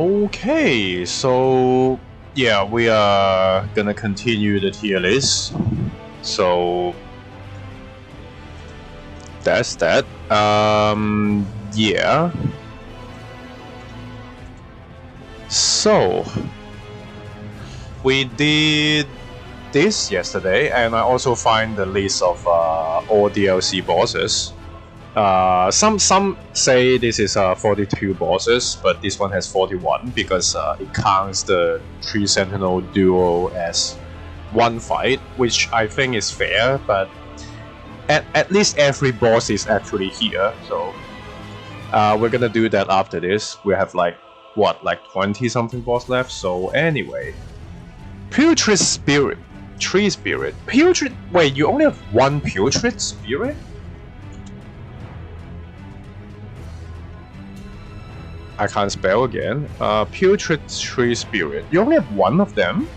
Okay, so yeah, we are gonna continue the tier list. So that's that. Yeah. So we did this yesterday, and I also find the list of all DLC bosses. Some say this is 42 bosses, but this one has 41 because it counts the 3 Sentinel duo as one fight, which I think is fair, but at least every boss is actually here, so we're gonna do that after this. We have like 20 something boss left, so anyway. Putrid Spirit. Tree Spirit. Putrid. Wait, you only have one Putrid Spirit? I can't spell again. Putrid Tree Spirit. You only have one of them?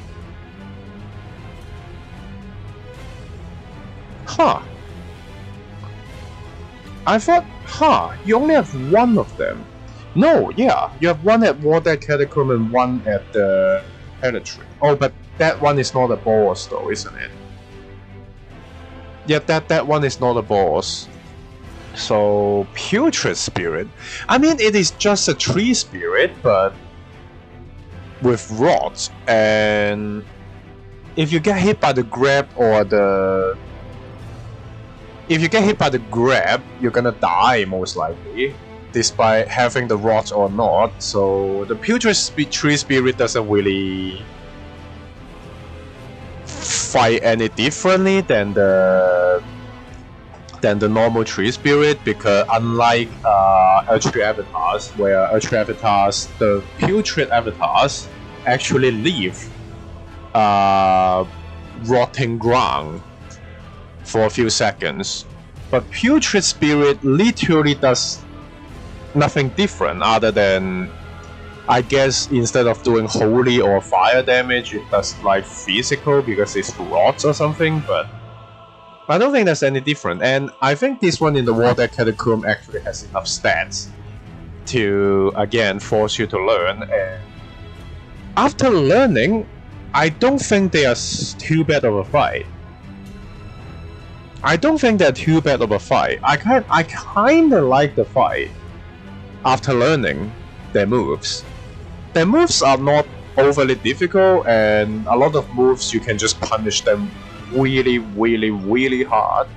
Huh. I thought, you only have one of them. No, yeah, you have one at Water Catacomb and one at the Penetrate. Oh, but that one is not a boss though, isn't it? Yeah, that one is not a boss. So, Putrid Spirit. I mean, it is just a tree spirit, but with rods. And if you get hit by the grab or the... If you get hit by the grab, you're gonna die most likely, despite having the rods or not. So, the Putrid Tree Spirit doesn't really fight any differently than the normal tree spirit, because unlike Ultra avatars, where Ultra avatars, the putrid avatars actually leave rotting ground for a few seconds, but putrid spirit literally does nothing different other than, I guess, instead of doing holy or fire damage, it does like physical because it's rods or something, but I don't think that's any different. And I think this one in the Water Catacomb actually has enough stats to, again, force you to learn. And after learning, I don't think they are too bad of a fight. I don't think they're too bad of a fight. I kinda like the fight after learning their moves. Their moves are not overly difficult, and a lot of moves you can just punish them really hard.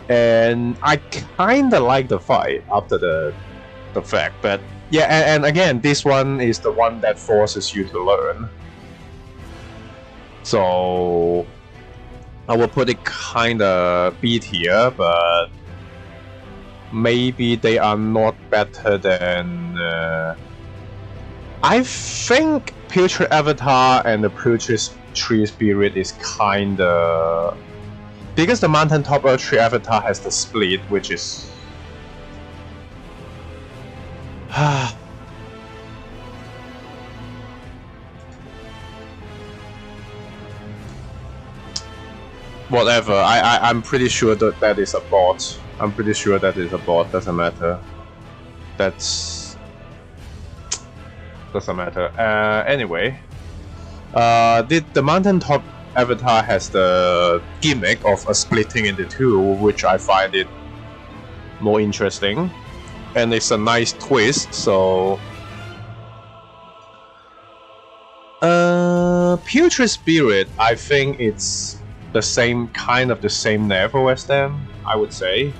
And I kinda like the fight after the fact, but yeah, and again, this one is the one that forces you to learn. So I will put it kinda beat here, but maybe they are not better than... I think Putrid Avatar and the Putrid Tree Spirit is kinda... Because the Mountaintop Tree Avatar has the split, which is... Whatever, I'm pretty sure that is a bot. I'm pretty sure that is a bot, doesn't matter. Doesn't matter. Anyway. The Mountaintop Avatar has the gimmick of splitting into two, which I find it more interesting. And it's a nice twist, so... Putrid Spirit, I think it's the same level as them, I would say.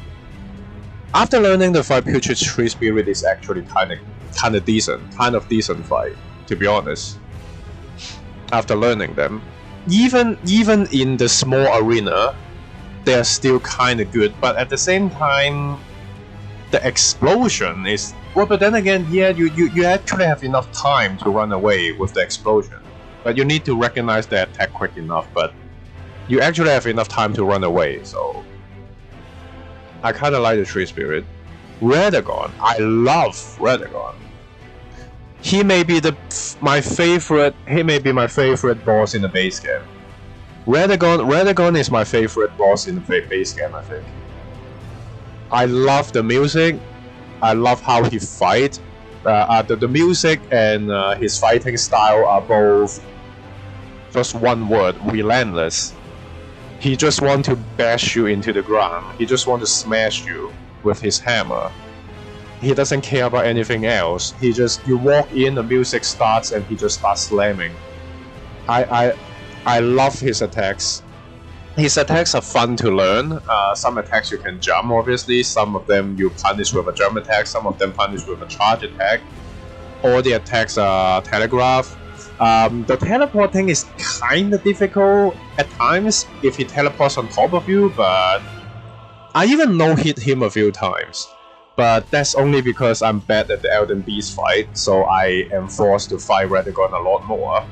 After learning the fight, Putrid Tree Spirit is actually kind of decent fight, to be honest. After learning them, even in the small arena, they are still kind of good. But at the same time, the explosion is well. But then again, yeah, you actually have enough time to run away with the explosion. But you need to recognize the attack quick enough. But you actually have enough time to run away. So I kind of like the Tree Spirit. Radagon, I love Radagon. He may be my favorite boss in the base game. Radagon is my favorite boss in the base game, I think. I love the music. I love how he fights. the music and his fighting style are both just one word: relentless. He just want to bash you into the ground. He just want to smash you with his hammer. He doesn't care about anything else. You walk in, the music starts, and he just starts slamming. I love his attacks. His attacks are fun to learn. Some attacks you can jump, obviously. Some of them you punish with a jump attack. Some of them punish with a charge attack. All the attacks are telegraph. The teleporting is kind of difficult at times if he teleports on top of you, but I even no-hit him a few times. But that's only because I'm bad at the Elden Beat fight, so I am forced to fight Radagon a lot more.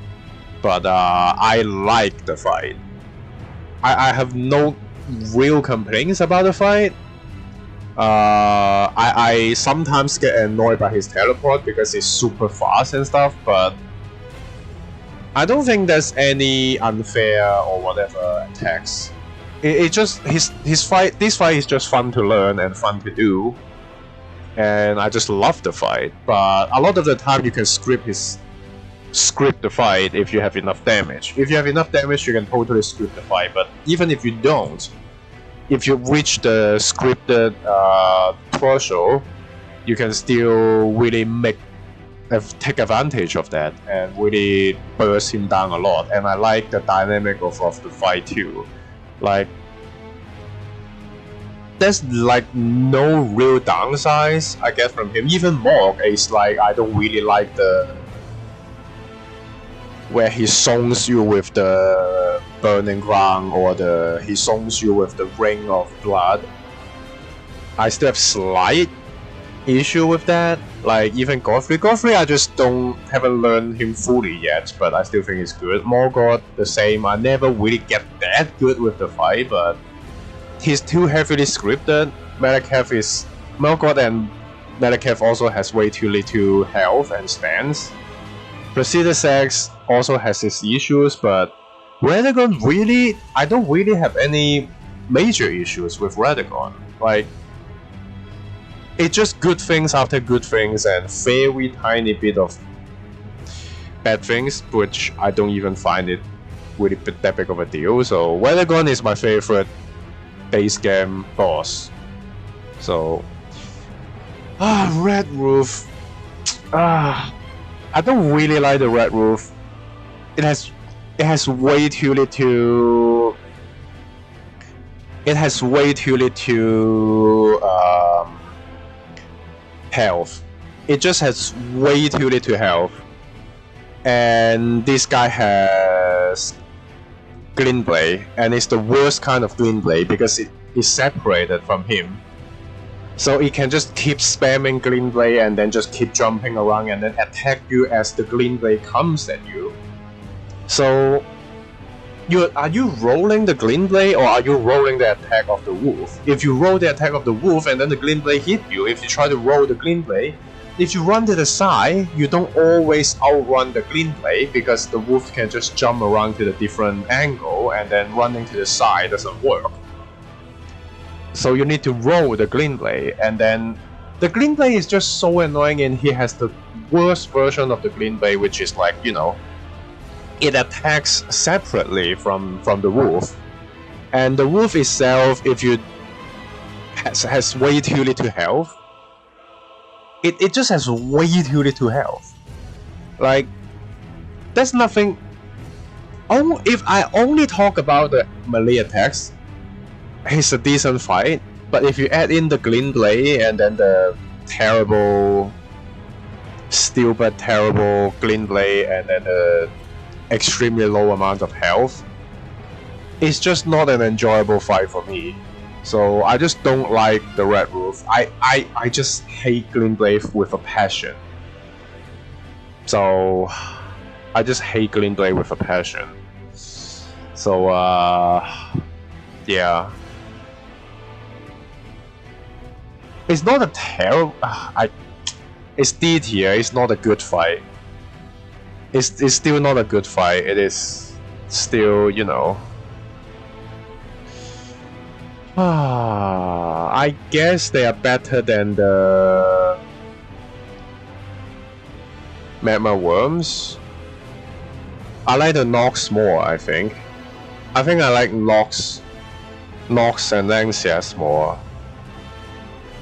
But I like the fight. I have no real complaints about the fight. I sometimes get annoyed by his teleport because he's super fast and stuff, but I don't think there's any unfair or whatever attacks. It just this fight is just fun to learn and fun to do, and I just love the fight. But a lot of the time you can script the fight if you have enough damage. If you have enough damage, you can totally script the fight. But even if you don't, if you reach the scripted threshold, you can still really take advantage of that and really burst him down a lot. And I like the dynamic of the fight too. Like, there's like no real downsides I get from him. Even Morg is like, I don't really like the where he songs you with the burning ground or he songs you with the ring of blood. I still have slight issue with that. Like even Godfrey, I just haven't learned him fully yet, but I still think he's good. Morgoth, the same. I never really get that good with the fight, but he's too heavily scripted. Morgoth and Maliketh also has way too little health and stance. Placi also has his issues, but Radagon really, I don't really have any major issues with Radagon. Like, it's just good things after good things and very tiny bit of bad things, which I don't even find it really that big of a deal. So Radagon is my favorite base game boss. So Red Roof. I don't really like the Red Roof. It has way too little. It has way too little health. It just has way too little health. And this guy has Glintblade, and it's the worst kind of Glintblade because it is separated from him. So it can just keep spamming Glintblade and then just keep jumping around and then attack you as the Glintblade comes at you. So, are you rolling the Glintblade or are you rolling the attack of the wolf? If you roll the attack of the wolf and then the Glintblade hit you, if you try to roll the Glintblade, if you run to the side, you don't always outrun the Glintblade because the wolf can just jump around to the different angle and then running to the side doesn't work. So you need to roll the Glintblade, and then the Glintblade is just so annoying, and he has the worst version of the Glintblade, which is like, you know, it attacks separately from the wolf, and the wolf itself, if you has way too little health. It just has way too little health. Like, there's nothing. If I only talk about the melee attacks, it's a decent fight, but if you add in the Glintblade and then the terrible Glintblade and then the extremely low amount of health, it's just not an enjoyable fight for me. So I just don't like the Red Roof. I just hate Glintblade with a passion. So I just hate Glintblade with a passion. So yeah. It's not a terrible. It's D tier. It's not a good fight. It's still not a good fight. It is still, you know. I guess they are better than the magma worms. I like the Nox more, I think. I like Nox and Lanxias more.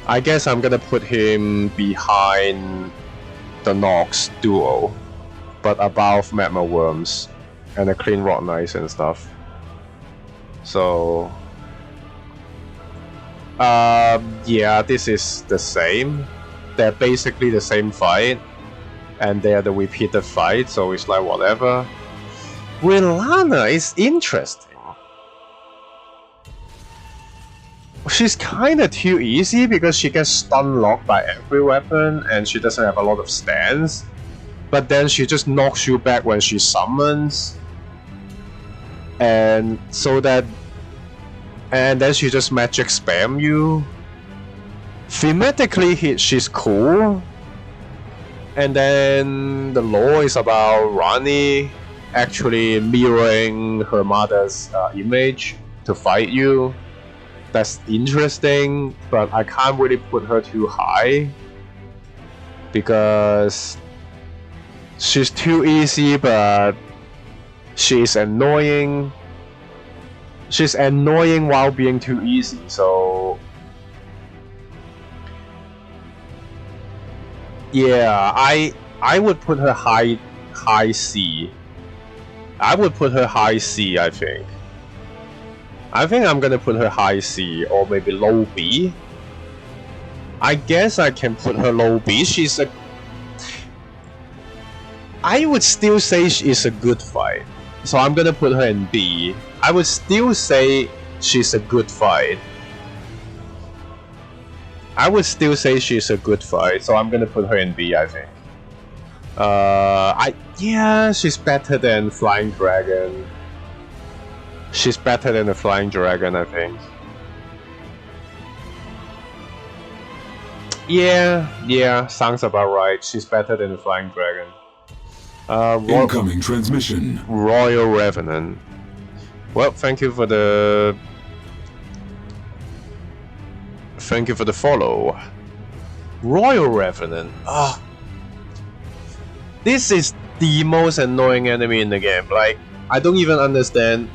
I guess I'm gonna put him behind the Nox duo, but above magma worms and the clean rock knights and stuff. So yeah, this is the same. They're basically the same fight, and they're the repeated fight, so it's like whatever. Relana is interesting. She's kinda too easy because she gets stun locked by every weapon and she doesn't have a lot of stance. But then she just knocks you back when she summons. And so that... And then she just magic spam you. Thematically, she's cool. And then the lore is about Rani actually mirroring her mother's image to fight you. That's interesting, but I can't really put her too high because she's too easy, but she's annoying. She's annoying while being too easy, so yeah, I would put her high C. I would put her high C, I think. I think I'm gonna put her high C or maybe low B. I guess I can put her low B. She's a... I would still say she's a good fight. So I'm gonna put her in B. I would still say she's a good fight. I would still say she's a good fight, so I'm gonna put her in B, I think. Yeah, she's better than Flying Dragon. She's better than the Flying Dragon, I think. Yeah, sounds about right. She's better than the Flying Dragon. Incoming transmission. Royal Revenant. Well, thank you for the follow. Royal Revenant. This is the most annoying enemy in the game. Like, I don't even understand.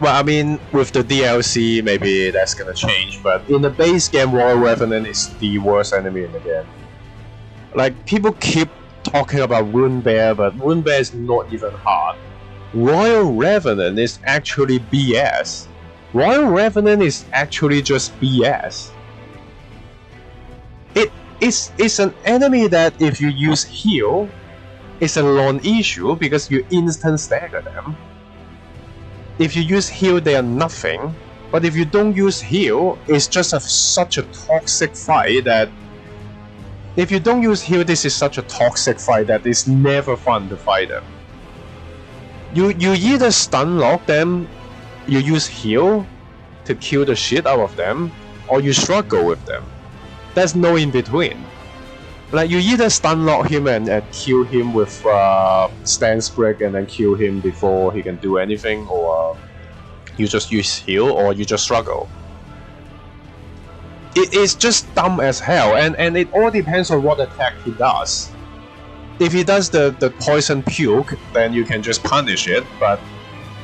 Well, I mean, with the DLC, maybe that's gonna change, but in the base game, Royal Revenant is the worst enemy in the game. Like, people keep talking about Rune Bear, but Rune Bear is not even hard. Royal Revenant is actually BS. Royal Revenant is actually just BS. It's an enemy that if you use heal, it's a non-issue because you instant stagger them. If you use heal, they are nothing. But if you don't use heal, it's just such a toxic fight that... If you don't use heal, this is such a toxic fight that it's never fun to fight them. You either stun lock them, you use heal to kill the shit out of them, or you struggle with them. There's no in between. Like, you either stun lock him and kill him with stance break and then kill him before he can do anything, or you just use heal, or you just struggle. It is just dumb as hell, and it all depends on what attack he does. If he does the poison puke, then you can just punish it, but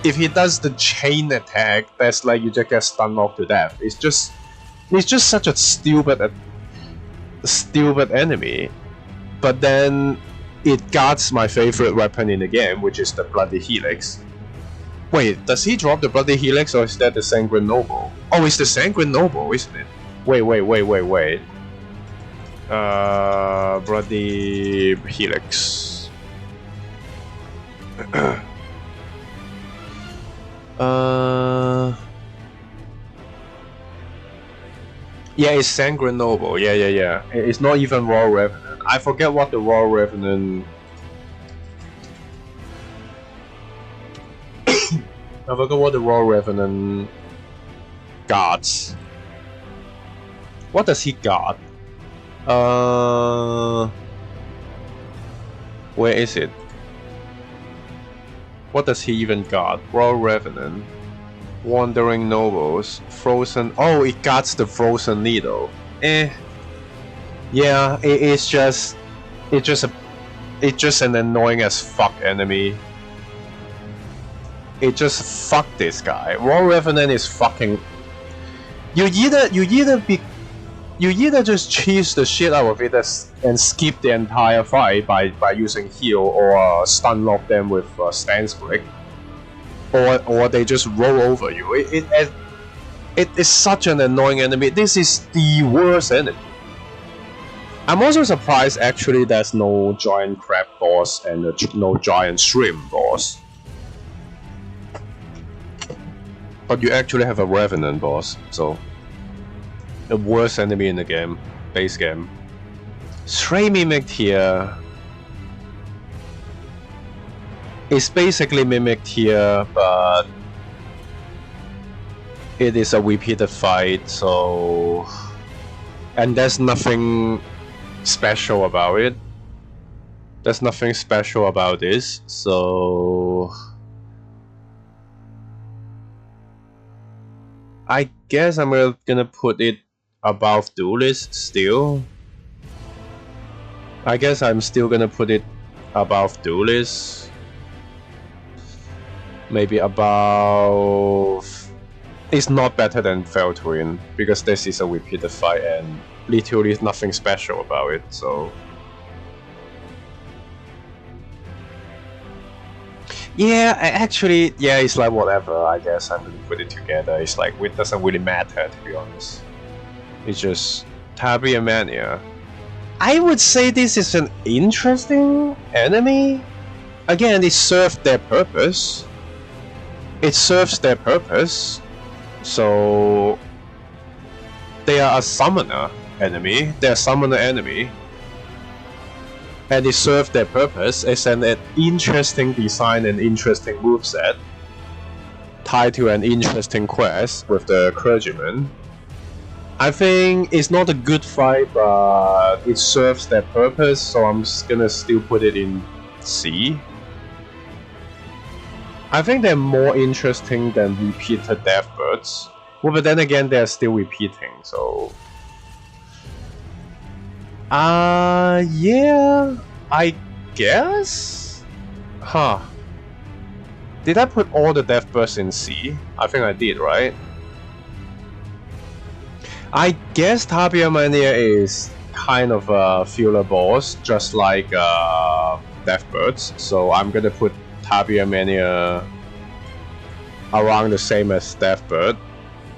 if he does the chain attack, that's like you just get stun locked to death. It's just such a stupid enemy. But then it guards my favorite weapon in the game, which is the Bloody Helix. Wait, does he drop the Bloody Helix or is that the Sanguine Noble? Oh, it's the Sanguine Noble, isn't it? Wait. Bloody Helix. Yeah, it's Sanguine Noble. Yeah. It's not even Royal Revenant. I forget what the Royal Revenant... I forgot what the Royal Revenant guards. What does he guard? Where is it? What does he even guard? Royal Revenant, Wandering Nobles, Frozen... Oh, it guards the Frozen Needle. Yeah, it is just... It's just an annoying as fuck enemy. It just fuck this guy. War Revenant is fucking. You either just cheese the shit out of it and skip the entire fight by using heal or stun lock them with stance break, or they just roll over you. It is such an annoying enemy. This is the worst enemy. I'm also surprised actually there's no giant crab boss and no giant shrimp boss. But you actually have a Revenant boss, so the worst enemy in the game, base game. Stray Mimicked here is basically mimicked here, but it is a repeated fight, so and there's nothing special about it. There's nothing special about this, so I guess I'm gonna put it above Duelist still. I guess I'm still gonna put it above Duelist. Maybe above. It's not better than Feltrin because this is a repeated fight and literally nothing special about it, so. Yeah, actually, yeah, it's like whatever. I guess I'm gonna put it together. It's like it doesn't really matter, to be honest. It's just Tabi and Mania. I would say this is an interesting enemy. Again, it served their purpose. It serves their purpose. So they are a summoner enemy. They're a summoner enemy. And it served their purpose. It's an interesting design and interesting moveset tied to an interesting quest with the clergyman. I think it's not a good fight, but it serves their purpose, so I'm just gonna still put it in C. I think they're more interesting than repeated Deathbirds. Well, but then again, they're still repeating, so. Yeah, I guess? Huh. Did I put all the Deathbirds in C? I think I did, right? I guess Tabia Mania is kind of a filler boss, just like Deathbirds, so I'm gonna put Tabia Mania around the same as Deathbird.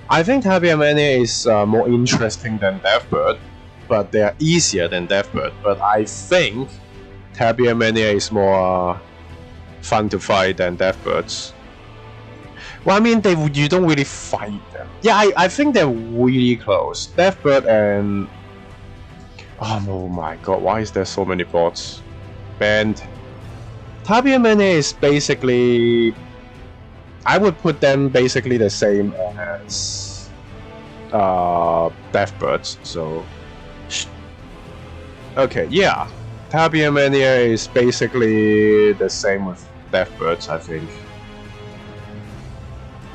I think Tabia Mania is more interesting than Deathbird, but they are easier than Deathbird. But I think Tabia Mania is more fun to fight than Deathbirds. Well, I mean, you don't really fight them. Yeah, I think they're really close. Deathbird and... Oh my god, why is there so many bots? Banned. Tabia Mania is basically... I would put them basically the same as Deathbirds, so... Okay, yeah. Tabia Mania is basically the same with Deathbirds, I think.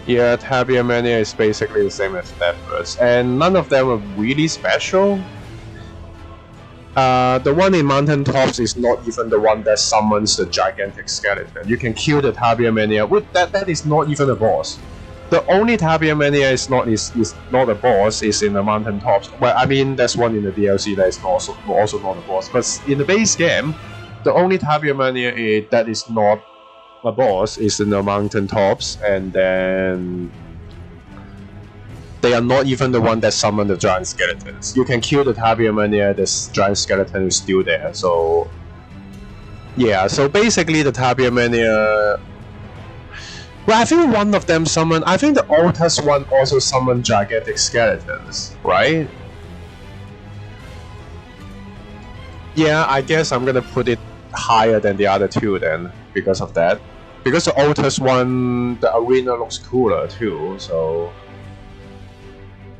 Yeah, Tabia Mania is basically the same as Deathbirds, and none of them are really special. The one in Mountain Tops is not even the one that summons the gigantic skeleton. You can kill the Tabia Mania. That is not even a boss. The only Tabia Mania is not a boss is in the Mountain Tops. Well, I mean that's one in the DLC that is also not a boss. But in the base game, the only Tabia Mania that is not a boss is in the Mountain Tops, and then they are not even the one that summon the giant skeletons. You can kill the Tabia Mania, the giant skeleton is still there. So yeah, so basically the Tabia Mania. Well, I think one of them summoned. I think the Altus one also summoned gigantic skeletons, right? Yeah, I guess I'm gonna put it higher than the other two then, because of that. Because the Altus one, the arena looks cooler too, so...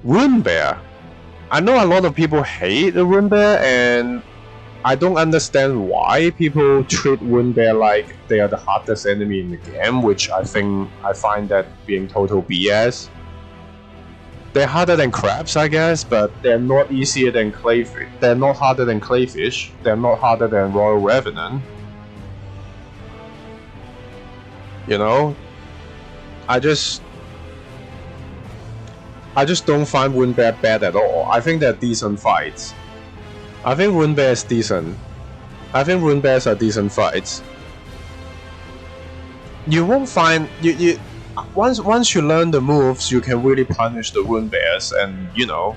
Rune Bear. I know a lot of people hate the Rune Bear, and I don't understand why people treat Rune Bear like they are the hardest enemy in the game, which I find that being total BS. They're harder than crabs, I guess, but they're not easier than clayfish. They're not harder than clayfish. They're not harder than royal revenant. You know, I just don't find Wound Bear bad at all. I think they're decent fights. I think Wound Bear is decent. I think Wound Bears are decent fights. You won't find once you learn the moves, you can really punish the Wound Bears, and you know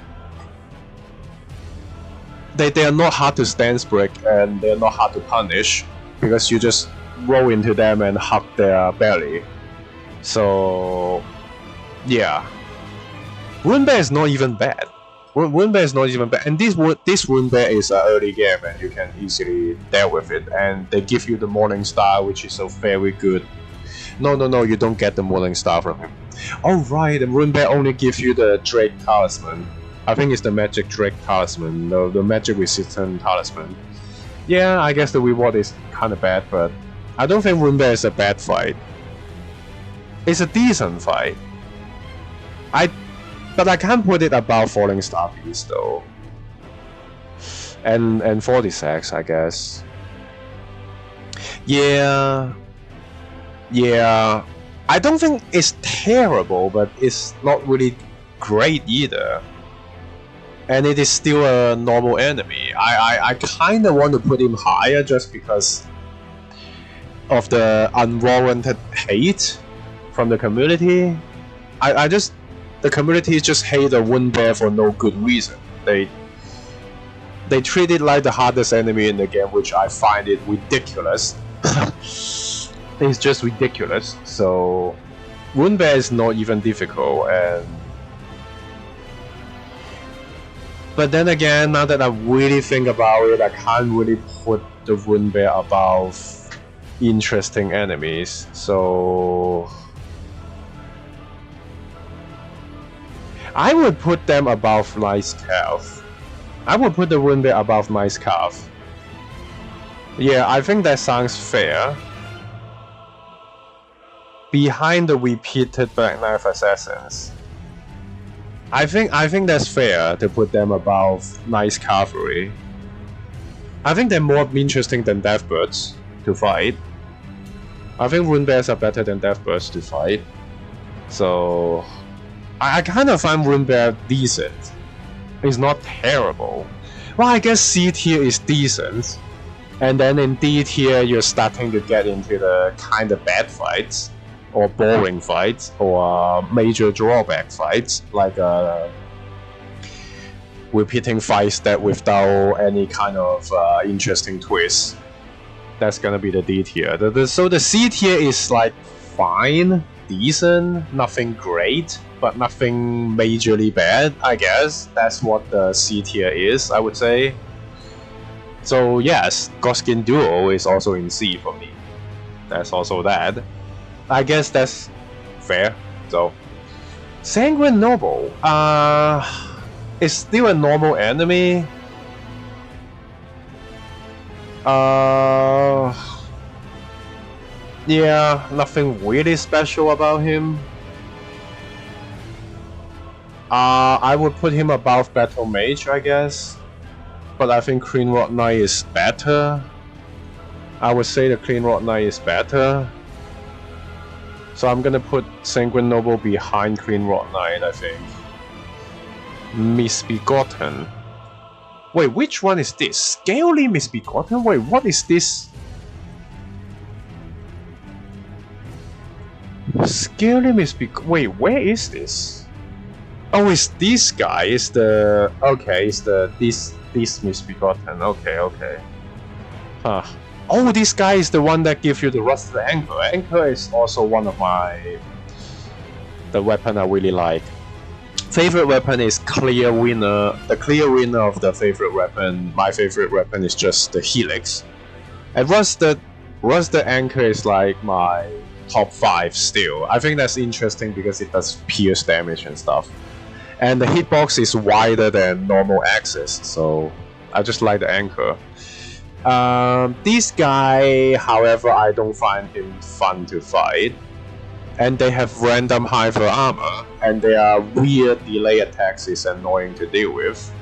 they are not hard to stance break and they're not hard to punish because you just roll into them and hug their belly. So yeah, Wound Bear is not even bad. Wound Bear is not even bad, and this Wound Bear is an early game and you can easily deal with it. And they give you the Morning Star, which is a very good. No, you don't get the Morning Star from him. Oh right, the Wound Bear only gives you the Drake Talisman. I think it's the Magic Drake Talisman, the Magic Resistant Talisman. Yeah, I guess the reward is kind of bad, but I don't think Wound Bear is a bad fight. It's a decent fight. But I can't put it above Falling Star Beast though. And 46, I guess. Yeah. I don't think it's terrible, but it's not really great either. And it is still a normal enemy. I kind of want to put him higher just because of the unwarranted hate from the community. The community just hate the Wound Bear for no good reason. They treat it like the hardest enemy in the game, which I find it ridiculous. It's just ridiculous. So Wound Bear is not even difficult, but then again, now that I really think about it, I can't really put the Wound Bear above interesting enemies. So I would put them above Nice Calf. I would put the Wound Bear above Nice Calf. Yeah, I think that sounds fair. Behind the repeated Black Knife Assassins. I think that's fair to put them above Nice Cavalry. I think they're more interesting than Deathbirds to fight. I think Wound Bears are better than Deathbirds to fight. So I kind of find Wound Bear decent. It's not terrible. Well, I guess C tier is decent. And then in D tier, you're starting to get into the kind of bad fights, or boring fights, or major drawback fights, like repeating fights that without any kind of interesting twist. That's gonna be the D tier. So the C tier is like fine, decent, nothing great, but nothing majorly bad, I guess. That's what the C tier is, I would say. So yes, Godskin Duo is also in C for me. That's also that. I guess that's fair. So Sanguine Noble is still a normal enemy. Yeah, nothing really special about him. I would put him above Battle Mage, I guess. But I think Clean Rock Knight is better. I would say the Clean Rock Knight is better. So I'm gonna put Sanguine Noble behind Clean Rock Knight, I think. Misbegotten. Wait, which one is this? Scaly Misbegotten? Wait, what is this? Scaly Misbegotten. Wait, where is this? Oh, it's this guy. It's the. Okay, it's the. This Misbegotten. Okay. Huh. Oh, this guy is the one that gives you the Rusted Anchor. Anchor is also one of the weapon I really like. Favorite weapon is Clear Winner. The Clear Winner of the favorite weapon. My favorite weapon is just the Helix. And Rusted Anchor is like my top 5 still. I think that's interesting because it does pierce damage and stuff. And the hitbox is wider than normal axis, so I just like the Anchor. This guy, however, I don't find him fun to fight. and they have random hyper armor, and their weird delay attacks is annoying to deal with.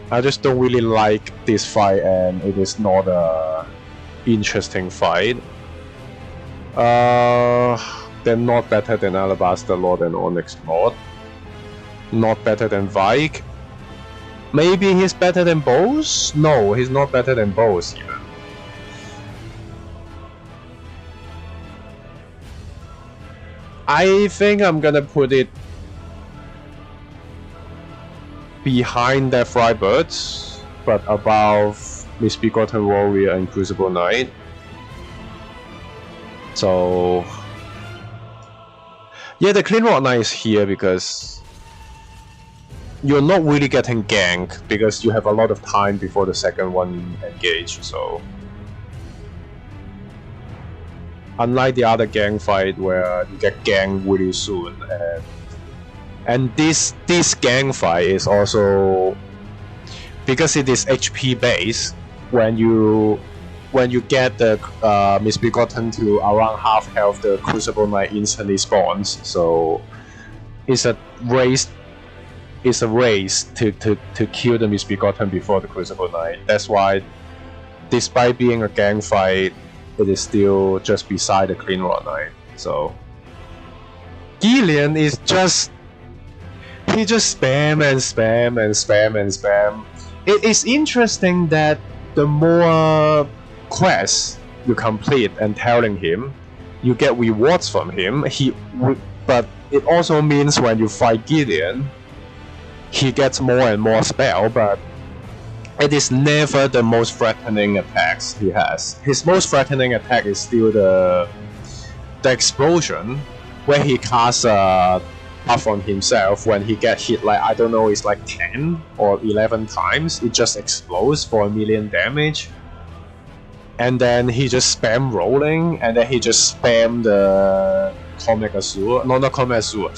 I just don't really like this fight, and it is not a interesting fight. They're not better than Alabaster Lord and Onyx Lord. Not better than Vike. Maybe he's better than both? No, he's not better than both even. I think I'm gonna put it behind the Frybirds, but above Misbegotten Warrior and Crucible Knight. So yeah, the Clean Rock Knight is here because you're not really getting ganked because you have a lot of time before the second one engage, so unlike the other gang fight where you get ganked really soon, and this gang fight is also, because it is HP based, when you get the Misbegotten to around half health, the Crucible Knight instantly spawns, so it's a race to kill the Misbegotten before the Crucible Knight. That's why, despite being a gang fight, it is still just beside the Clean Rock Knight. So Gillian is he just spam and spam and spam and spam. It is interesting that the more quests you complete and telling him, you get rewards from him. But it also means when you fight Gideon, he gets more and more spell, but it is never the most threatening attacks he has. His most threatening attack is still the explosion, where he casts a buff on himself when he gets hit, like, I don't know, it's like 10 or 11 times. It just explodes for 1,000,000 damage. And then he just spam rolling, and then he just spam the Comet Azure. No, not Comet Azure.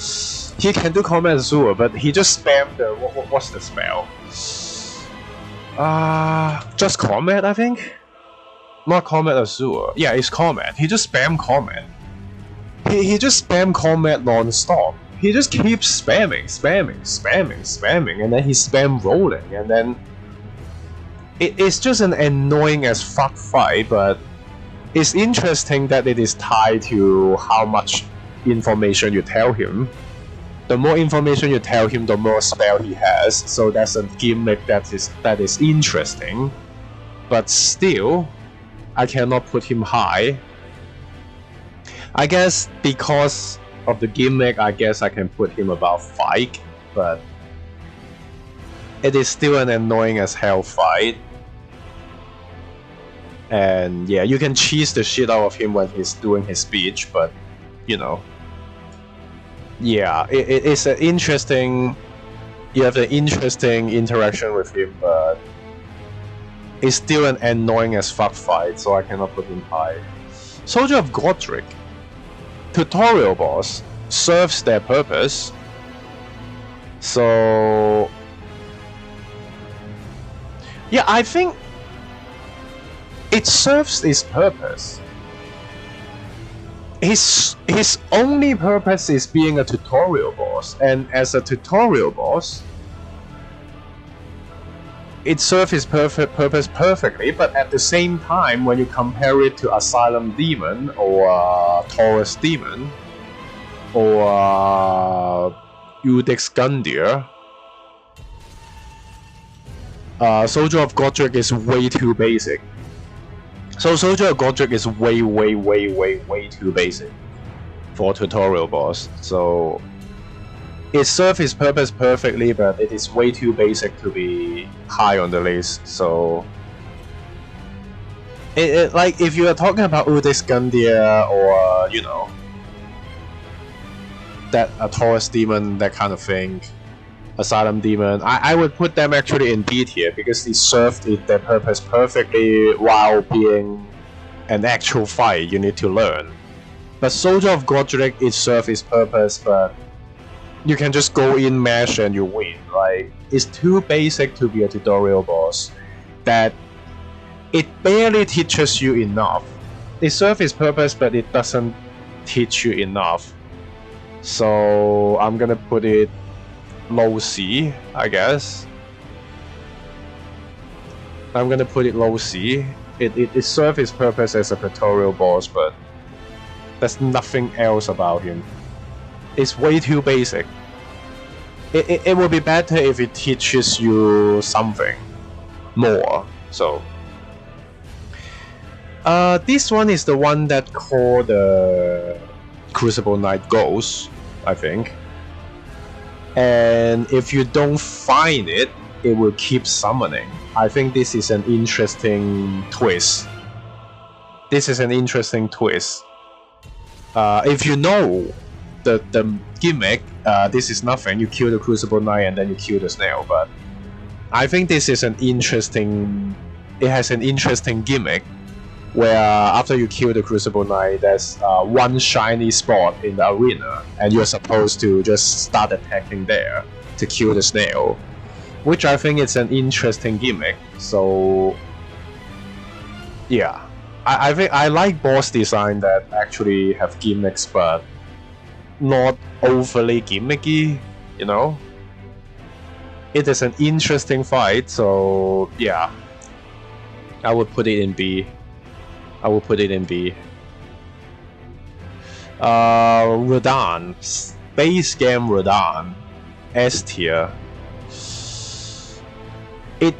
He can do Comet Azure, but he just spammed the... what's the spell? Just Comet, I think? Not Comet Azure. Yeah, it's Comet. He just spam Comet. He just spam Comet non-stop. He just keeps spamming, and then he spam rolling, and then... It's just an annoying as fuck fight, but it's interesting that it is tied to how much information you tell him. The more information you tell him, the more spell he has, so that's a gimmick that is interesting. But still, I cannot put him high. I guess because of the gimmick, I guess I can put him above Vike, but it is still an annoying as hell fight. And yeah, you can cheese the shit out of him when he's doing his speech, but you know. Yeah, it's an interesting... You have an interesting interaction with him, but it's still an annoying as fuck fight, so I cannot put him high. Soldier of Godric, tutorial boss, serves their purpose. So yeah, I think it serves its purpose. His only purpose is being a tutorial boss, and as a tutorial boss, it serves its purpose perfectly, but at the same time, when you compare it to Asylum Demon, or Taurus Demon, or Udex Gundyr, Soldier of Godric is way too basic. So Soldier of Godric is way too basic for a tutorial boss. So it serves its purpose perfectly, but it is way too basic to be high on the list. So like, if you are talking about Udex Gundyr, or you know, that a Taurus Demon, that kind of thing, Asylum Demon, I would put them actually in B tier because they served their purpose perfectly while being an actual fight you need to learn. But Soldier of Godric, it serves its purpose, but you can just go in, mash, and you win. Like, it's too basic to be a tutorial boss that it barely teaches you enough. It serves its purpose, but it doesn't teach you enough. So I'm gonna put it low C, I guess. I'm gonna put it low C. It serves its purpose as a tutorial boss, but there's nothing else about him. It's way too basic. It would be better if it teaches you something more. So this one is the one that called the Crucible Knight Ghost, I think. And if you don't find it, it will keep summoning. I think this is an interesting twist. This is an interesting twist. If you know the gimmick, this is nothing. You kill the Crucible Knight and then you kill the snail. But I think this is an interesting. It has an interesting gimmick where after you kill the Crucible Knight, there's one shiny spot in the arena, and you're supposed to just start attacking there to kill the snail, which I think is an interesting gimmick. So yeah, I think I like boss design that actually have gimmicks, but not overly gimmicky. You know, it is an interesting fight. So yeah, I would put it in B. I will put it in B. Radagon, base game Radagon, S tier. It.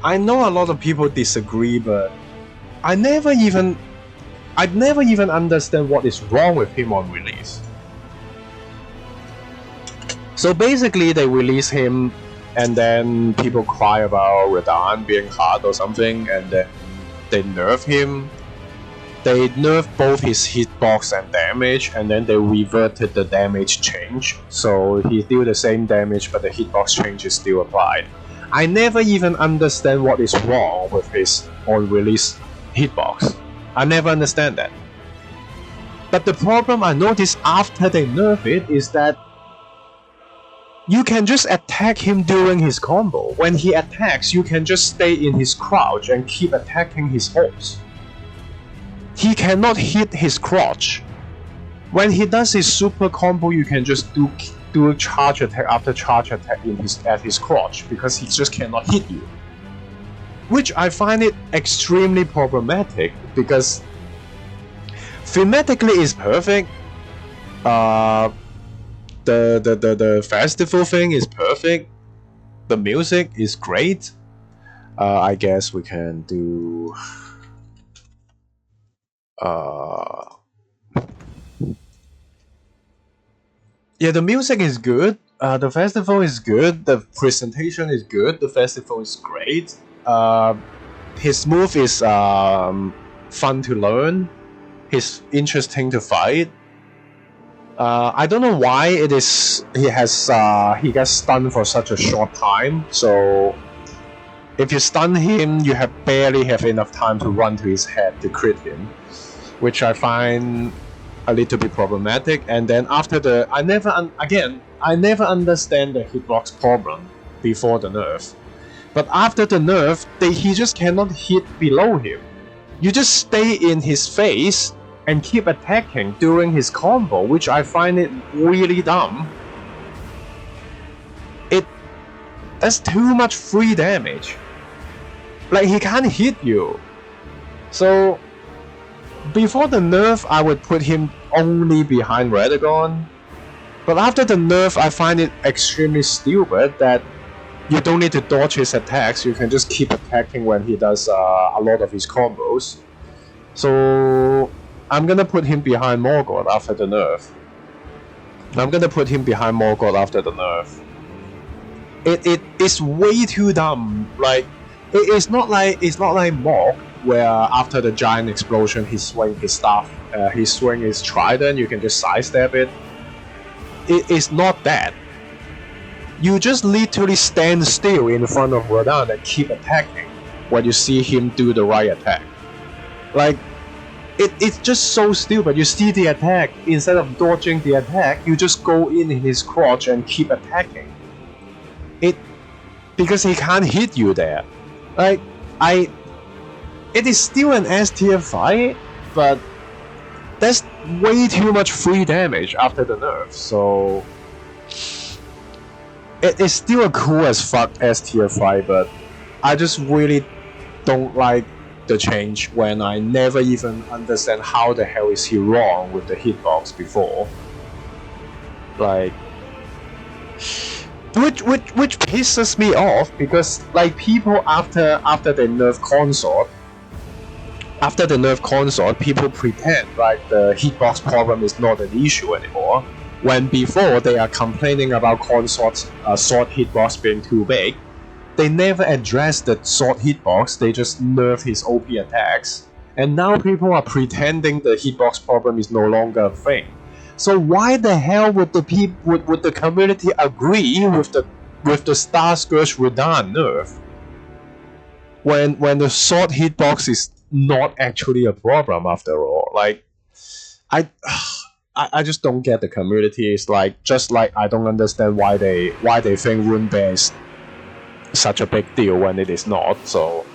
I know a lot of people disagree, but I'd never even understand what is wrong with him on release. So basically, they release him. And then people cry about Radagon being hard or something, and then they nerf him. They nerf both his hitbox and damage, and then they reverted the damage change. So he deal the same damage, but the hitbox change is still applied. I never even understand what is wrong with his on-release hitbox. I never understand that. But the problem I noticed after they nerf it is that you can just attack him during his combo. When he attacks, you can just stay in his crouch and keep attacking his horse. He cannot hit his crotch. When he does his super combo, you can just do a charge attack after charge attack at his crotch, because he just cannot hit you. Which I find it extremely problematic, because thematically it's perfect. The festival thing is perfect. The music is great. I guess we can do. Yeah, the music is good. The festival is good. The presentation is good. The festival is great. His move is fun to learn. He's interesting to fight. I don't know why it is he gets stunned for such a short time. So if you stun him, you barely have enough time to run to his head to crit him, which I find a little bit problematic. And then after I never understand the hitbox problem before the nerf, but after the nerf, he just cannot hit below him. You just stay in his face and keep attacking during his combo, which I find it really dumb. That's too much free damage. Like, he can't hit you. So before the nerf, I would put him only behind Radagon. But after the nerf, I find it extremely stupid that you don't need to dodge his attacks. You can just keep attacking when he does a lot of his combos. So I'm gonna put him behind Morgoth after the nerf. It is way too dumb. Like, it's not like Morg, where after the giant explosion he swing his staff, he swing his trident, you can just sidestep it. It is not that. You just literally stand still in front of Radagon and keep attacking when you see him do the right attack. Like, it's just so stupid. You see the attack, instead of dodging the attack, you just go in his crotch and keep attacking. Because he can't hit you there. Like, it is still an S tier fight, but That's way too much free damage after the nerf, so it's still a cool as fuck S tier fight, but I just really don't like the change when I never even understand how the hell is he wrong with the hitbox before. Like, which pisses me off, because like people after the nerf consort, people pretend like the hitbox problem is not an issue anymore, when before they are complaining about consort's sword hitbox being too big. They never address the sword hitbox, they just nerf his OP attacks, and now people are pretending the hitbox problem is no longer a thing. So why the hell would the community agree with the Star Scourge Radagon nerf when the sword hitbox is not actually a problem after all? Like, I just don't get the community. It's like, just like I don't understand why they think rune bear is such a big deal when it is not. So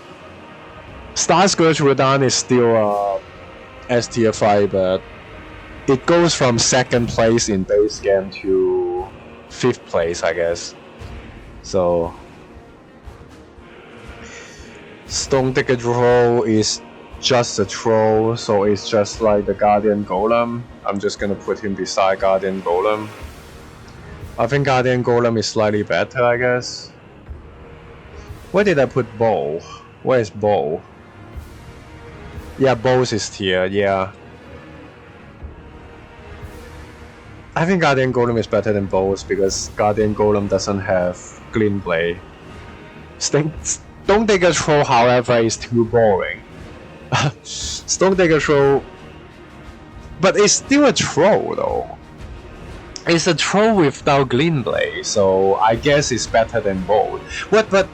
Star Scourge Radagon is still S tier 5, but it goes from 2nd place in base game to 5th place, I guess. So Stone Digger Troll is just a troll, so it's just like the Guardian Golem. I'm just gonna put him beside Guardian Golem. I think Guardian Golem is slightly better, I guess. Where did I put Bow? Where is Bow? Yeah, Bow's is here, yeah. I think Guardian Golem is better than Bow's because Guardian Golem doesn't have Glintblade. Stone Digger Troll, however, is too boring. Stone Digger Troll... But it's still a troll though. It's a troll without Glintblade, so I guess it's better than Bow. But...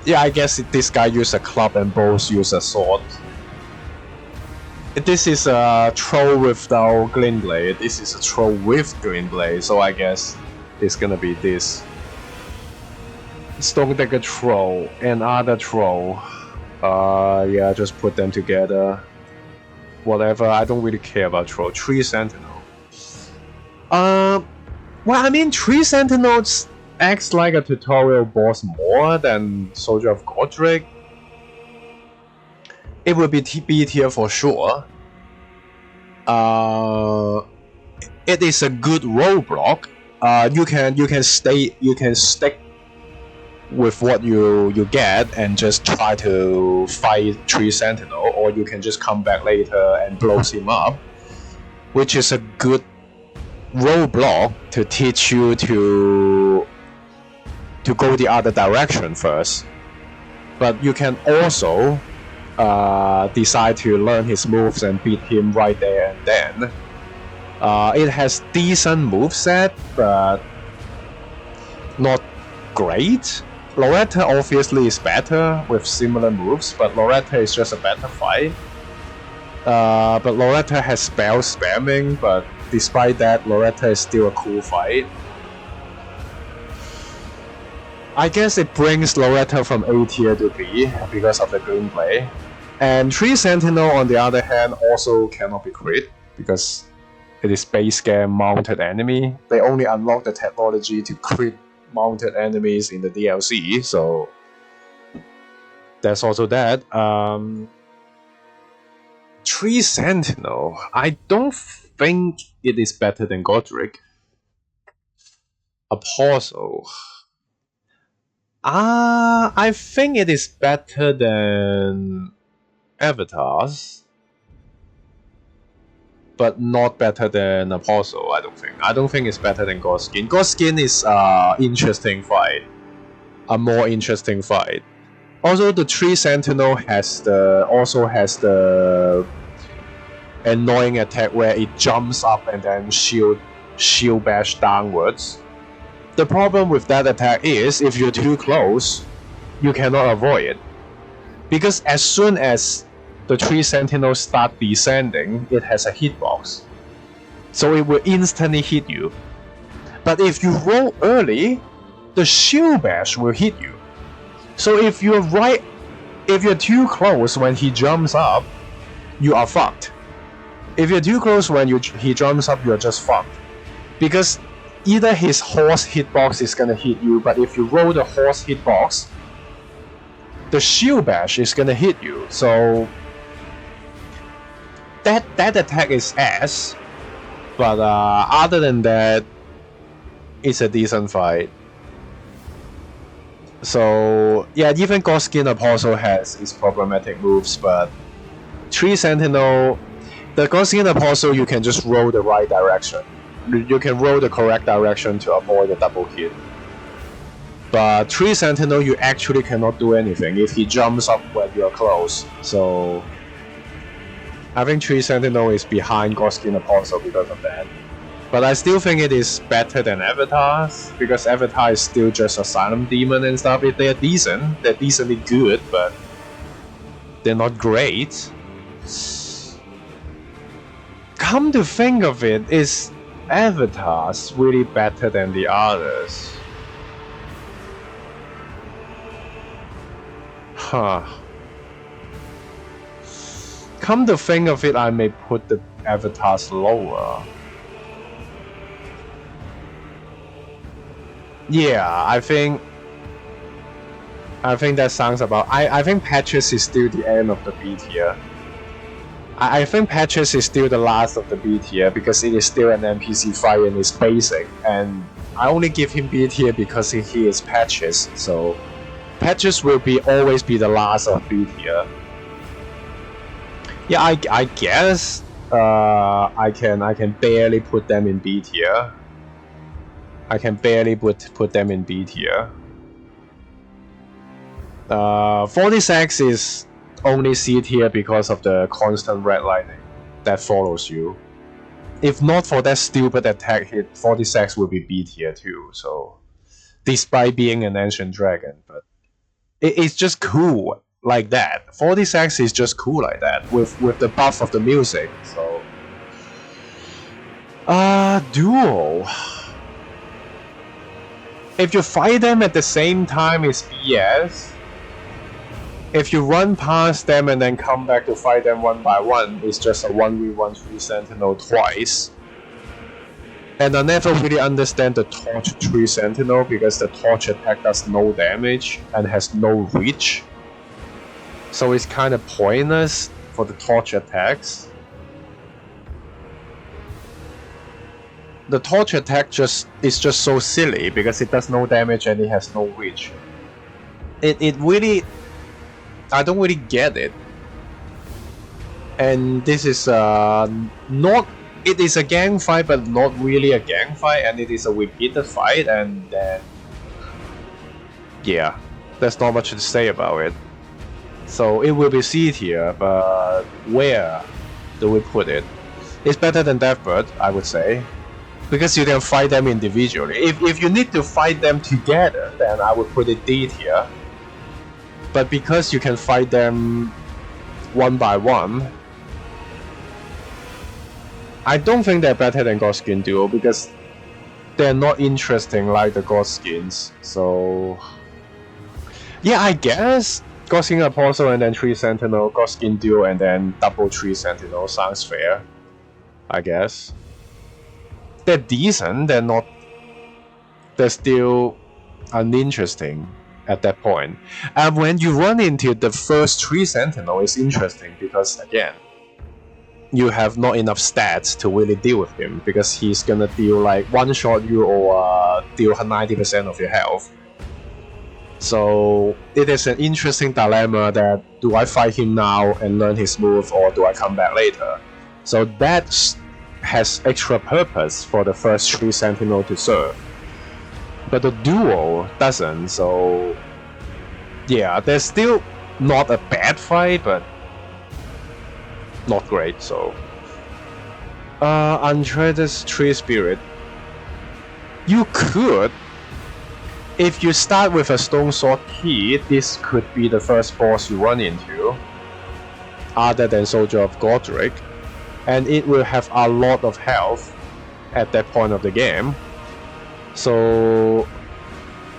Yeah, I guess this guy used a club and Bow's use a sword. This is a troll without Glintblade. This is a troll with Glintblade, so I guess it's gonna be this. Stone Digger Troll and other troll. Yeah, just put them together. Whatever, I don't really care about troll. Tree Sentinel. Well, I mean, Tree Sentinels acts like a tutorial boss more than Soldier of Godric. It will be B tier for sure. It is a good roadblock. You can stick with what you get and just try to fight Tree Sentinel, or you can just come back later and blow him up, which is a good roadblock to teach you to go the other direction first. But you can also decide to learn his moves and beat him right there and then. It has decent moveset, but not great. Loretta obviously is better with similar moves, but Loretta is just a better fight. But Loretta has spell spamming, but despite that, Loretta is still a cool fight. I guess it brings Loretta from A tier to B because of the gameplay. And Tree Sentinel, on the other hand, also cannot be crit because it is base game mounted enemy. They only unlock the technology to crit mounted enemies in the DLC, so that's also that. Tree Sentinel, I don't think it is better than Godric. Apostle. I think it is better than Avatars, but not better than Apostle. I don't think it's better than Godskin. Godskin is interesting fight, a more interesting fight. Also, the Tree Sentinel has the annoying attack where it jumps up and then shield bash downwards. The problem with that attack is, if you're too close, you cannot avoid it. Because as soon as the Tree Sentinel start descending, it has a hitbox. So it will instantly hit you. But if you roll early, the shield bash will hit you. So if you're too close when he jumps up, you are fucked. If you're too close when he jumps up, you're just fucked. Because either his horse hitbox is gonna hit you, but if you roll the horse hitbox, the shield bash is gonna hit you. So that attack is ass. But other than that, it's a decent fight. So yeah, even Godskin Apostle has its problematic moves, but Tree Sentinel, the Godskin Apostle, you can just roll the right direction. You can roll the correct direction to avoid the double hit. But Tree Sentinel, you actually cannot do anything if he jumps up when you're close. So I think Tree Sentinel is behind Godskin Apostle because of that. But I still think it is better than Avatar's, because Avatar is still just Asylum Demon and stuff. They're decent, they're decently good, but they're not great. Come to think of it, is Avatar's really better than the others? Huh. Come to think of it, I may put the Avatars lower. Yeah, I think that sounds about. I think Patches is still the end of the B tier. I think Patches is still the last of the B tier because it is still an NPC fight and it's basic, and I only give him B tier because he is Patches. So Patches will always be the last of B tier. Yeah, I guess I can barely put them in B tier. I can barely put them in B tier. 46 is only C tier because of the constant redlining that follows you. If not for that stupid attack hit, 46 would be B tier too. So, despite being an ancient dragon, but it's just cool like that. 46 is just cool like that with the buff of the music. So, duo. If you fight them at the same time, it's BS. If you run past them and then come back to fight them one by one, it's just a 1v1 Tree Sentinel twice. And I never really understand the Torch Tree Sentinel because the Torch attack does no damage and has no reach. So it's kind of pointless for the Torch attacks. The Torch attack is just so silly because it does no damage and it has no reach. It really, I don't really get it. And this is not. It is a gang fight, but not really a gang fight, and it is a repeated fight, and then yeah, there's not much to say about it. So it will be C tier, but where do we put it? It's better than Deathbird, I would say. Because you can fight them individually. If you need to fight them together, then I would put it D tier. But because you can fight them one by one, I don't think they're better than Godskin Duo because they're not interesting like the Godskins. So yeah, I guess Godskin Apostle and then Tree Sentinel, Godskin Duo and then double Tree Sentinel sounds fair, I guess. They're decent, they're still uninteresting at that point. And when you run into the first Tree Sentinel, it's interesting because again, you have not enough stats to really deal with him because he's gonna deal like one shot you or deal 90% of your health. So it is an interesting dilemma that do I fight him now and learn his move or do I come back later? So that has extra purpose for the first Tree Sentinel to serve. But the duo doesn't, so yeah, there's still not a bad fight, but not great, so. Untreated Tree Spirit. You could, if you start with a Stone Sword Key, this could be the first boss you run into, other than Soldier of Godric, and it will have a lot of health at that point of the game. So,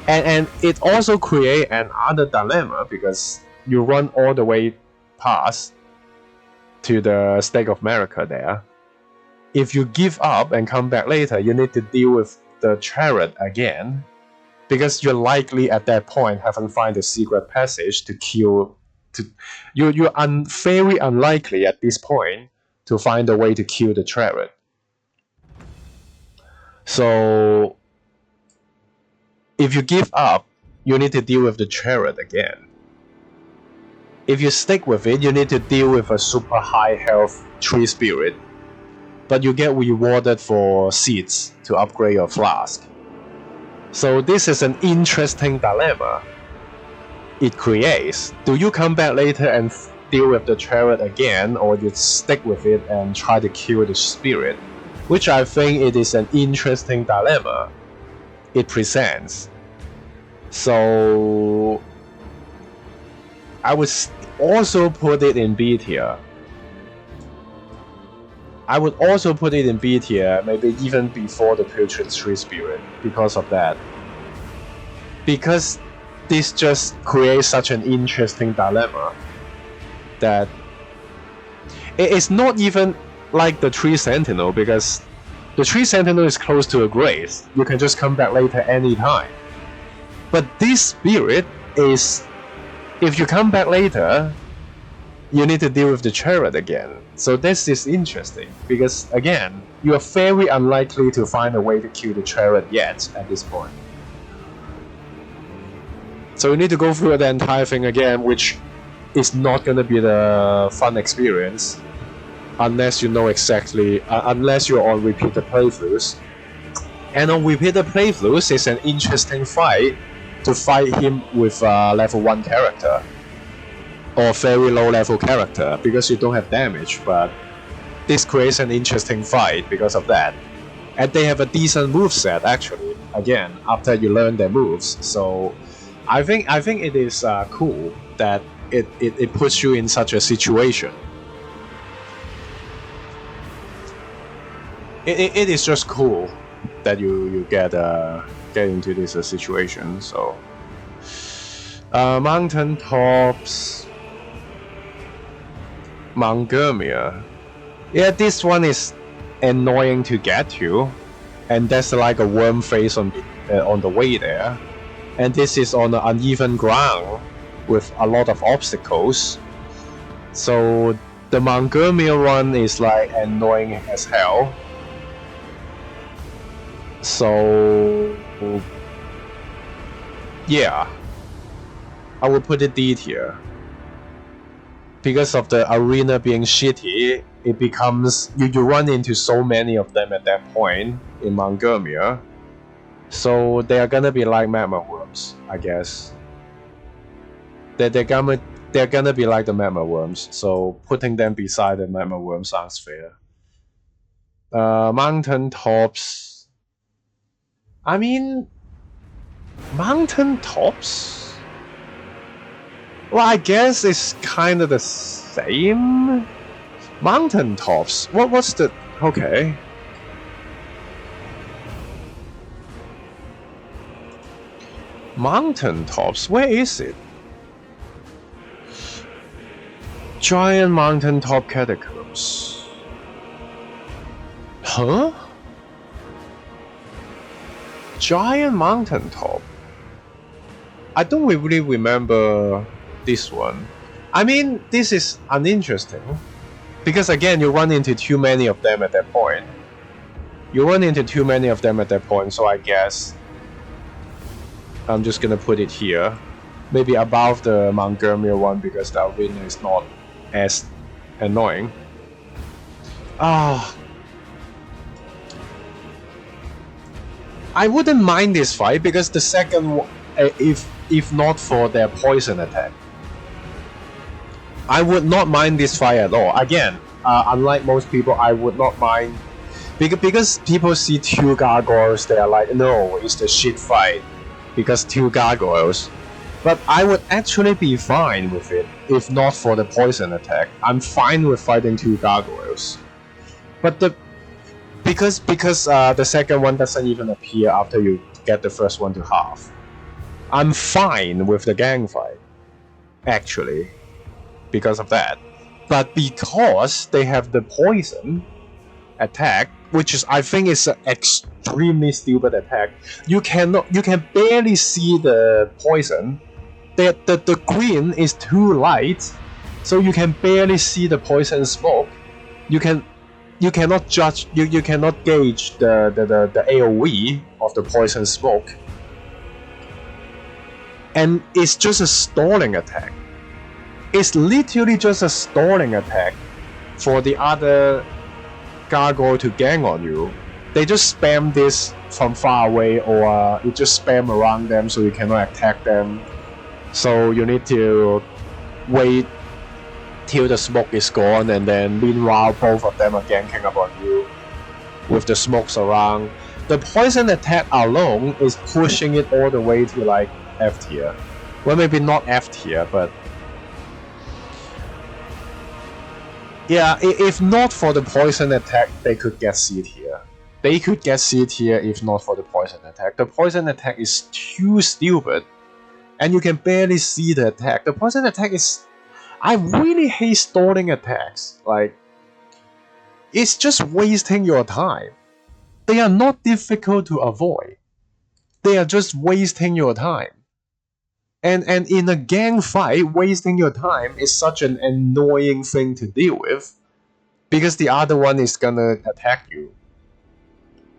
and it also creates another dilemma because you run all the way past to the State of America there. If you give up and come back later, you need to deal with the chariot again, because you're likely at that point haven't found the secret passage to kill. You're very unlikely at this point to find a way to kill the chariot. So if you give up, you need to deal with the chariot again. If you stick with it, you need to deal with a super high health tree spirit, but you get rewarded for seeds to upgrade your flask. So this is an interesting dilemma it creates. Do you come back later and deal with the chariot again, or you stick with it and try to kill the spirit? Which I think it is an interesting dilemma it presents. So I would also put it in B tier. I would also put it in B tier, maybe even before the Putrid Tree Spirit, because of that. Because this just creates such an interesting dilemma that it's not even like the Tree Sentinel, because the Tree Sentinel is close to a grave. You can just come back later anytime. But this spirit is, if you come back later, you need to deal with the chariot again. So this is interesting, because again, you are very unlikely to find a way to kill the chariot yet at this point. So you need to go through the entire thing again, which is not going to be the fun experience unless you know exactly, unless you're on repeated playthroughs. And on repeated playthroughs, it's an interesting fight to fight him with a level 1 character or very low level character, because you don't have damage, but this creates an interesting fight because of that. And they have a decent moveset actually, again, after you learn their moves. So I think it is cool that it puts you in such a situation. It is just cool that you get into this situation. So mountain tops, Montgomery. Yeah, this one is annoying to get to, and there's like a worm face on the way there, and this is on an uneven ground with a lot of obstacles. So the Montgomery one is like annoying as hell. So yeah, I will put it D tier. Because of the arena being shitty, it becomes, you run into so many of them at that point in Montgomery. So they are gonna be like magma worms, I guess. They're gonna be like the magma worms. So putting them beside the magma worm sounds fair. Mountain tops. I mean, mountain tops. Well, I guess it's kind of the same. Mountain tops. What's the... Okay. Mountain tops. Where is it? Giant mountain top catacombs. Huh? Giant mountain top. I don't really remember this one. I mean, this is uninteresting because again, you run into too many of them at that point. So I guess I'm just gonna put it here, maybe above the Montgomery one, because the arena is not as annoying. I wouldn't mind this fight because the second one, if not for their poison attack, I would not mind this fight at all. Again, unlike most people, I would not mind because people see 2 gargoyles, they are like, no, it's the shit fight because 2 gargoyles. But I would actually be fine with it if not for the poison attack. I'm fine with fighting 2 gargoyles. But because the second one doesn't even appear after you get the first one to half, I'm fine with the gang fight, actually, because of that. But because they have the poison attack, which is I think is an extremely stupid attack, you can barely see the poison. The green is too light, so you can barely see the poison smoke. You cannot judge. You cannot gauge the AOE of the poison smoke, and it's just a stalling attack. It's literally just a stalling attack for the other gargoyle to gang on you. They just spam this from far away, or it just spam around them so you cannot attack them. So you need to wait till the smoke is gone, and then meanwhile both of them are ganking up on you with the smokes around. The poison attack alone is pushing it all the way to like F tier. Well, maybe not F tier, but yeah, if not for the poison attack, they could get C tier. They could get C tier if not for the poison attack. The poison attack is too stupid, and you can barely see the attack. The poison attack is... I really hate stalling attacks. Like, it's just wasting your time. They are not difficult to avoid. They are just wasting your time. And in a gang fight, wasting your time is such an annoying thing to deal with, because the other one is gonna attack you.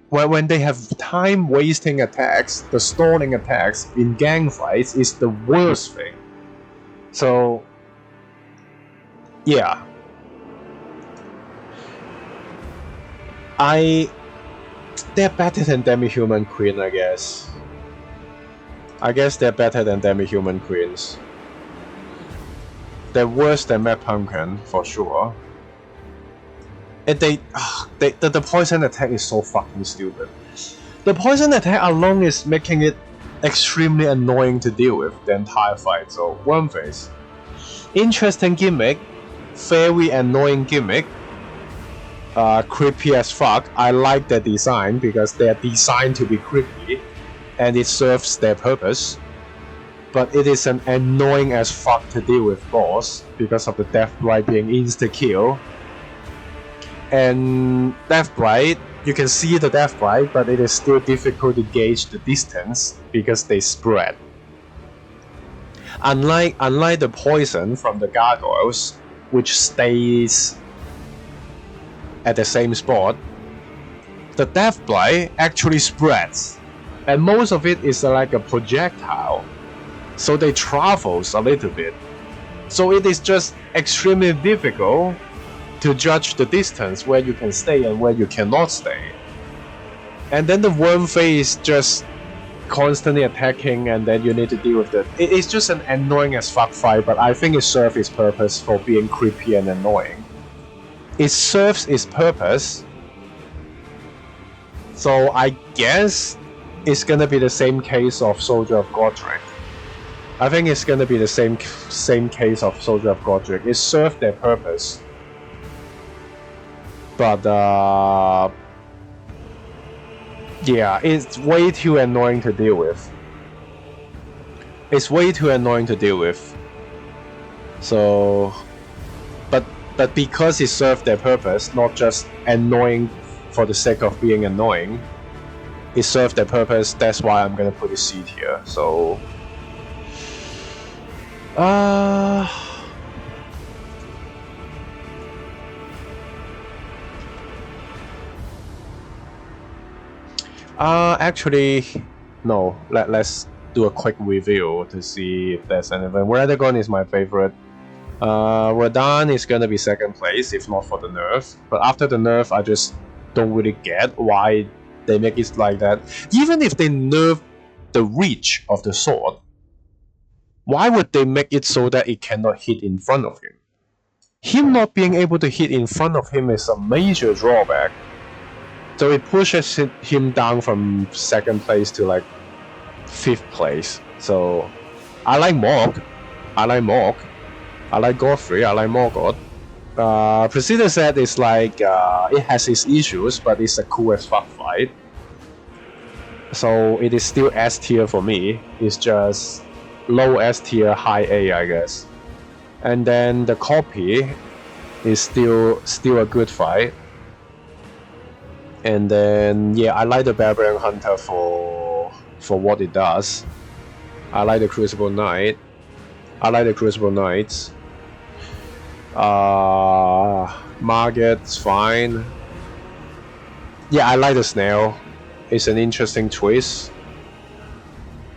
When they have time wasting attacks, the stalling attacks in gang fights is the worst thing. So yeah, they're better than Demi-Human Queen, I guess. I guess they're better than Demi-Human Queens. They're worse than Mad Pumpkin, for sure. And the poison attack is so fucking stupid. The poison attack alone is making it extremely annoying to deal with the entire fight. So, Wormface. Interesting gimmick. Very annoying gimmick. Creepy as fuck. I like their design because they're designed to be creepy, and it serves their purpose. But it is an annoying as fuck to deal with boss because of the Death Blight being insta-kill. And Death Blight, you can see the Death Blight, but it is still difficult to gauge the distance because they spread. Unlike the poison from the gargoyles, which stays at the same spot, the Death Blight actually spreads, and most of it is like a projectile, so they travels a little bit. So it is just extremely difficult to judge the distance where you can stay and where you cannot stay. And then the Wormface just constantly attacking, and then you need to deal with it. It's just an annoying as fuck fight, but I think it serves its purpose for being creepy and annoying. It serves its purpose, so I guess it's gonna be the same case of Soldier of Godric. I think it's gonna be the same case of Soldier of Godric. It served their purpose, but yeah, it's way too annoying to deal with. It's way too annoying to deal with. So, but because it served their purpose, not just annoying for the sake of being annoying, it served their purpose. That's why I'm gonna put a C here. So, actually, no. Let's do a quick review to see if there's anything. Radagon is my favorite. Radagon is gonna be second place if not for the nerf. But after the nerf, I just don't really get why they make it like that. Even if they nerf the reach of the sword, why would they make it so that it cannot hit in front of him? Him not being able to hit in front of him is a major drawback. So it pushes him down from second place to like 5th place. So I like Morg. I like Godfrey. I like Morgoth. Placi said it's like it has its issues, but it's a cool as fuck fight. So it is still S tier for me. It's just low S tier, high A, I guess. And then the copy is still a good fight. And then yeah, I like the Barbarian Hunter for what it does. I like the Crucible Knight. I like the Crucible Knights. Margot's fine. Yeah, I like the Snail. It's an interesting twist.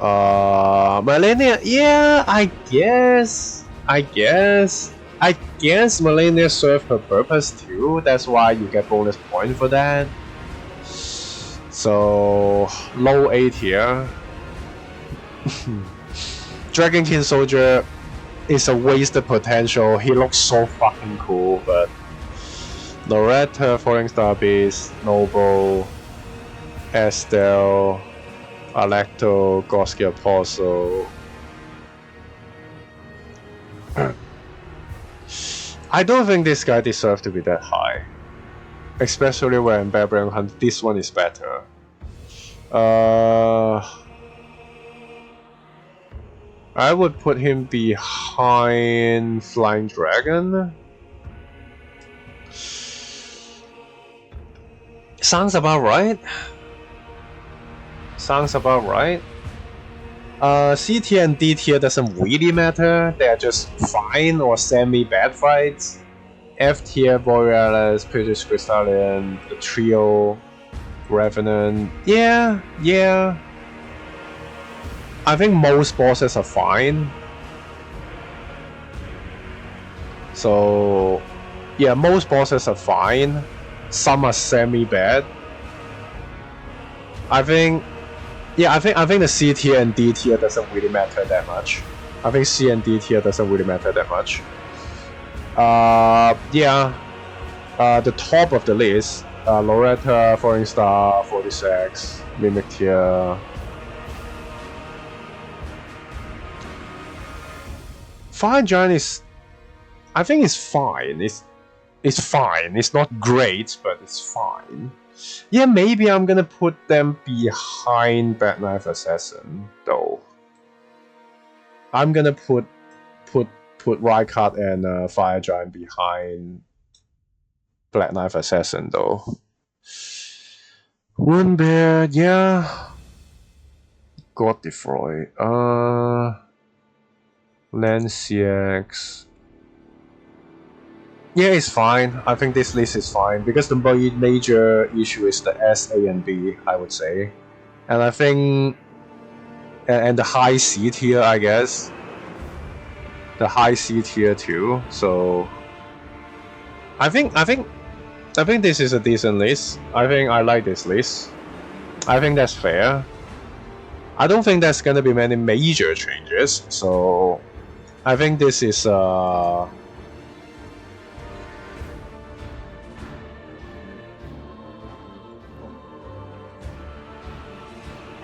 Malenia, yeah, I guess Malenia served her purpose too. That's why you get bonus point for that. So low 8 here. Dragon King Soldier is a wasted potential. He looks so fucking cool, but Loretta, Falling Star Beast, Noble, Estelle, Alecto, Goski Apostle. I don't think this guy deserves to be that high. Especially when Barbarian Hunt, this one is better. I would put him behind Flying Dragon. Sounds about right. C tier and D tier doesn't really matter. They're just fine or semi-bad fights. F tier, Borealis, Pyrrhus Crystallian, the trio, Revenant. Yeah. I think most bosses are fine. So yeah, most bosses are fine. Some are semi-bad. I think the C tier and D tier doesn't really matter that much. I think C and D tier doesn't really matter that much. The top of the list, Loretta, Falling Star, 46, Mimic tier. Fire Giant is, I think it's fine. It's fine. It's not great, but it's fine. Yeah, maybe I'm gonna put them behind Bad Knife Assassin though. I'm gonna put Rykard and Fire Giant behind Black Knife Assassin though. Woundbear, yeah. Godfrey, Lanciax. Yeah, it's fine. I think this list is fine because the major issue is the S, A, and B, I would say, and I think, and the high C tier, I guess. The high C tier too. So I think this is a decent list. I think I like this list. I think that's fair. I don't think there's gonna be many major changes. So I think this is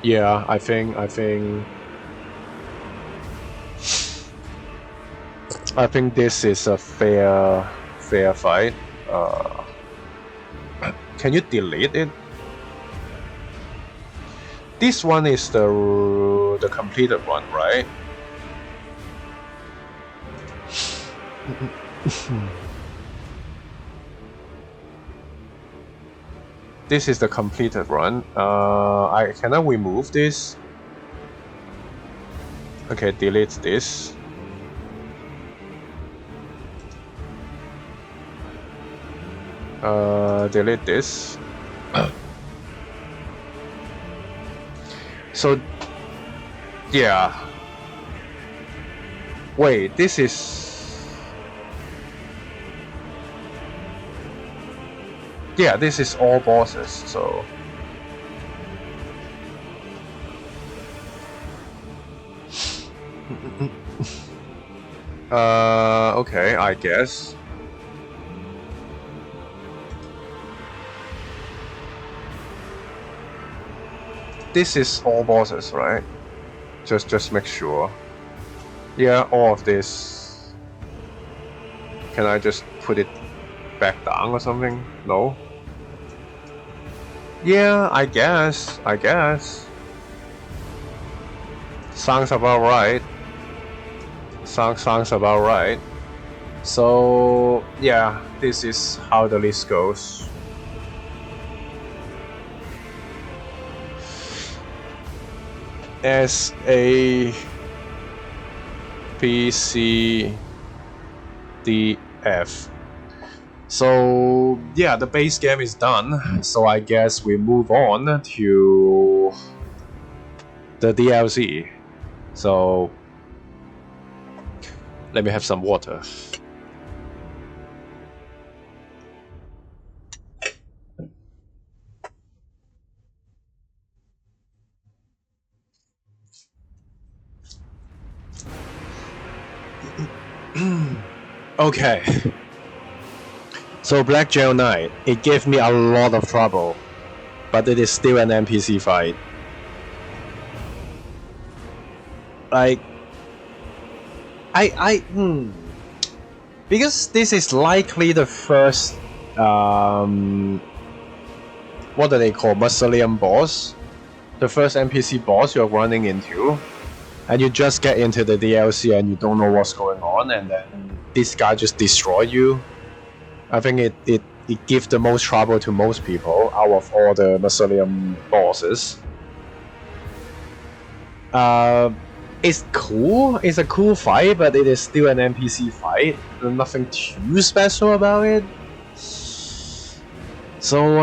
yeah, I think this is a fair fight. Can you delete it? This one is the completed one, right? This is the completed run. Can I remove this? Okay, delete this. Delete this. So, yeah. Wait, this is. Yeah, this is all bosses, so. Okay, I guess. This is all bosses, right? Just make sure. Yeah, all of this. Can I just put it back down or something? No? Yeah, I guess. Sounds about right. Sounds about right. So yeah, this is how the list goes. S A B C D F. So yeah, the base game is done. So I guess we move on to the DLC. So let me have some water. Okay. So Black Gel Knight, it gave me a lot of trouble, but it is still an NPC fight. Like, because this is likely the first, what do they call, Mausoleum boss? The first NPC boss you're running into, and you just get into the DLC and you don't know what's going on, and then this guy just destroyed you. I think it gives the most trouble to most people out of all the Mausoleum bosses. It's cool. It's a cool fight, but it is still an NPC fight. There's nothing too special about it. So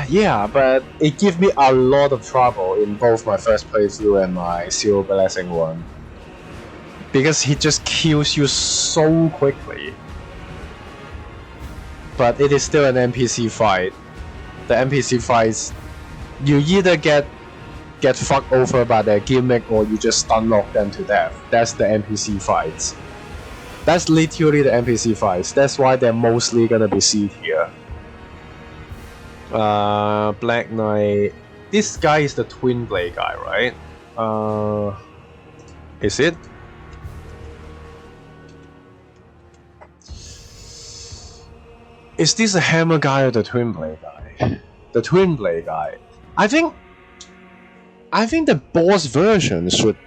yeah, but it gives me a lot of trouble in both my first playthrough and my Zero Blessing one. Because he just kills you so quickly. But it is still an NPC fight. The NPC fights, you either get fucked over by their gimmick or you just stun lock them to death. That's the NPC fights. That's literally the NPC fights. That's why they're mostly gonna be C tier. Black Knight. This guy is the Twin Blade guy, right? Is it? Is this a hammer guy or the Twin Blade guy? The Twin Blade guy. I think the boss version should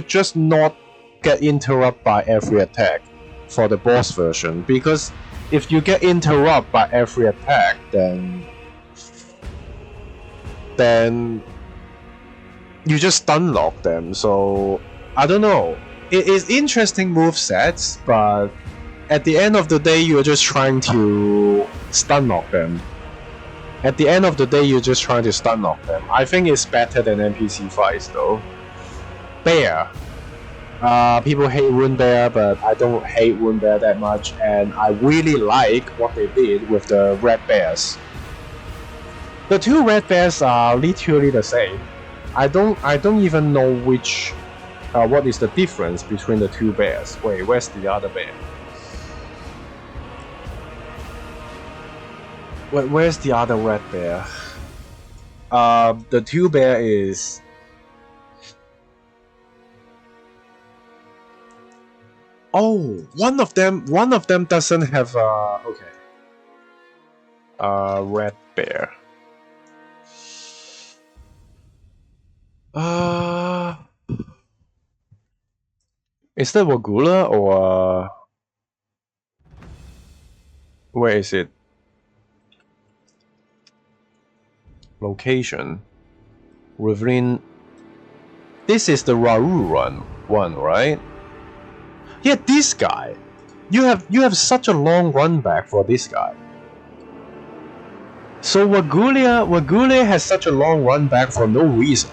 just not get interrupted by every attack for the boss version, because if you get interrupted by every attack, then you just stun lock them. So I don't know. It is interesting move sets, but at the end of the day, you're just trying to stun lock them. At the end of the day, you're just trying to stun lock them. I think it's better than NPC fights though. Bear. People hate Rune Bear, but I don't hate Rune Bear that much, and I really like what they did with the red bears. The two red bears are literally the same. I don't even know which, what is the difference between the two bears. Wait, where's the other bear? Wait, where's the other red bear? The two bear is. Oh, one of them doesn't have okay. Red bear. Is that Wagula or where is it? Location. Within. This is the Rauru one, right? Yeah, this guy. You have such a long run back for this guy. So Wagulia has such a long run back for no reason.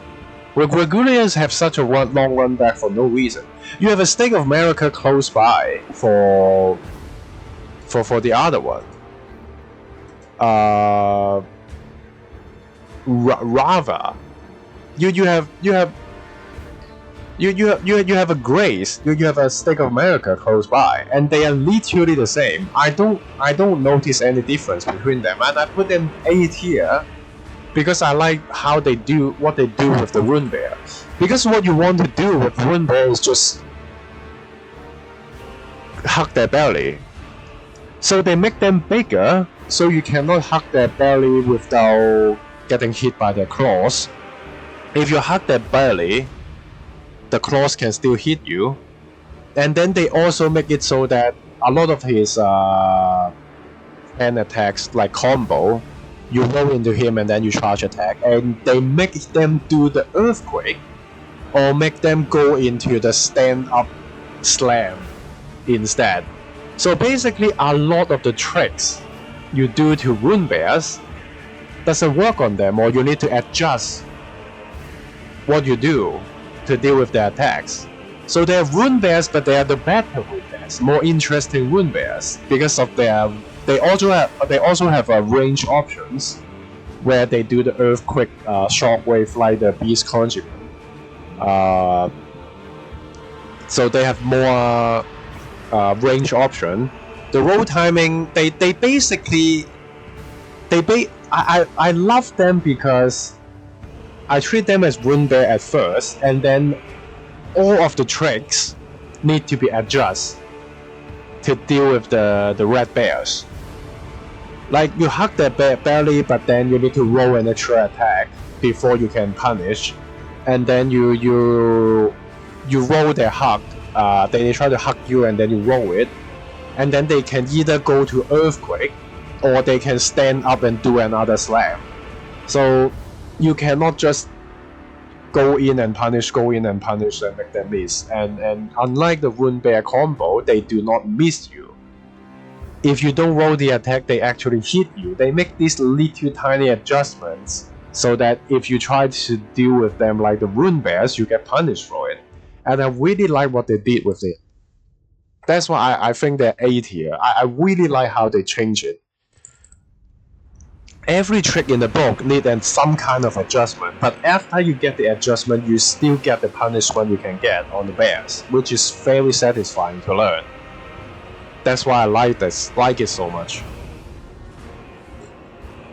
Wagulias have such a long run back for no reason. You have a Stake of America close by for the other one. Rava. You have a Grace. You have a Stake of America close by, and they are literally the same. I don't notice any difference between them, and I put them A tier because I like how they do what they do with the Rune Bear. Because what you want to do with Rune Bear is just hug their belly. So they make them bigger, so you cannot hug their belly without getting hit by their claws. If you hug their belly, the claws can still hit you. And then they also make it so that a lot of his hand attacks like combo, you roll into him and then you charge attack, and they make them do the earthquake or make them go into the stand-up slam instead. So basically, a lot of the tricks you do to rune bears doesn't work on them, or you need to adjust what you do to deal with their attacks. So they're rune bears, but they are the better rune bears, more interesting rune bears, because of their. They also have range options where they do the earthquake shockwave like the beast conjugate. So they have more range option. The roll timing, I love them because I treat them as rune bear at first, and then all of the tricks need to be adjusted to deal with the red bears. Like you hug their belly, but then you need to roll an extra attack before you can punish, and then you roll their hug. They try to hug you, and then you roll it, and then they can either go to earthquake, or they can stand up and do another slam. So you cannot just go in and punish, and make them miss. And unlike the rune bear combo, they do not miss you. If you don't roll the attack, they actually hit you. They make these little tiny adjustments so that if you try to deal with them like the rune bears, you get punished for it. And I really like what they did with it. That's why I think they're A tier. I really like how they change it. Every trick in the book needs some kind of adjustment, but after you get the adjustment, you still get the punishment you can get on the bears, which is very satisfying to learn. That's why I like it so much.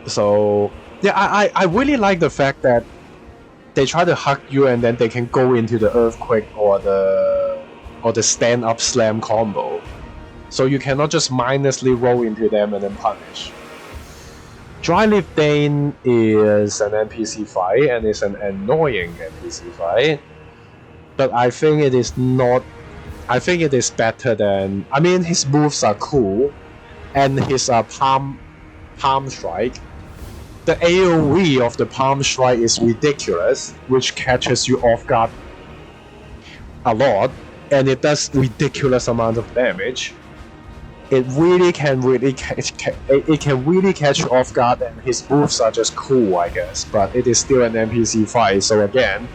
So yeah, I really like the fact that they try to hug you and then they can go into the earthquake or the stand-up slam combo. So you cannot just mindlessly roll into them and then punish. Dryleaf Dane is an NPC fight and it's an annoying NPC fight, but I think it is not. I think it is better than. I mean, his moves are cool, and his palm strike. The AOE of the palm strike is ridiculous, which catches you off guard a lot, and it does ridiculous amount of damage. It can really catch you off guard, and his moves are just cool, I guess. But it is still an NPC fight, so again,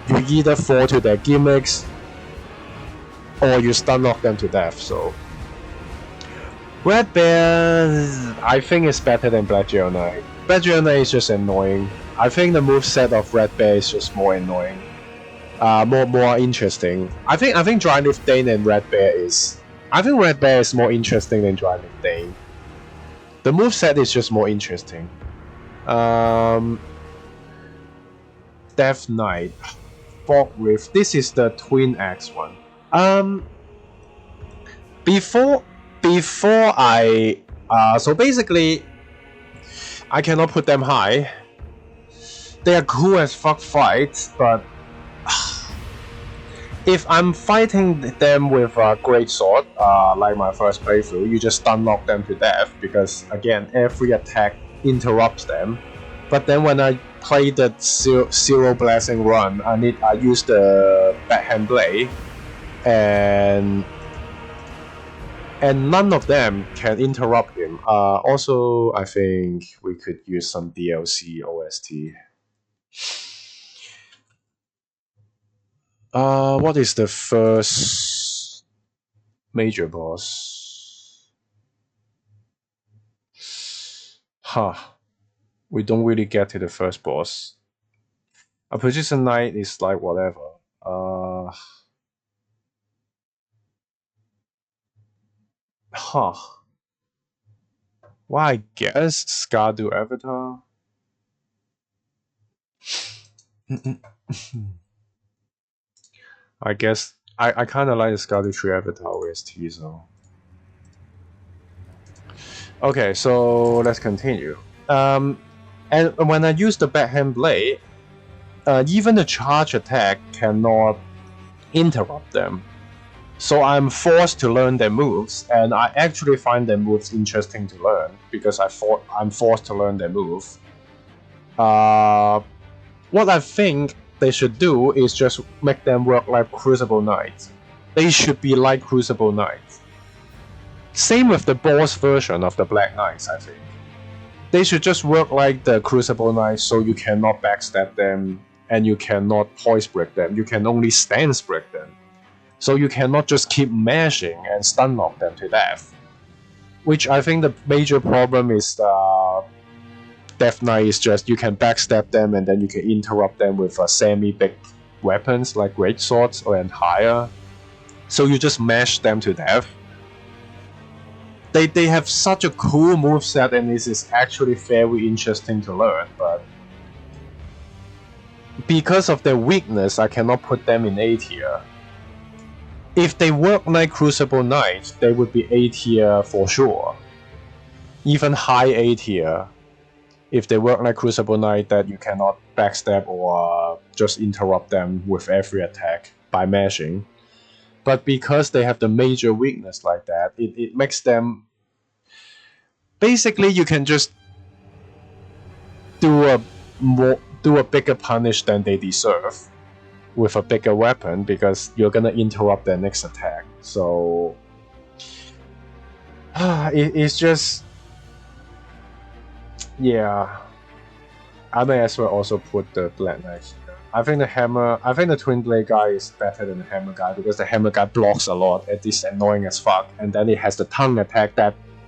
you either fall to their gimmicks or you stun lock them to death. So Red Bear, I think is better than Black Geo Knight. Black Geo Knight is just annoying. I think the moveset of Red Bear is just more annoying, more interesting. I think Dryleaf Dane and Red Bear is. I think Red Bear is more interesting than Dryleaf Dane. The moveset is just more interesting. Death Knight, Fog Rift. This is the Twin Axe one. Before I so basically I cannot put them high. They are cool as fuck fights, but if I'm fighting them with a great sword, like my first playthrough, you just stun lock them to death because again every attack interrupts them. But then when I play the zero blessing run, I use the backhand blade, and none of them can interrupt him. Also, I think we could use some DLC OST. What is the first major boss? We don't really get to the first boss. A Persistent Knight is like whatever. Well, I guess Skardu Avatar. I guess I kind of like the Skardu 3 Avatar OST, so. Okay, so let's continue. And when I use the backhand blade, even the charge attack cannot interrupt them. So I'm forced to learn their moves, and I actually find their moves interesting to learn because I'm forced to learn their move. What I think they should do is just make them work like Crucible Knights. They should be like Crucible Knights. Same with the boss version of the Black Knights, I think. They should just work like the Crucible Knights, so you cannot backstab them and you cannot poise break them. You can only stance break them. So you cannot just keep mashing and stun lock them to death. Which I think the major problem is Death Knight is just you can backstab them and then you can interrupt them with semi-big weapons like great swords or and higher. So you just mash them to death. They have such a cool moveset, and this is actually very interesting to learn, but because of their weakness, I cannot put them in A tier. If they work like Crucible Knight, they would be A tier for sure. Even high A tier. If they work like Crucible Knight, that you cannot backstab or just interrupt them with every attack by mashing. But because they have the major weakness like that, it makes them... Basically, you can just do a bigger punish than they deserve with a bigger weapon because you're gonna interrupt their next attack. So it's just... Yeah, I may as well also put the Black Knight. I think the Twin Blade guy is better than the Hammer guy because the Hammer guy blocks a lot and it's annoying as fuck, and then it has the tongue attack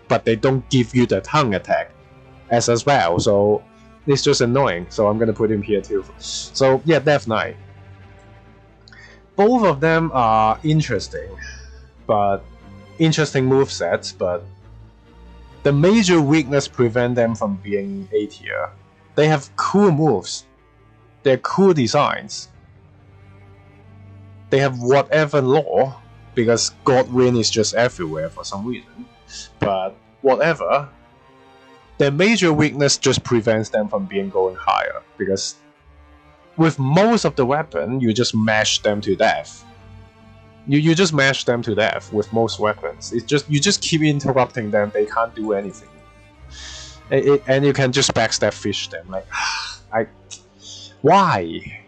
but they don't give you the tongue attack as well, so it's just annoying. So I'm gonna put him here too. So yeah, Death Knight. Both of them are interesting movesets, but the major weakness prevent them from being A tier. They have cool moves. They're cool designs. They have whatever lore, because Godwin is just everywhere for some reason. But whatever, their major weakness just prevents them from going higher, because with most of the weapon, you just mash them to death. You just mash them to death with most weapons. It's just you just keep interrupting them. They can't do anything, and you can just backstab fish them. Like, why?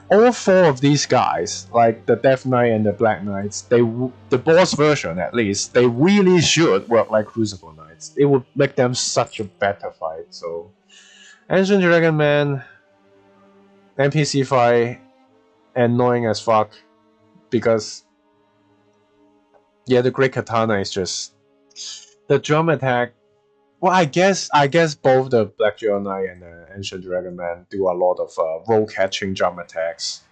All four of these guys, like the Death Knight and the Black Knights, the boss version at least, they really should work like Crucible Knights. It would make them such a better fight. So, Ancient Dragon Man, NPC fight, annoying as fuck. Because, yeah, the Great Katana is just... The drum attack... Well, I guess both the Black Jewel Knight and the Ancient Dragon Man do a lot of roll-catching drum attacks.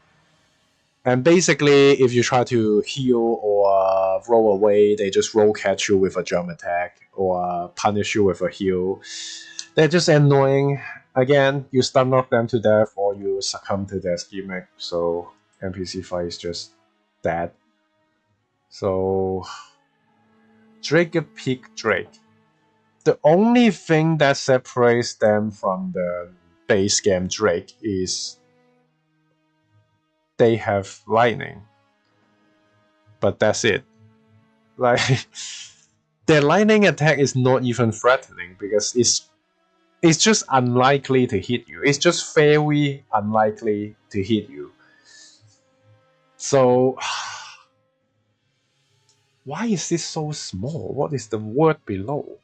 And basically, if you try to heal or roll away, they just roll-catch you with a drum attack or punish you with a heal. They're just annoying. Again, you stun knock them to death or you succumb to their gimmick. So, NPC fight is just... that. So Drake pick Drake. The only thing that separates them from the base game Drake is they have lightning. But that's it. Like their lightning attack is not even threatening because it's just unlikely to hit you. It's just very unlikely to hit you. So, why is this so small? What is the word below?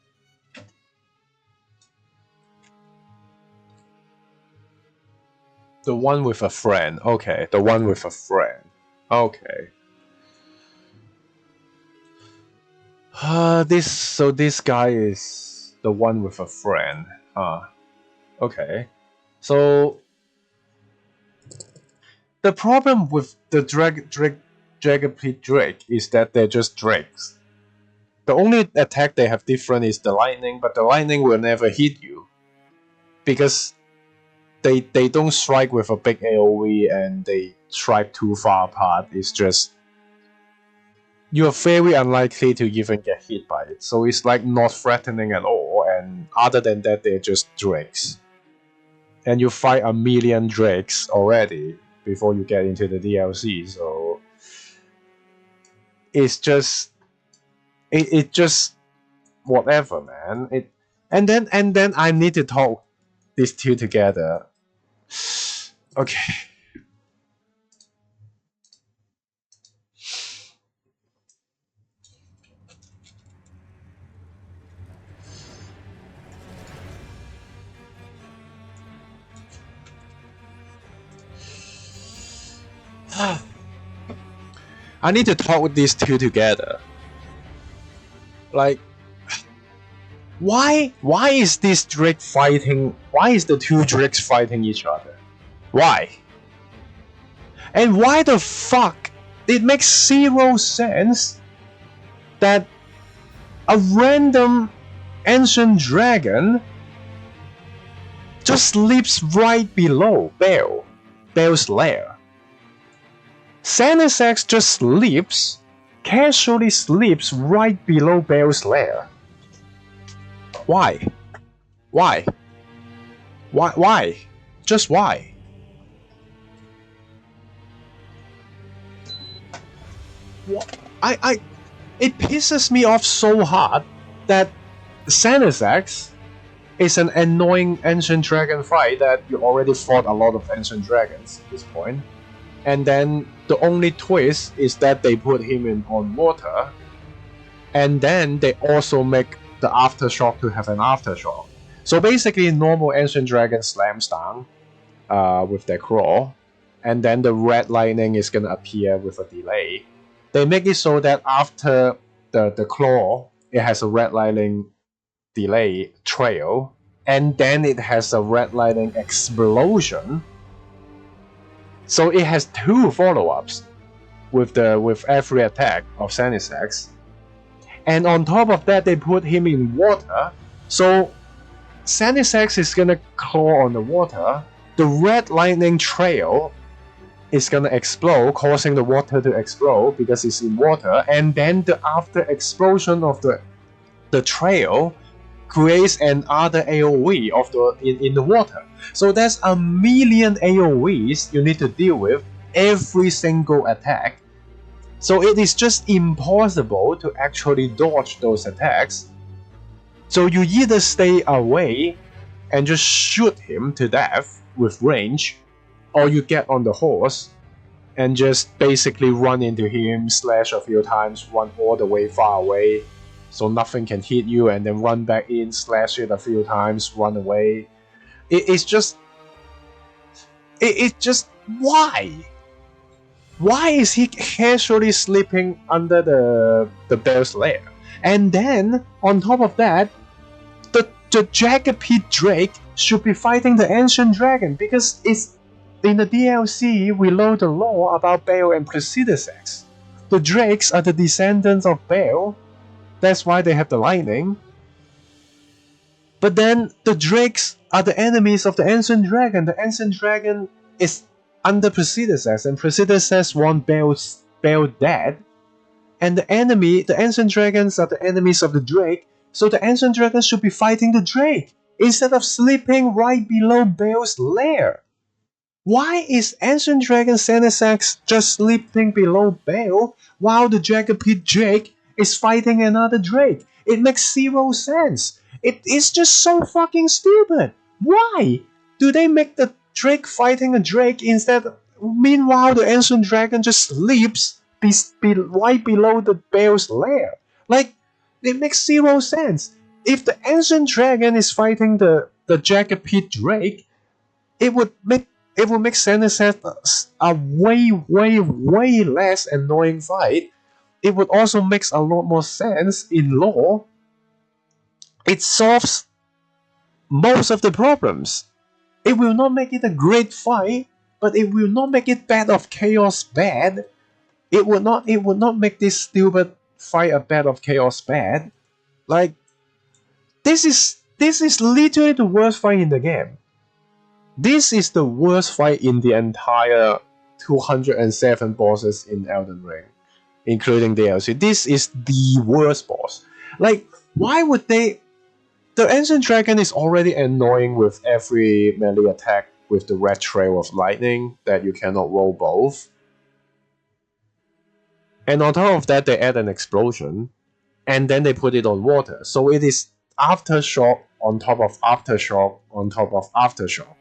The one with a friend. Okay, the one with a friend. Okay. This guy is the one with a friend. Okay. So the problem with the Dragapete Drake is that they're just drakes. The only attack they have different is the lightning, but the lightning will never hit you. Because they don't strike with a big AoE and they strike too far apart. It's just... you're very unlikely to even get hit by it. So it's like not threatening at all, and other than that they're just drakes. And you fight a million drakes already before you get into the DLC, so is just it just whatever, man. And then I need to talk these two together. Okay. I need to talk with these two together. Like, why is this Drake fighting? Why is the two Drakes fighting each other? Why? And why the fuck? It makes zero sense that a random ancient dragon just sleeps right below Bale's lair. Xanasax just sleeps, casually sleeps right below Bale's lair. Why? Why? Why? Why? Just why? It pisses me off so hard that Xanasax is an annoying ancient dragon fight that you already fought a lot of ancient dragons at this point. And then the only twist is that they put him on water, and then they also make the aftershock to have an aftershock. So basically, normal ancient dragon slams down with their claw, and then the red lightning is gonna appear with a delay. They make it so that after the claw, it has a red lightning delay trail, and then it has a red lightning explosion. So it has two follow-ups with every attack of Xanasax. And on top of that, they put him in water. So Xanasax is gonna claw on the water. The red lightning trail is gonna explode, causing the water to explode because it's in water. And then the after explosion of the trail creates another AoE of in the water. So there's a million AoEs you need to deal with every single attack. So it is just impossible to actually dodge those attacks. So you either stay away and just shoot him to death with range, or you get on the horse and just basically run into him, slash a few times, run all the way far away so nothing can hit you, and then run back in, slash it a few times, run away. It's just why? Why is he casually sleeping under the bear's lair? And then on top of that, the Jagged Pit Drake should be fighting the ancient dragon, because it's in the DLC we learn the lore about Bale and Placidusax. The Drakes are the descendants of Bale. That's why they have the lightning. But then the Drakes are the enemies of the ancient dragon. The ancient dragon is under Placidusax, and Placidusax want Bale dead. And the ancient dragons are the enemies of the Drake. So the ancient dragon should be fighting the Drake instead of sleeping right below Bale's lair. Why is ancient dragon Xanasax just sleeping below Bale while the Jagged Pit Drake is fighting another Drake? It makes zero sense. It is just so fucking stupid. Why do they make the Drake fighting a Drake instead? Meanwhile, the ancient dragon just sleeps right below the Bale's lair. Like, it makes zero sense. If the ancient dragon is fighting the Jagged Pit Drake, it would make Xanasax a way less annoying fight. It would also make a lot more sense in lore. It solves most of the problems. It will not make it a great fight, but it will not make it Bed of Chaos bad. It would not make this stupid fight a Bed of Chaos bad. Like, this is literally the worst fight in the game. This is the worst fight in the entire 207 bosses in Elden Ring, including DLC. This is the worst boss. Like, why would they? The Ancient Dragon is already annoying with every melee attack with the red trail of lightning that you cannot roll both. And on top of that, they add an explosion, and then they put it on water. So it is aftershock on top of aftershock on top of aftershock.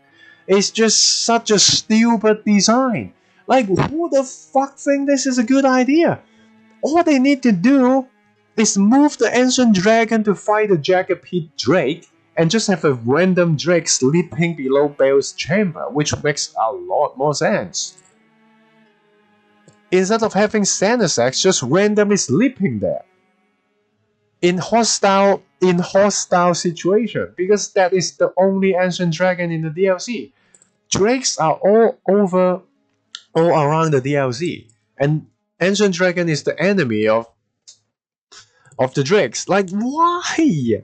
It's just such a stupid design. Like, who the fuck think this is a good idea? All they need to do is move the ancient dragon to fight the jagged pit drake and just have a random drake sleeping below Bale's chamber, which makes a lot more sense. Instead of having Xanasax just randomly sleeping there in hostile situation, because that is the only ancient dragon in the DLC. Drakes are all around the DLC, and ancient dragon is the enemy of the drakes. Like, why?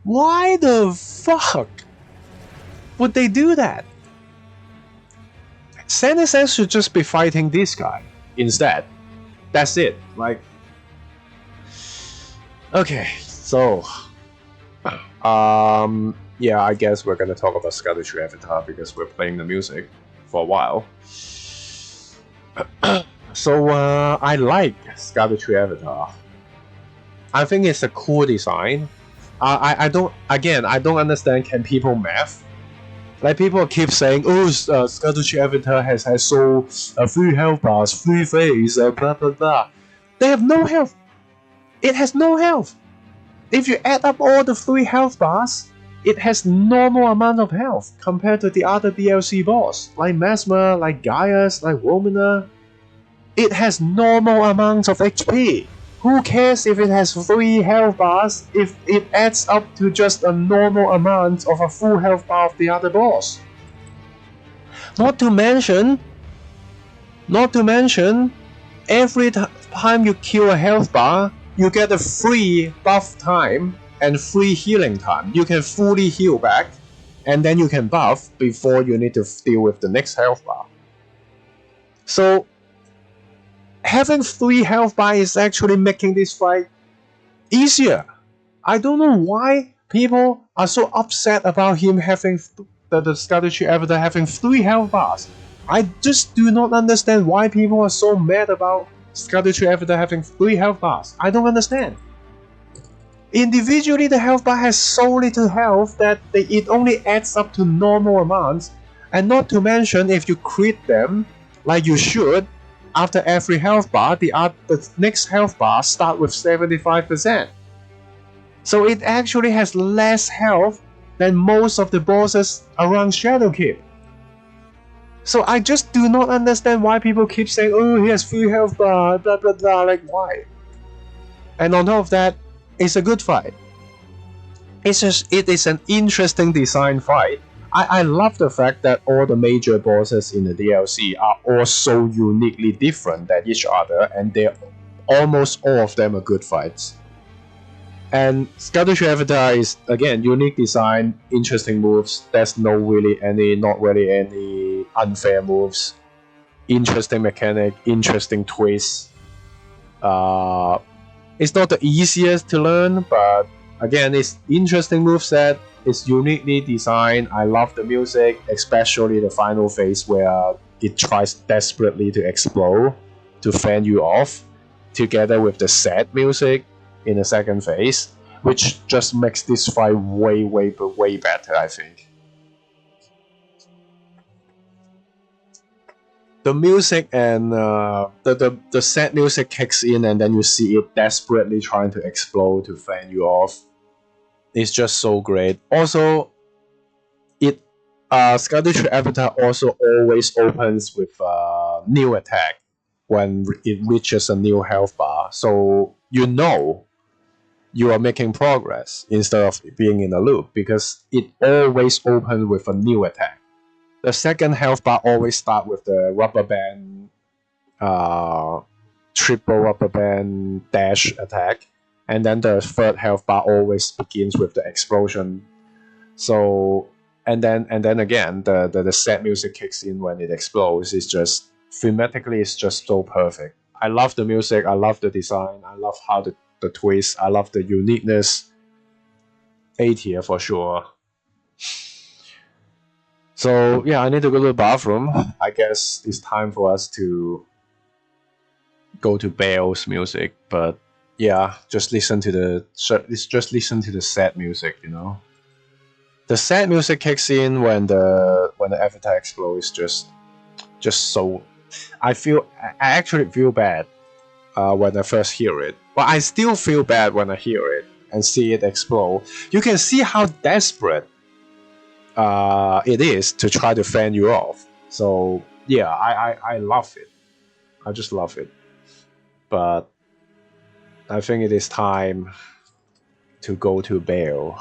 Why the fuck would they do that? Xanasax should just be fighting this guy instead. That's it. Like, okay, so yeah, I guess we're gonna talk about Scarletry Avatar because we're playing the music for a while. So I like Scarletry Avatar. I think it's a cool design. I don't understand. Can people math? Like, people keep saying, oh, Scarletry Avatar has so 3 health bars, 3 phase, blah blah blah. They have no health. It has no health. If you add up all the 3 health bars, it has normal amount of health compared to the other DLC boss, like Mesmer, like Gaius, like Romina. It has normal amounts of HP. Who cares if it has 3 health bars if it adds up to just a normal amount of a full health bar of the other boss? Not to mention, every time you kill a health bar, you get a free buff time and free healing time. You can fully heal back, and then you can buff before you need to deal with the next health bar. So having 3 health bar is actually making this fight easier. I don't know why people are so upset about him having the Scarletry Avatar having 3 health bars. I just do not understand why people are so mad about Scarletry Avatar having 3 health bars. I don't understand. Individually, the health bar has so little health that it only adds up to normal amounts, and not to mention, if you crit them like you should, after every health bar, the next health bar start with 75%. So it actually has less health than most of the bosses around Shadowkeep. So I just do not understand why people keep saying, oh, he has 3 health bar, blah blah blah, like, why? And on top of that, it's a good fight. It is an interesting design fight. I love the fact that all the major bosses in the DLC are all so uniquely different than each other, and they're almost all of them are good fights. And Scarletry Avatar is, again, unique design, interesting moves. There's not really any unfair moves. Interesting mechanic, interesting twist. It's not the easiest to learn, but again, it's interesting moveset. It's uniquely designed. I love the music, especially the final phase where it tries desperately to explode to fan you off, together with the sad music in the second phase, which just makes this fight way better, I think. The music and the sad music kicks in, and then you see it desperately trying to explode to fan you off. It's just so great. Also, Scarletry Avatar also always opens with a new attack when it reaches a new health bar, so you know you are making progress instead of being in a loop, because it always opens with a new attack. The second health bar always start with the rubber band, triple rubber band dash attack, and then the third health bar always begins with the explosion. So, and then again, the sad music kicks in when it explodes. It's just, thematically, it's just so perfect. I love the music, I love the design, I love how the twist, I love the uniqueness. A tier for sure. So yeah, I need to go to the bathroom. I guess it's time for us to go to Bale's music, but yeah, just listen to the sad music, you know. The sad music kicks in when the avatar explodes. Just so I actually feel bad when I first hear it, but I still feel bad when I hear it and see it explode. You can see how desperate it is to try to fend you off. So yeah, I love it. I just love it. But I think it is time to go to Bale.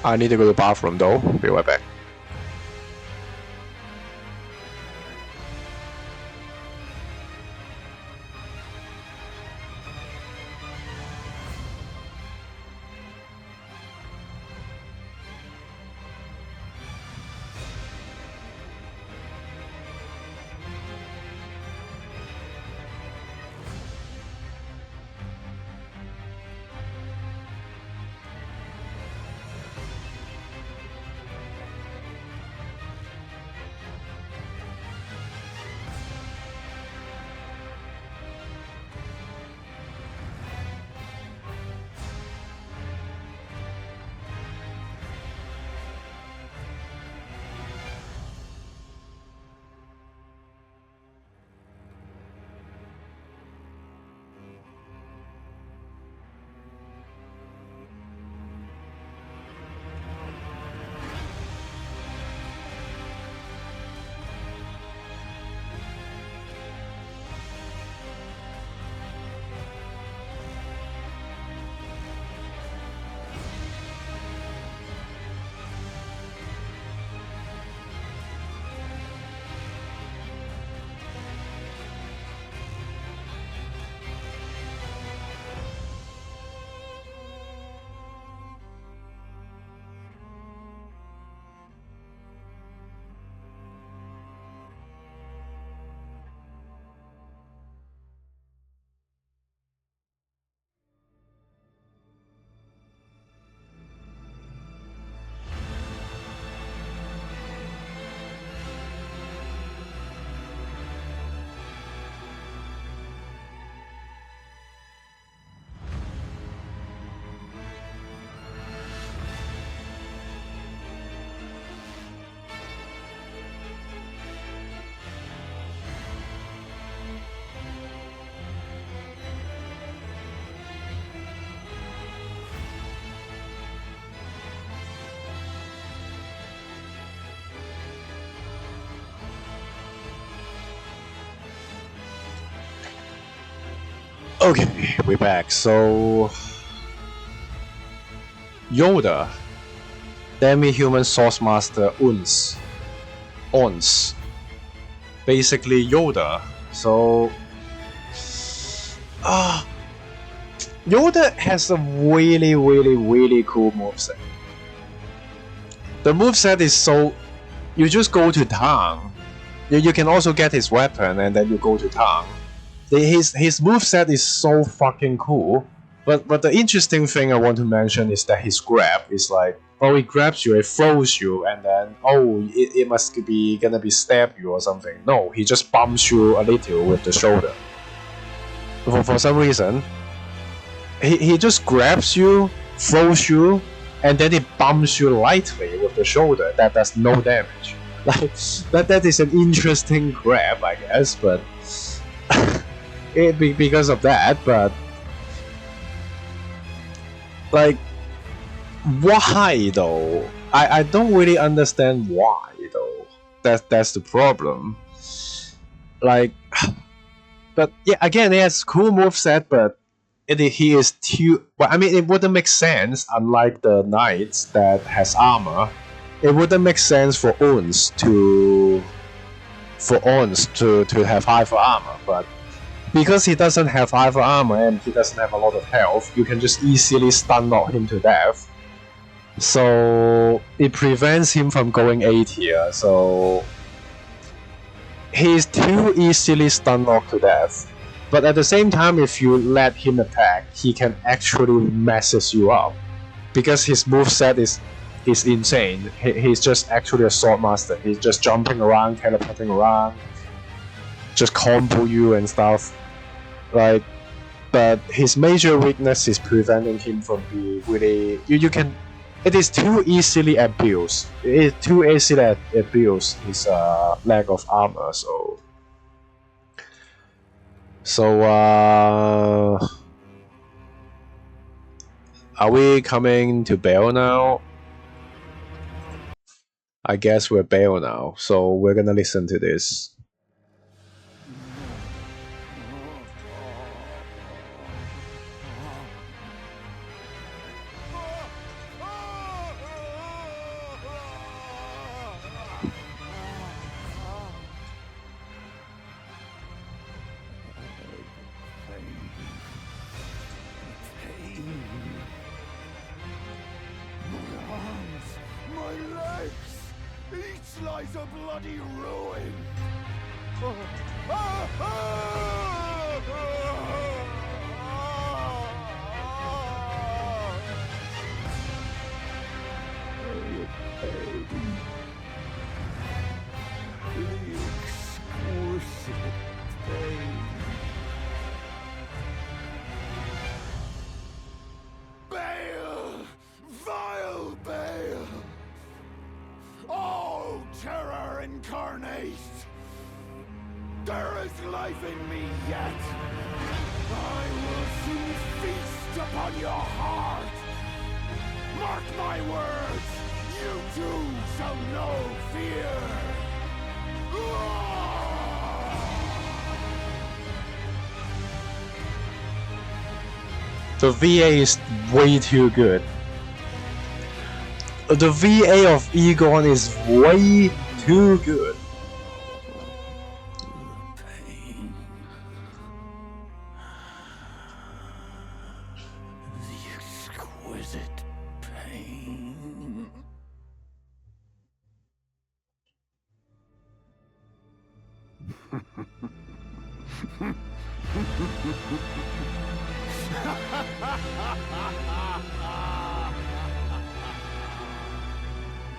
I need to go to the bathroom though. Be right back. Okay, we're back. So, Yoda, demi-human source master Ons, basically Yoda. So, Yoda has a really cool moveset. The moveset is so, you just go to town. You can also get his weapon and then you go to town. His moveset is so fucking cool, but the interesting thing I want to mention is that his grab is like, oh, he grabs you, it throws you, and then it must be gonna be stab you or something. No, he just bumps you a little with the shoulder. For some reason, he just grabs you, throws you, and then he bumps you lightly with the shoulder. That does no damage. Like that is an interesting grab, I guess, but. Because of that, but like, why though? I don't really understand why though. That's the problem. Like, but yeah, again, he has cool moveset, but he is too. Well, I mean, it wouldn't make sense. Unlike the knights that has armor, it wouldn't make sense for Ons to have higher armor, but. Because he doesn't have higher armor and he doesn't have a lot of health, you can just easily stun lock him to death. So it prevents him from going A tier. So he's too easily stun locked to death. But at the same time, if you let him attack, he can actually messes you up. Because his moveset is insane. He's just actually a sword master. He's just jumping around, teleporting around, just combo you and stuff. Like, but his major weakness is preventing him from being really. You can. It is too easily abused. It is too easily abused his lack of armor. So are we coming to Baal now? I guess we're Baal now, so we're gonna listen to this. A bloody ruin. Baal! Vile Baal! Oh, terror incarnate! There is life in me yet! I will soon feast upon your heart! Mark my words! You too shall know fear! The VA is way too good. The VA of Egon is way too good. Pain. The exquisite pain.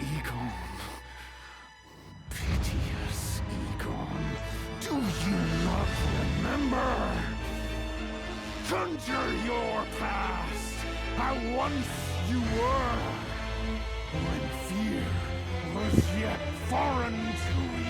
Egon. Piteous Egon. Do you not remember? Conjure your past, how once you were, when fear was yet foreign to you.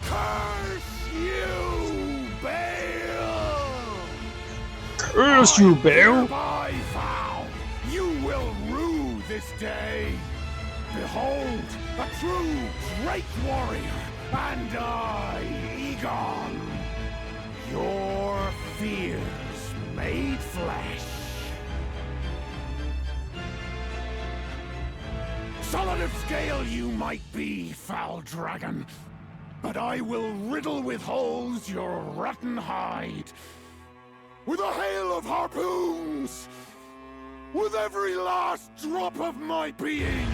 Curse you, Baal! Curse you, Baal! I vow you will rue this day. Behold, a true great warrior, and I, Egon, your fears made flesh. Solid of scale you might be, foul dragon, but I will riddle with holes your rotten hide. With a hail of harpoons! With every last drop of my being!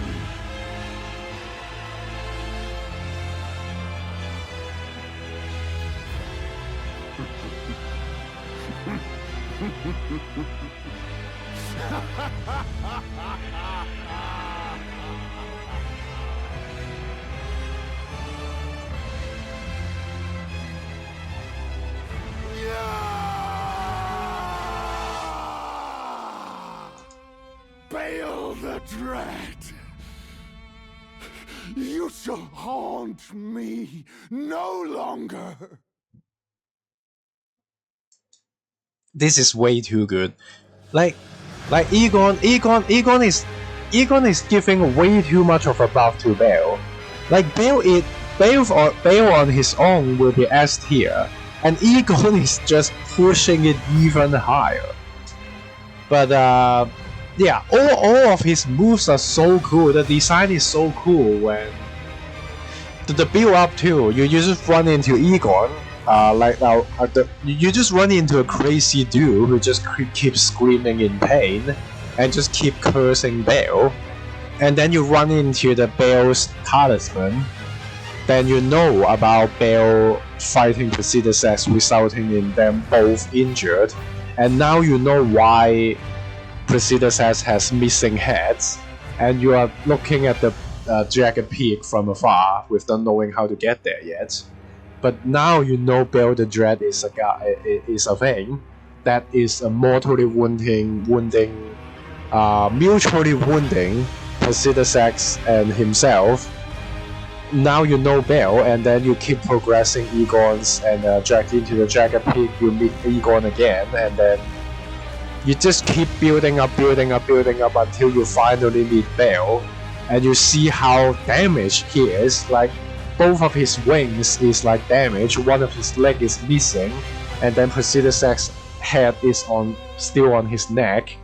Baal the Dread! You shall haunt me no longer! This is way too good. Like Egon is giving way too much of a buff to Baal. Like Baal on his own will be S tier, and Egon is just pushing it even higher. But yeah, all of his moves are so cool. The design is so cool when the build up too. You just run into Egon, You just run into a crazy dude who just keeps screaming in pain and just keep cursing Bale, and then you run into the Bale's talisman. Then you know about Bale fighting Placi, resulting in them both injured, and now you know why Placi has missing heads, and you are looking at the Jagged Peak from afar without knowing how to get there yet. But now you know Bale the Dread is a thing that is mortally mutually wounding Placi and himself. Now you know Bale, and then you keep progressing Egon's and dragged into the Jagged Peak. You meet Egon again, and then you just keep building up until you finally meet Bale, and you see how damaged he is. Like, both of his wings is like damaged, one of his leg is missing, and then Placi's head is still on his neck.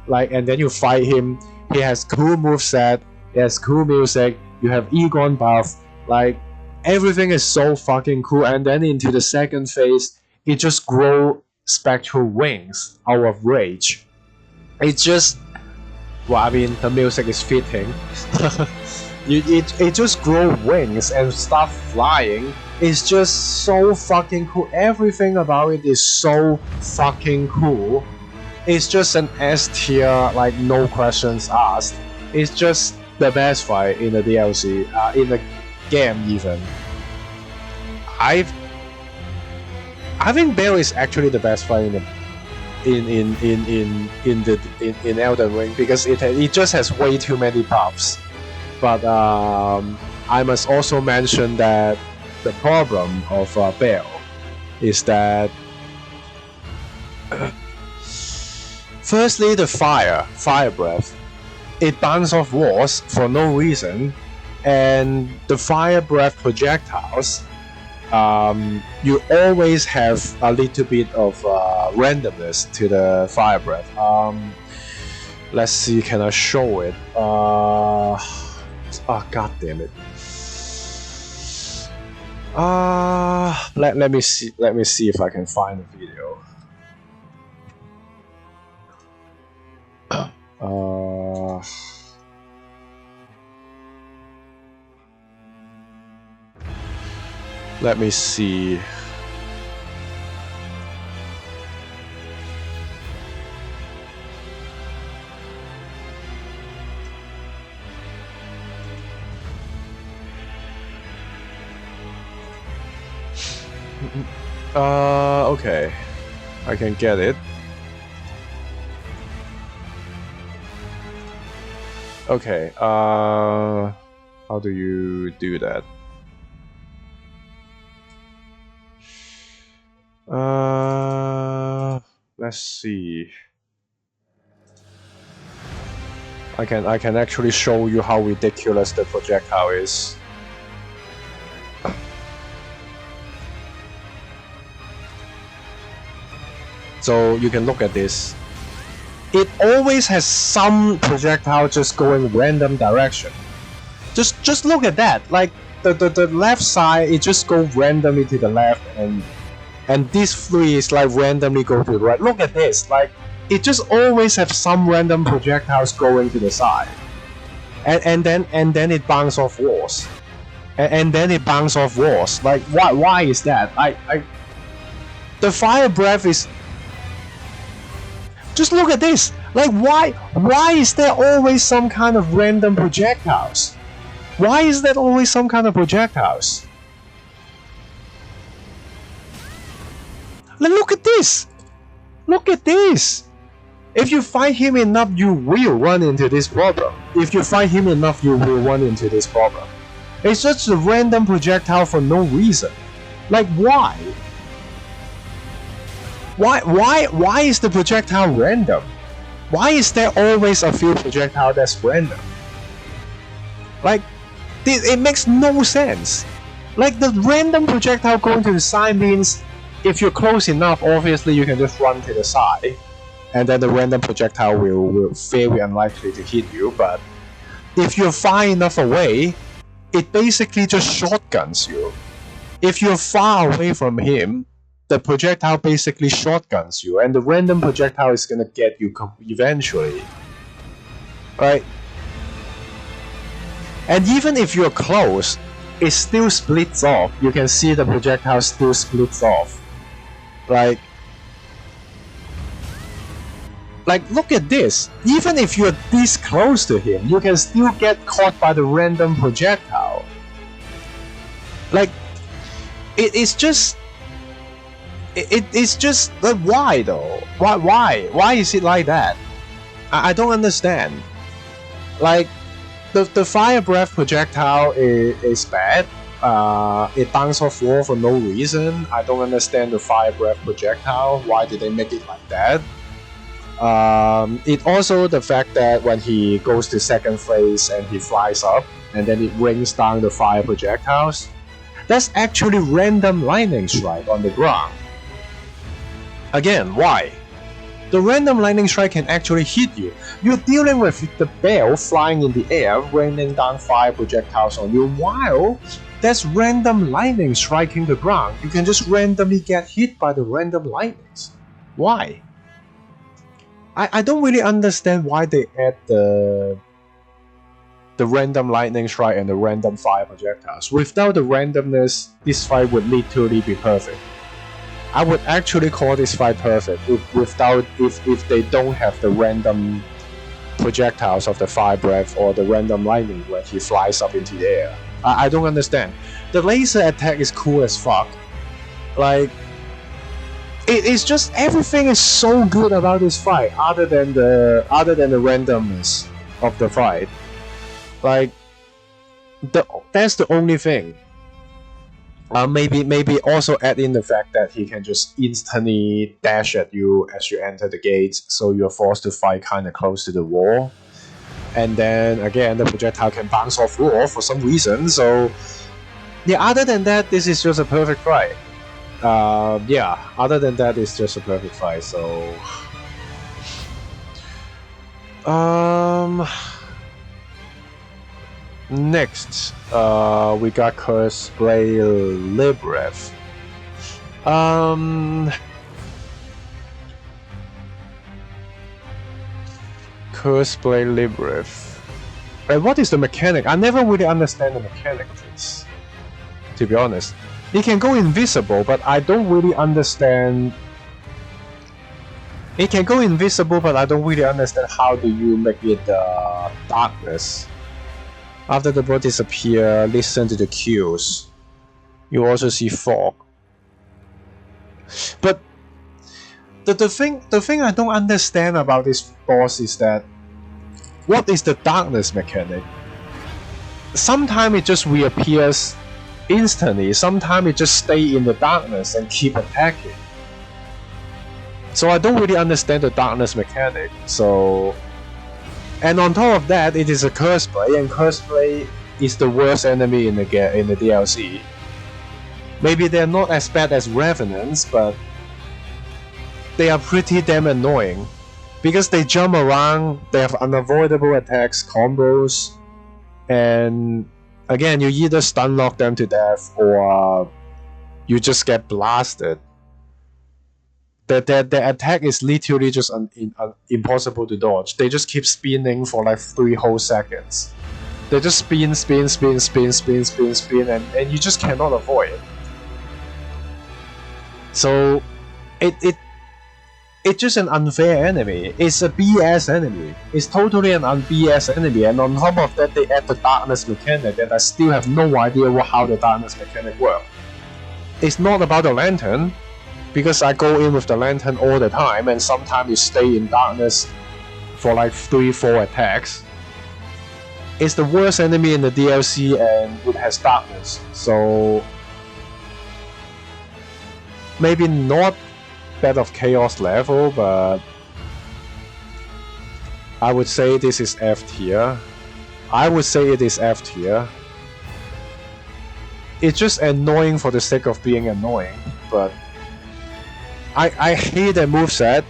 Like, and then you fight him. He has cool moveset, he has cool music. You have Egon buff, like, everything is so fucking cool, and then into the second phase, it just grow spectral wings out of rage. It's just, well, I mean, the music is fitting. it just grow wings and start flying. It's just so fucking cool. Everything about it is so fucking cool. It's just an S tier, like, no questions asked. It's just the best fight in the DLC, in the game even. I think Bale is actually the best fight in Elden Ring, because it just has way too many buffs. But I must also mention that the problem of Bale is that firstly, the fire breath. It bounces off walls for no reason, and the fire breath projectiles, you always have a little bit of randomness to the fire breath. Let's see, can I show it? Oh, god damn it. Let me see if I can find the video. Let me see. Okay. I can get it. Okay, how do you do that? Let's see. I can actually show you how ridiculous the projectile is. So you can look at this. It always has some projectile just going random direction. Just look at that. Like the left side, it just go randomly to the left, and these three is like randomly go to the right. Look at this. Like, it just always have some random projectiles going to the side, and then it bounces off walls, and then it bounces off walls. Like, why is that? The fire breath is. Just look at this. Like, why is there always some kind of random projectiles? Why is there always some kind of projectiles? Like, look at this. Look at this. If you fight him enough, you will run into this problem. If you fight him enough, you will run into this problem. It's just a random projectile for no reason. Like, why? Why is the projectile random? Why is there always a few projectiles that's random? Like, it makes no sense. Like, the random projectile going to the side means if you're close enough, obviously you can just run to the side, and then the random projectile will very unlikely to hit you. But if you're far enough away, it basically just shotguns you. If you're far away from him, the projectile basically shotguns you, and the random projectile is gonna get you eventually. Right? And even if you're close, it still splits off. You can see the projectile still splits off. Like, look at this. Even if you're this close to him, you can still get caught by the random projectile. Like, it's just why though? Why is it like that? I don't understand. Like, the fire breath projectile is bad. It bounces off wall for no reason. I don't understand the fire breath projectile. Why did they make it like that? It also the fact that when he goes to second phase and he flies up and then it rings down the fire projectiles, that's actually random lightning strike on the ground. Again, why? The random lightning strike can actually hit you. You're dealing with the bell flying in the air, raining down fire projectiles on you, while there's random lightning striking the ground. You can just randomly get hit by the random lightnings. Why? I don't really understand why they add the random lightning strike and the random fire projectiles. Without the randomness, this fight would literally be perfect. I would actually call this fight perfect if they don't have the random projectiles of the fire breath or the random lightning when he flies up into the air. I don't understand. The laser attack is cool as fuck. Like, it's just everything is so good about this fight other than the randomness of the fight. Like, that's the only thing. Maybe also add in the fact that he can just instantly dash at you as you enter the gates, so you're forced to fight kind of close to the wall. And then again, the projectile can bounce off wall for some reason. So yeah, other than that, this is just a perfect fight. Yeah, other than that, it's just a perfect fight. So next, we got Curse Blade Libreth. Curse Blade Libreth. And what is the mechanic? I never really understand the mechanic of this, to be honest. It can go invisible, but I don't really understand. It can go invisible, but I don't really understand how do you make it darkness. After the bird disappear, listen to the cues. You also see fog. But the thing I don't understand about this boss is that what is the darkness mechanic? Sometimes it just reappears instantly, sometimes it just stay in the darkness and keep attacking. So I don't really understand the darkness mechanic. So, and on top of that, it is a Curse Blade, and Curse Blade is the worst enemy in the DLC. Maybe they're not as bad as Revenants, but they are pretty damn annoying. Because they jump around, they have unavoidable attacks, combos, and again, you either stun lock them to death or you just get blasted. The attack is literally just impossible to dodge. They just keep spinning for like 3 whole seconds. They just spin, and you just cannot avoid it. So it's just an unfair enemy. It's a BS enemy. It's totally an BS enemy, and on top of that, they add the darkness mechanic, and I still have no idea how the darkness mechanic works. It's not about the lantern, because I go in with the lantern all the time, and sometimes you stay in darkness for like 3-4 attacks. It's the worst enemy in the DLC, and it has darkness, so maybe not Bed of Chaos level, but I would say this is F tier. I would say it is F tier. It's just annoying for the sake of being annoying, but I hate the moveset.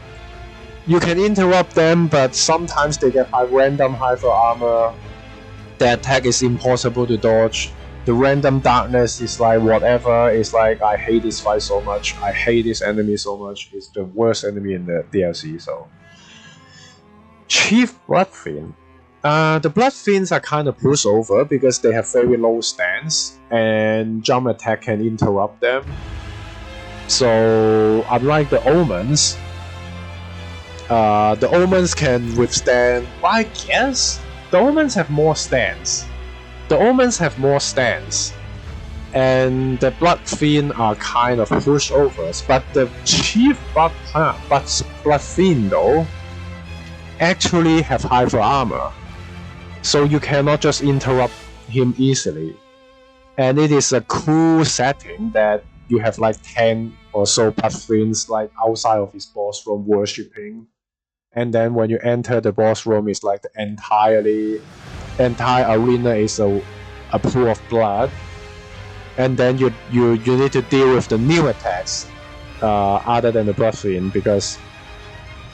You can interrupt them, but sometimes they get random hyper armor. The attack is impossible to dodge. the random darkness is like whatever. It's like I hate this fight so much. I hate this enemy so much. It's the worst enemy in the DLC. So Chief Bloodfiend. The Bloodfiends are kind of pushover because they have very low stance and jump attack can interrupt them. So unlike the Omens, can withstand. Well, I guess the Omens have more stance. And the Bloodfiend are kind of pushovers. But the Chief Bloodfiend though actually have hyper armor. So you cannot just interrupt him easily. And it is a cool setting that you have like 10 or so Bloodfiends like outside of his boss room worshipping. And then when you enter the boss room, it's like the entire arena is a pool of blood. And then you need to deal with the new attacks other than the Bloodfiend, because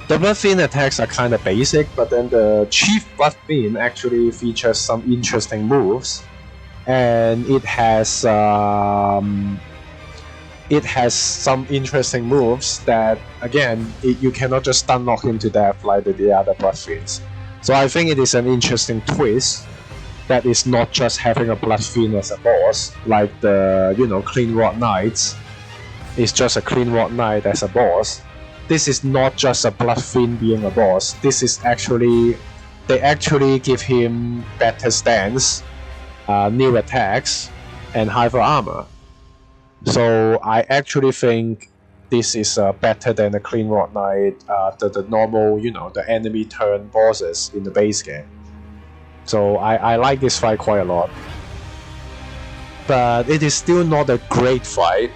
the Bloodfiend attacks are kind of basic, but then the Chief Bloodfiend actually features some interesting moves, and it has some interesting moves that, again, you cannot just stun lock him to death like the other Bloodfiends. So I think it is an interesting twist that is not just having a Bloodfiend as a boss, like the Clean Rod Knights. It's just a Clean Rod Knight as a boss. This is not just a Bloodfiend being a boss. This is they actually give him better stance, new attacks, and hyper armor. So I actually think this is better than the Clean Rod Knight, the normal, the enemy turn bosses in the base game. So I like this fight quite a lot. But it is still not a great fight.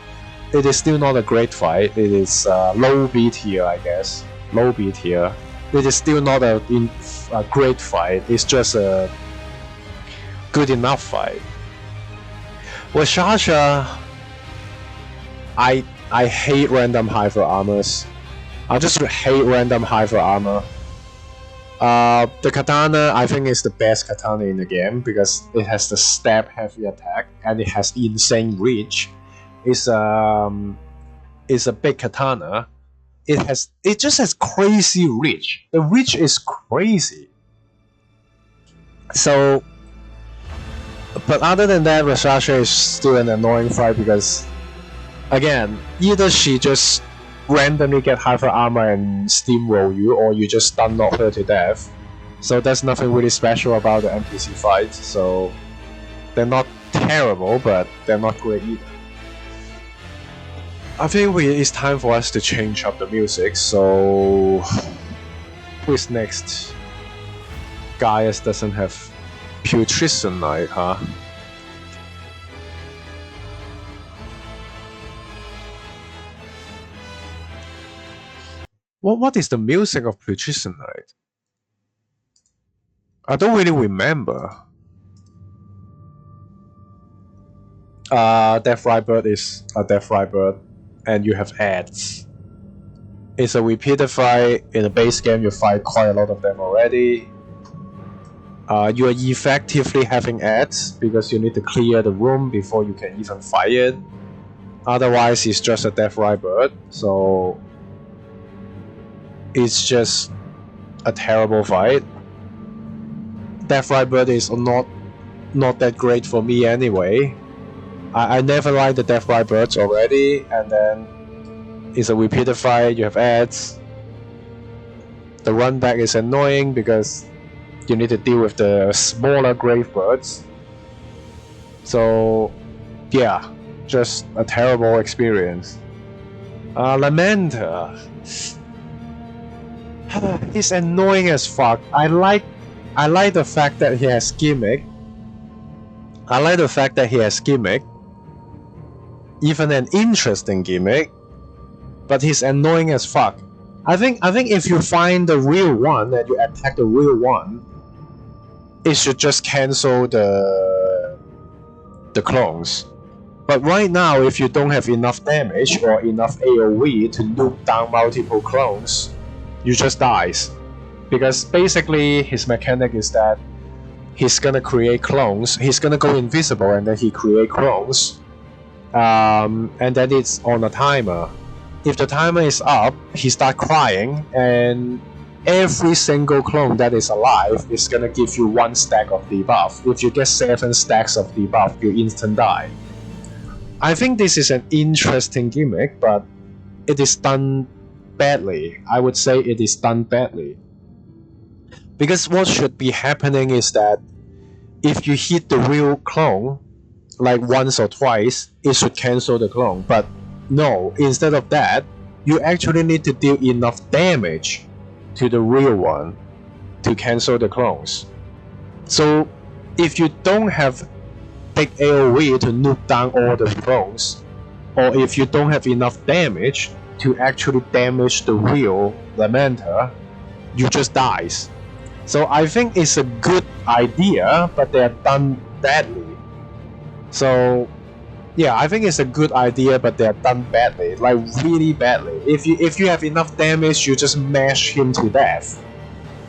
It is low beat here, I guess. Low beat here. It is still not a great fight. It's just a good enough fight. With Shasha, I hate random hyper armors. I just hate random hyper armor. The katana, I think, is the best katana in the game because it has the stab heavy attack and it has insane reach. It's a big katana. It just has crazy reach. The reach is crazy. So, but other than that, Rashasha is still an annoying fight because, again, either she just randomly get hyper armor and steamroll you, or you just stun lock her to death. So there's nothing really special about the NPC fights. So they're not terrible, but they're not great either. I think it's time for us to change up the music. So who's next? Gaius doesn't have Putrescent Knight, huh? What is the music of Putrescent Knight? I don't really remember. Death Bird is a Death Bird, and you have ads. It's a repeated fight. In the base game, you fight quite a lot of them already. You are effectively having ads because you need to clear the room before you can even fight it. Otherwise, it's just a Death Bird. So it's just a terrible fight. Death Bird is not that great for me anyway. I never liked the Death Birds already, and then it's a repeated fight, you have ads. The run back is annoying because you need to deal with the smaller grave birds. So yeah, just a terrible experience. Lamenter. He's annoying as fuck. I like the fact that he has gimmick. Even an interesting gimmick, but he's annoying as fuck. I think if you find the real one and you attack the real one, it should just cancel the clones. But right now, if you don't have enough damage or enough AoE to nuke down multiple clones, you just dies. Because basically his mechanic is that he's gonna create clones. He's gonna go invisible and then he create clones. And then it's on a timer. If the timer is up, he start crying, and every single clone that is alive is gonna give you 1 stack of debuff. If you get 7 stacks of debuff, you instant die. I think this is an interesting gimmick, but it is done badly. I would say it is done badly. Because what should be happening is that if you hit the real clone, like once or twice, it should cancel the clone. But no, instead of that, you actually need to deal enough damage to the real one to cancel the clones. So if you don't have big AoE to nuke down all the clones, or if you don't have enough damage to actually damage the real Lamenter, you just dies. So I think it's a good idea, but they are done badly. So yeah, I think it's a good idea, but they are done badly, like really badly. If you have enough damage, you just mash him to death.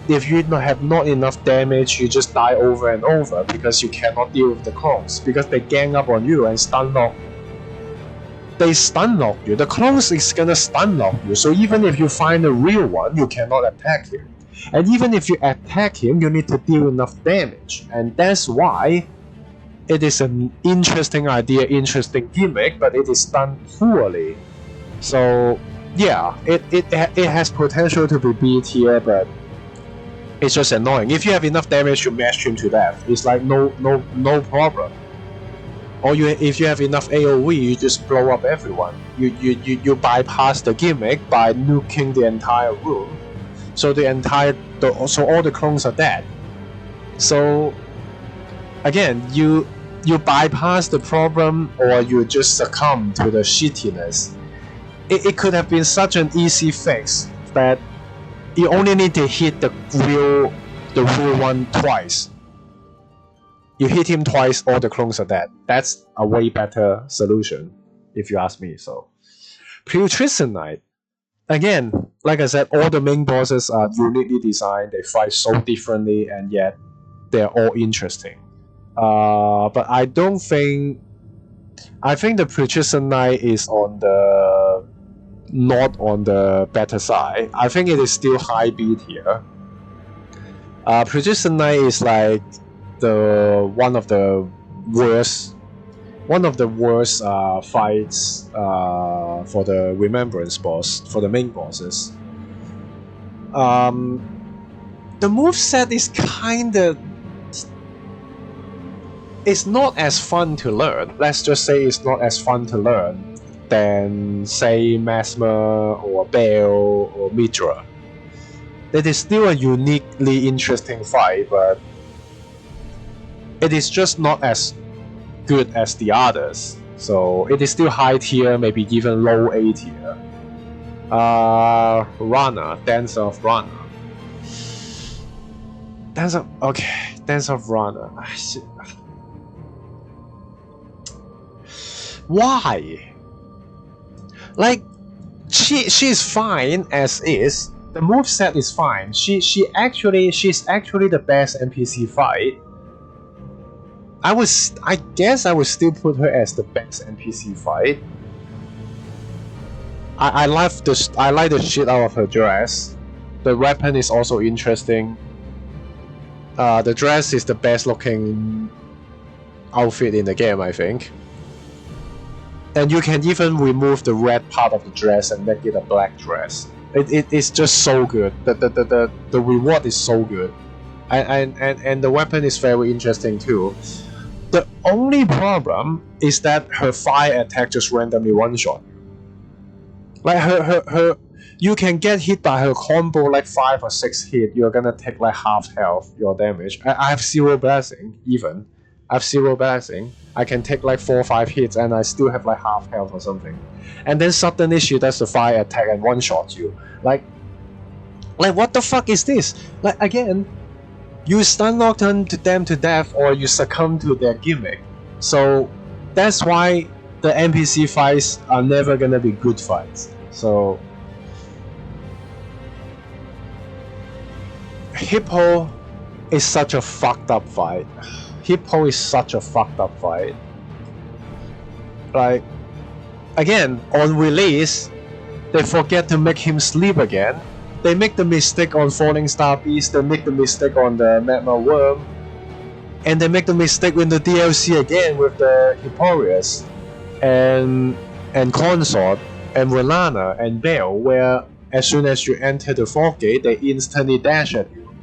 If you have not enough damage, you just die over and over because you cannot deal with the clones, because they gang up on you and stun lock. They stun lock you. The clones is gonna stun lock you. So even if you find a real one, you cannot attack him. And even if you attack him, you need to deal enough damage. And that's why it is an interesting idea, interesting gimmick, but it is done poorly. So yeah, it has potential to be B tier, but it's just annoying. If you have enough damage, you mash him to death. It's like no problem. Or if you have enough AoE, you just blow up everyone. You bypass the gimmick by nuking the entire room. So all the clones are dead. So again, you bypass the problem, or you just succumb to the shittiness. It could have been such an easy fix that you only need to hit the real one twice. You hit him twice, all the clones are dead. That's a way better solution, if you ask me. So, Putricinite. Again, like I said, all the main bosses are uniquely designed. They fight so differently, and yet they're all interesting. But I don't think. I think the Putricinite is not on the better side. I think it is still high B tier. Putricinite is like one of the worst fights for the remembrance boss, for the main bosses. The moveset is kinda, it's not as fun to learn. Let's just say it's not as fun to learn than, say, Mesmer or Bale or Midra. It is still a uniquely interesting fight, but it is just not as good as the others. So it is still high tier, maybe even low A tier. Rana, Dance of Rana. Dance of Rana. Why? Like, she's fine as is. The moveset is fine. She's actually the best NPC fight. I guess I would still put her as the best NPC fight. I like the shit out of her dress. The weapon is also interesting. The dress is the best looking outfit in the game, I think. And you can even remove the red part of the dress and make it a black dress. It's just so good. The reward is so good. And the weapon is very interesting too. The only problem is that her fire attack just randomly one-shot. Like her you can get hit by her combo like 5 or 6 hit, you're gonna take like half health, your damage. I have 0 blessing even. I have 0 blessing. I can take like 4 or 5 hits and I still have like half health or something. And then suddenly she does the fire attack and one-shot you. Like what the fuck is this? Like again, you stun lock them to death, or you succumb to their gimmick. So that's why the NPC fights are never gonna be good fights. So Hippo is such a fucked up fight. Hippo is such a fucked up fight. Like, again, on release, they forget to make him sleep again. They make the mistake on Falling Star Beast, they make the mistake on the Magma Worm, and they make the mistake in the DLC again with the Hipporius and Consort and Relana and Bell, where as soon as you enter the Fog Gate, they instantly dash at you.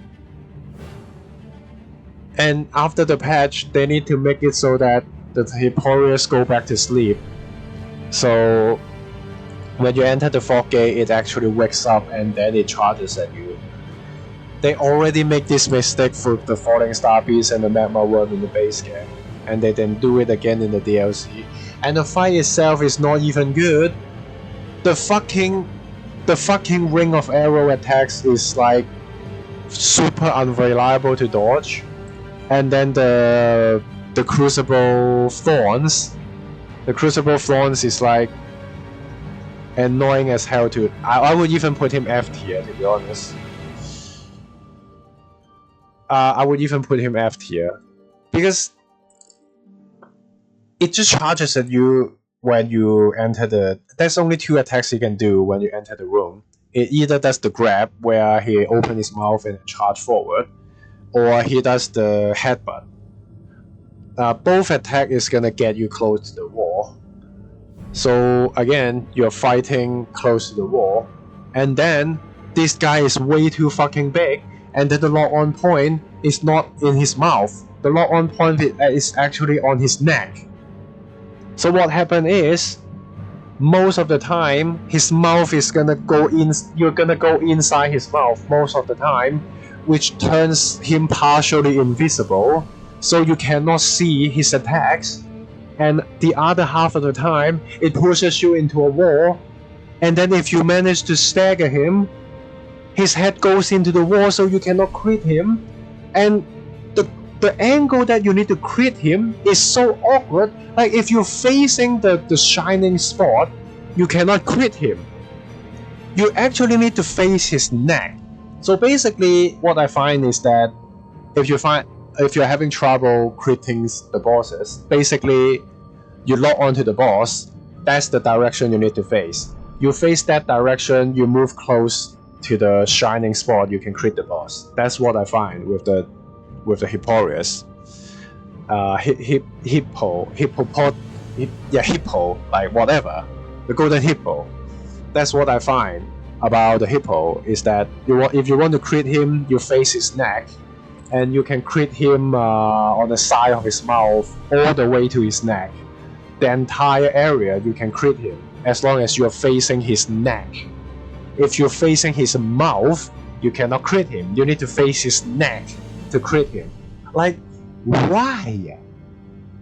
And after the patch, they need to make it so that the Hipporius go back to sleep. So when you enter the Fog Gate, it actually wakes up and then it charges at you. They already make this mistake for the Falling Star Beast and the Magma Worm in the base game, and they then do it again in the DLC. And the fight itself is not even good. The fucking ring of arrow attacks is like super unreliable to dodge. And then the Crucible Thorns. The Crucible Thorns is like annoying as hell to. I would even put him F tier, to be honest. I would even put him F tier because it just charges at you when you enter the. There's only 2 attacks you can do when you enter the room. It either does the grab where he opens his mouth and charge forward, or he does the headbutt. Both attack is gonna get you close to the wall. So again, you're fighting close to the wall, and then this guy is way too fucking big, and then the lock-on point is not in his mouth. The lock-on point is actually on his neck. So what happened is, most of the time, his mouth is gonna go in. You're gonna go inside his mouth most of the time, which turns him partially invisible, so you cannot see his attacks. And the other half of the time, it pushes you into a wall, and then if you manage to stagger him, his head goes into the wall, so you cannot crit him. And the angle that you need to crit him is so awkward. Like if you're facing the shining spot, you cannot crit him. You actually need to face his neck. So basically, what I find is that if you're having trouble critting the bosses, basically you lock onto the boss. That's the direction you need to face. You face that direction, you move close to the shining spot, you can crit the boss. That's what I find with the Hipporius. Hippo, like whatever, the golden hippo. That's what I find about the hippo, is that if you want to crit him, you face his neck, and you can crit him on the side of his mouth all the way to his neck. The entire area you can crit him as long as you're facing his neck. If you're facing his mouth, you cannot crit him. You need to face his neck to crit him. Like, why?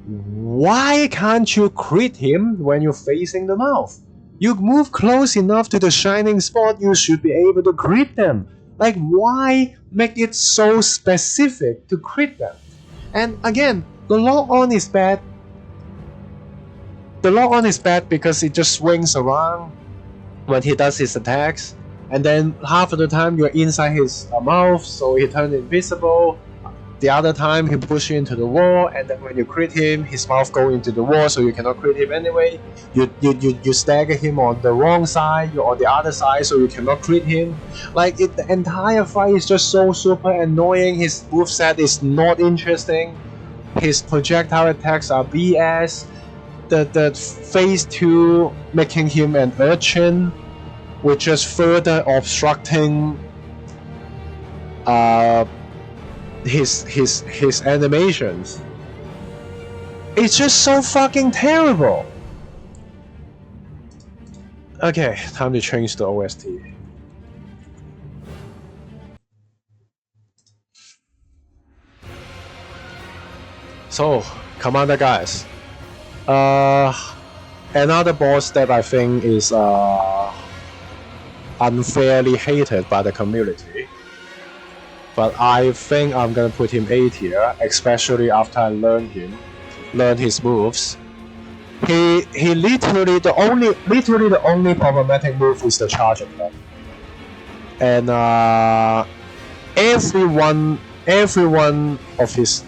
Why can't you crit him when you're facing the mouth? You move close enough to the shining spot, you should be able to crit them. Like, why make it so specific to crit them? And again, the lock-on is bad. The lock-on is bad because it just swings around when he does his attacks, and then half of the time you're inside his mouth, so he turns invisible. The other time he pushes you into the wall, and then when you crit him, his mouth goes into the wall, so you cannot crit him anyway. You stagger him on the wrong side, you're on the other side, so you cannot crit him. Like, the entire fight is just so super annoying. His moveset is not interesting. His projectile attacks are BS. The phase 2 making him an urchin, which is further obstructing his animations. It's just so fucking terrible. Okay, time to change the OST. So, Commander guys, another boss that I think is unfairly hated by the community, but I think I'm gonna put him A tier, especially after I learned his moves. He literally the only problematic move is the charge attack, and everyone every one of his,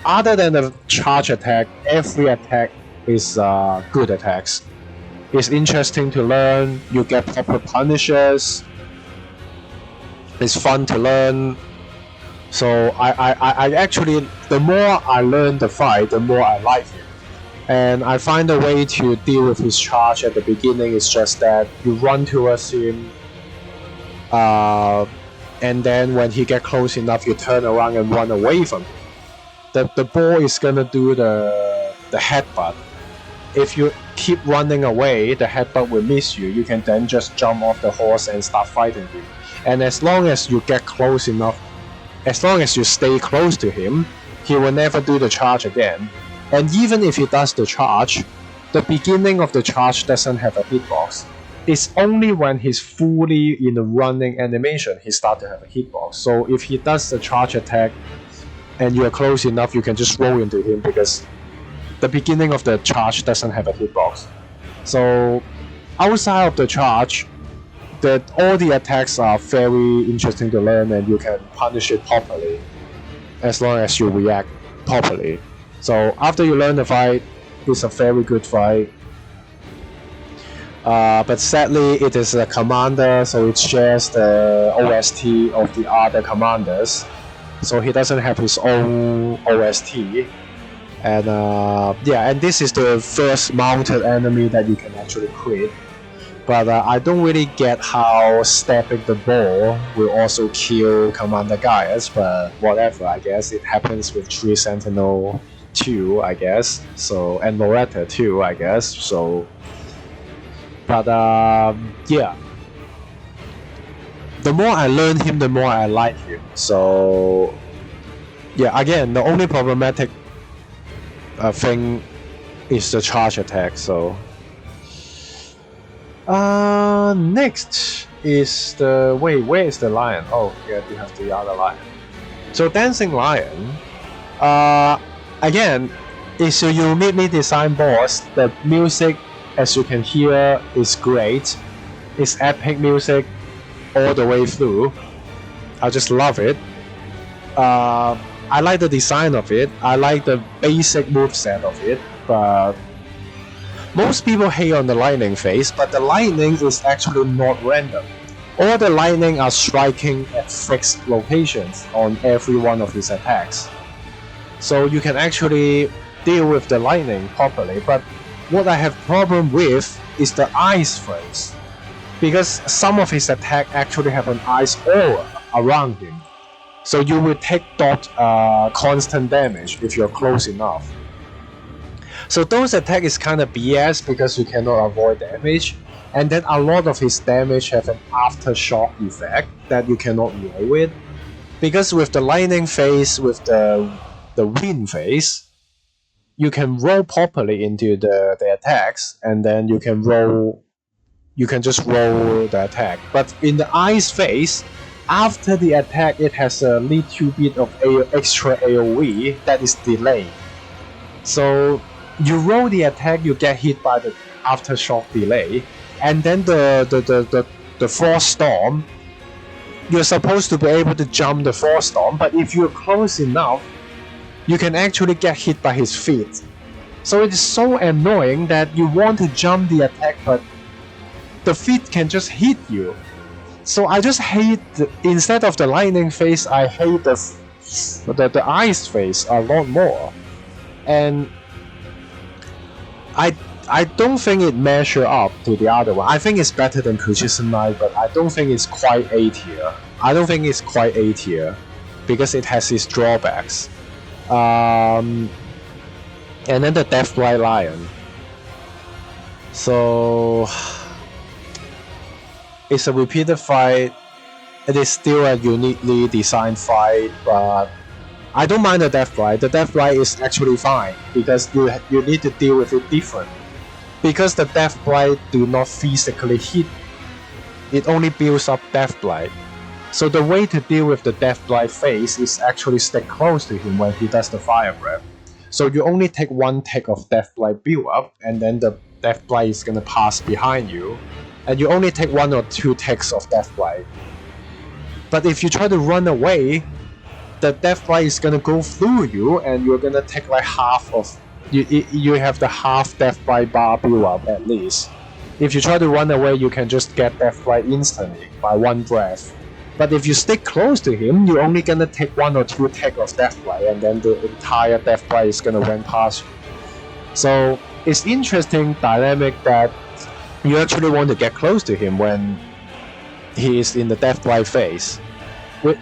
other than the charge attack, every attack is good attacks. It's interesting to learn. You get proper punishes. It's fun to learn. So I actually, the more I learn the fight, the more I like him. And I find a way to deal with his charge at the beginning. It's just that you run towards him, and then when he get close enough, you turn around and run away from him. The ball is gonna do the headbutt. If you keep running away, the headbutt will miss you. You can then just jump off the horse and start fighting him. And as long as you get close enough, as long as you stay close to him, he will never do the charge again. And even if he does the charge, the beginning of the charge doesn't have a hitbox. It's only when he's fully in the running animation he starts to have a hitbox. So if he does the charge attack and you are close enough, you can just roll into him because the beginning of the charge doesn't have a hitbox. So outside of the charge, all the attacks are very interesting to learn, and you can punish it properly as long as you react properly. So after you learn the fight, it's a very good fight. But sadly, it is a commander, so it shares the OST of the other commanders. So he doesn't have his own OST. And yeah, and this is the first mounted enemy that you can actually crit. But I don't really get how stabbing the ball will also kill Commander Gaius, but whatever, I guess it happens with 3 Sentinel too, I guess. So, and Loretta too, I guess. So, but yeah. The more I learn him, the more I like him. So, yeah, again, the only problematic thing is the charge attack. So, next is the where is the lion? Oh, yeah, we have the other lion. So, Dancing Lion, again, it's a uniquely designed boss. The music, as you can hear, is great. It's epic music all the way through. I just love it. I like the design of it. I like the basic moveset of it, but most people hate on the lightning phase, but the lightning is actually not random. All the lightning are striking at fixed locations on every one of his attacks. So you can actually deal with the lightning properly, but what I have problem with is the ice phase, because some of his attacks actually have an ice aura around him. So you will take constant damage if you're close enough. So those attacks is kind of BS because you cannot avoid damage, and then a lot of his damage have an aftershock effect that you cannot roll with. Because with the lightning phase, with the wind phase, you can roll properly into the attacks, and then you can just roll the attack. But in the ice phase, after the attack, it has a little bit of extra AoE that is delayed. So you roll the attack, you get hit by the aftershock delay, and then the Force Storm, you're supposed to be able to jump the Force Storm, but if you're close enough, you can actually get hit by his feet. So it is so annoying that you want to jump the attack, but the feet can just hit you. So I just hate, instead of the lightning phase, I hate the ice phase a lot more. And I don't think it measures up to the other one. I think it's better than Precision Knight, but I don't think it's quite A tier. I don't think it's quite A tier because it has its drawbacks. And then the Deathblight Lion. So it's a repeated fight. It is still a uniquely designed fight, but I don't mind the Deathblight. The Deathblight is actually fine because you need to deal with it different. Because the Deathblight do not physically hit, it only builds up Deathblight. So the way to deal with the Deathblight phase is actually stick close to him when he does the Fire Breath. So you only take one tick of Deathblight build up, and then the Deathblight is gonna pass behind you, and you only take 1 or 2 ticks of Deathblight. But if you try to run away, the deathlight is gonna go through you, and you're gonna take like half of you have the half deathlight bar build up at least. If you try to run away, you can just get deathlight instantly by one breath. But if you stick close to him, you're only gonna take 1 or 2 tech of deathlight, and then the entire deathlight is gonna run past you. So it's interesting dynamic that you actually want to get close to him when he is in the deathlight phase.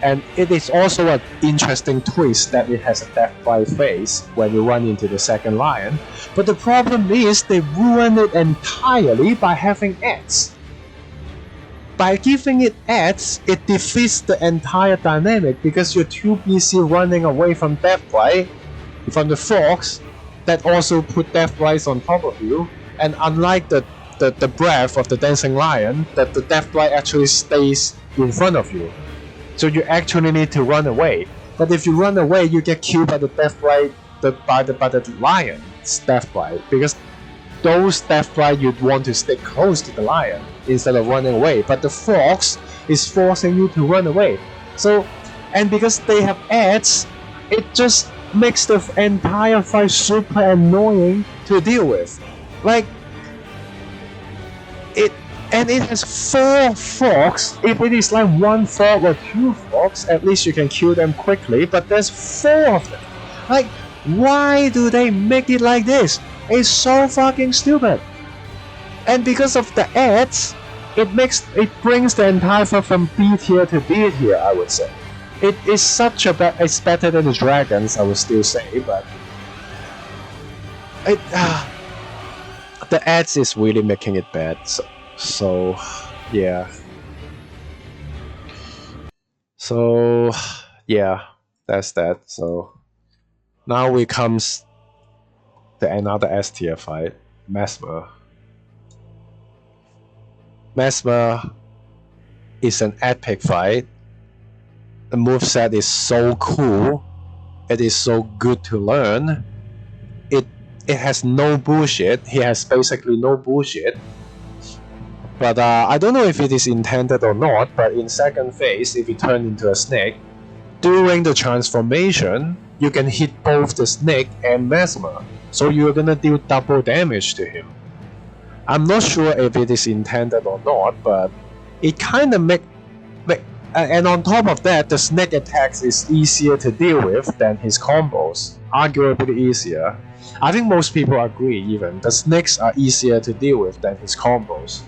And it is also an interesting twist that it has a deathlight phase when you run into the second lion. But the problem is they ruin it entirely by having ads. By giving it ads, it defeats the entire dynamic because you're too busy running away from deathlight, from the fox, that also put deathlights on top of you. And unlike the breath of the dancing lion, that the deathlight actually stays in front of you. So you actually need to run away. But if you run away, you get killed by the deathlight, by the lion's deathlight, because those deathlight you'd want to stay close to the lion instead of running away. But the fox is forcing you to run away. So, and because they have ads, it just makes the entire fight super annoying to deal with. Like, and it has 4 frogs. If it is like 1 frog or 2 frogs, at least you can kill them quickly, but there's 4 of them. Like, why do they make it like this? It's so fucking stupid. And because of the ads, it brings the entire fight from B tier to B tier, I would say. It is such a it's better than the dragons, I would still say, but the ads is really making it bad. So yeah. So yeah, that's that. So now we comes to another S tier fight, Mesmer. Mesmer is an epic fight. The moveset is so cool. It is so good to learn. It has no bullshit. He has basically no bullshit. But I don't know if it is intended or not, but in second phase, if you turn into a snake, during the transformation, you can hit both the snake and Mesmer, so you're gonna deal double damage to him. I'm not sure if it is intended or not, but it kinda and on top of that, the snake attacks is easier to deal with than his combos, arguably easier. I think most people agree even, the snakes are easier to deal with than his combos.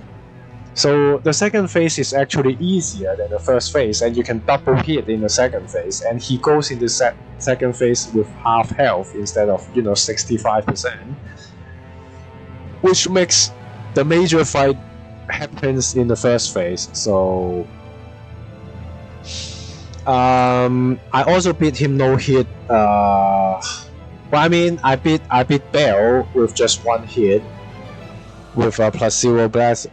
So the second phase is actually easier than the first phase, and you can double hit in the second phase, and he goes into second phase with half health instead of 65%, which makes the major fight happens in the first phase. So I also beat him no hit. Well, I mean, I beat Bell with just 1 hit. With a plus 0 blast,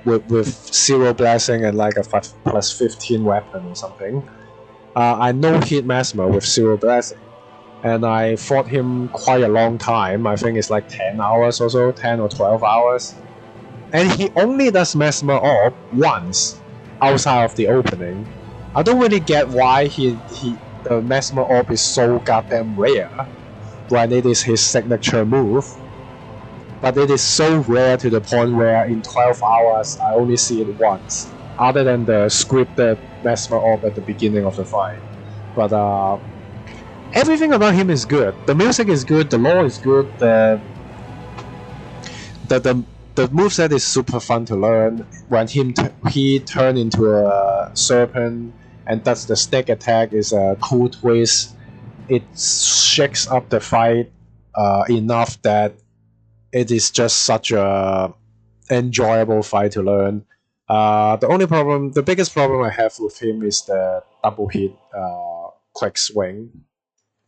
with 0 blessing and like a plus 15 weapon or something. I no hit Mesmer with 0 blessing, and I fought him quite a long time. I think it's like 10 hours or so, 10 or 12 hours. And he only does Mesmer orb once outside of the opening. I don't really get why the Mesmer orb is so goddamn rare when it is his signature move. But it is so rare to the point where in 12 hours I only see it once, other than the scripted Mesmer orb at the beginning of the fight. But everything about him is good. The music is good, the lore is good, the moveset is super fun to learn. When he turned into a serpent and does the stick attack is a cool twist. It shakes up the fight enough that it is just such a enjoyable fight to learn. The biggest problem I have with him is the double hit quick swing.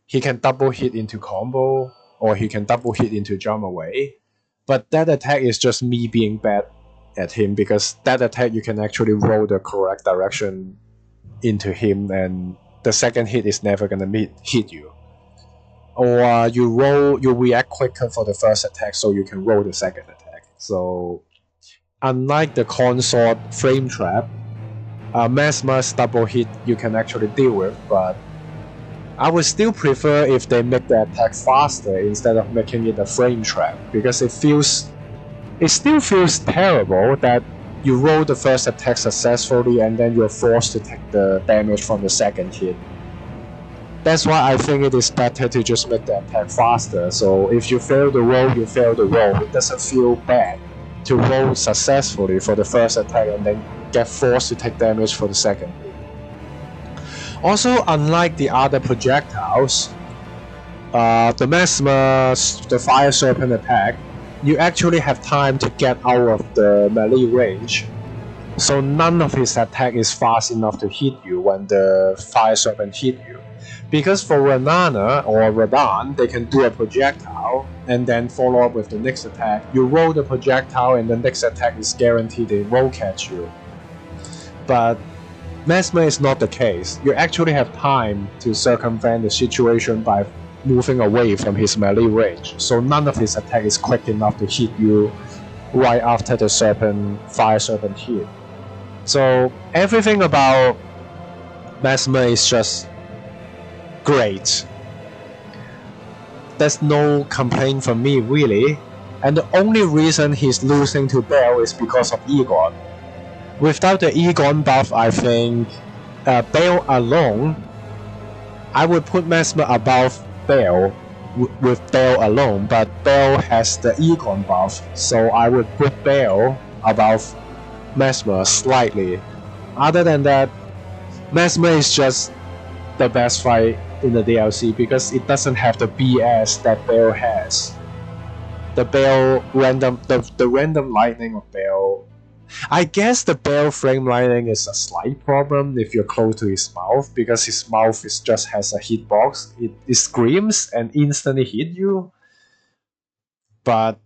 He can double hit into combo, or he can double hit into jump away. But that attack is just me being bad at him, because that attack you can actually roll the correct direction into him, and the second hit is never gonna hit you. Or you react quicker for the first attack, so you can roll the second attack. So unlike the consort frame trap, Mesmer's double hit you can actually deal with, but I would still prefer if they make the attack faster instead of making it a frame trap, because it still feels terrible that you roll the first attack successfully and then you're forced to take the damage from the second hit. That's why I think it is better to just make the attack faster, so if you fail the roll, you fail the roll. It doesn't feel bad to roll successfully for the first attack and then get forced to take damage for the second. Also, unlike the other projectiles, the Mesmer, the Fire Serpent attack, you actually have time to get out of the melee range, so none of his attack is fast enough to hit you when the Fire Serpent hit you. Because for Renana or Radan, they can do a projectile and then follow up with the next attack. You roll the projectile and the next attack is guaranteed they won't catch you. But Mesmer is not the case. You actually have time to circumvent the situation by moving away from his melee range, so none of his attack is quick enough to hit you right after the Fire Serpent hit. So everything about Mesmer is just great. There's no complaint from me really, and the only reason he's losing to Bale is because of Egon. Without the Egon buff, I think Bale alone, I would put Mesmer above Bale with Bale alone, but Bale has the Egon buff, so I would put Bale above Mesmer slightly. Other than that, Mesmer is just the best fight in the DLC because it doesn't have the BS that Bale has. The random lightning of Bale. I guess the Bale frame lightning is a slight problem if you're close to his mouth, because his mouth just has a hitbox. It screams and instantly hit you. But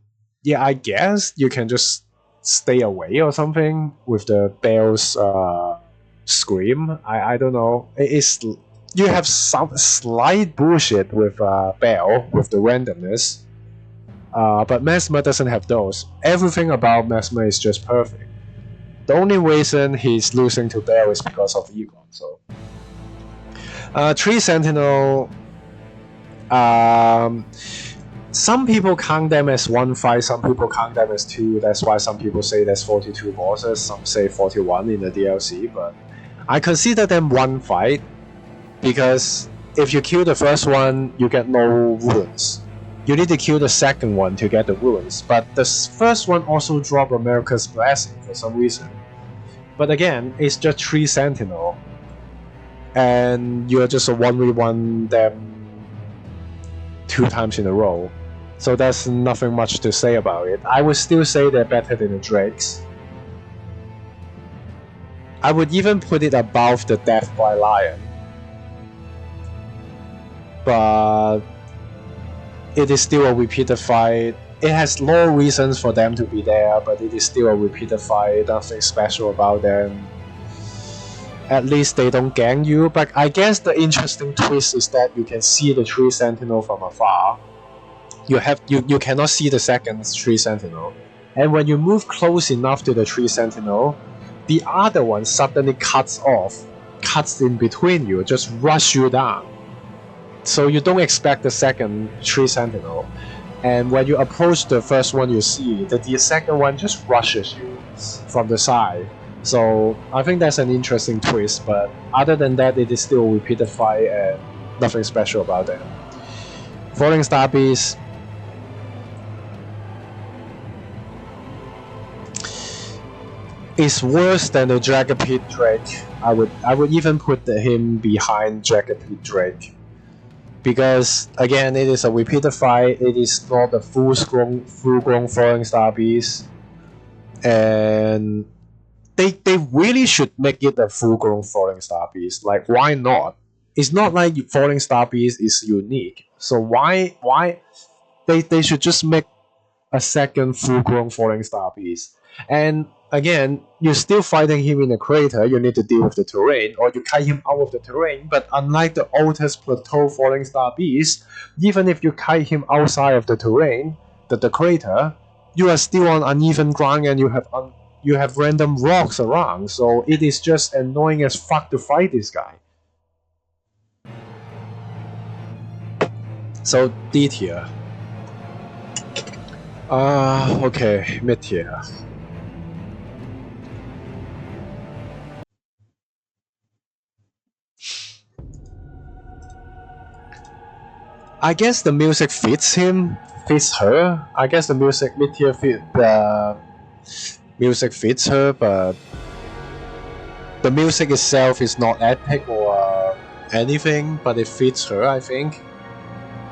yeah, I guess you can just stay away or something with the Bale's scream. I don't know. You have some slight bullshit with Bale with the randomness. But Mesmer doesn't have those. Everything about Mesmer is just perfect. The only reason he's losing to Bale is because of Egon. So, Tree Sentinel. Some people count them as one fight. Some people count them as two. That's why some people say there's 42 bosses. Some say 41 in the DLC. But I consider them one fight because if you kill the first one, you get no wounds. You need to kill the second one to get the wounds, but the first one also dropped America's Blessing for some reason. But again, it's just Tree Sentinel, and you're just a 1v1 them 2 times in a row. So there's nothing much to say about it. I would still say they're better than the Drakes. I would even put it above the Death by Lion. But it is still a repeated fight. It has no reasons for them to be there, but it is still a repeated fight. Nothing special about them. At least they don't gang you, but I guess the interesting twist is that you can see the Tree Sentinel from afar. You cannot see the second Tree Sentinel. And when you move close enough to the Tree Sentinel, the other one suddenly cuts in between you, just rush you down. So you don't expect the second Tree Sentinel. And when you approach the first one you see, the second one just rushes you from the side. So I think that's an interesting twist, but other than that, it is still a repeated fight and nothing special about them. Falling Star Beast. Is worse than the Dragon Pit Drake. I would even put him behind Dragon Pit Drake. Because again, it is a repeated fight. It is not a full-grown Falling Star Beast, and they really should make it a full-grown Falling Star Beast. Like, why not? It's not like Falling Star Beast is unique. So why they should just make a second full-grown Falling Star Beast. And again, you're still fighting him in a crater, you need to deal with the terrain, or you kite him out of the terrain, but unlike the Altus Plateau Falling Star Beast, even if you kite him outside of the terrain, the crater, you are still on uneven ground and you have random rocks around, so it is just annoying as fuck to fight this guy. So D tier. Okay, mid tier. I guess the music fits him, fits her. I guess the music mid tier music fits her, but the music itself is not epic or anything, but it fits her, I think.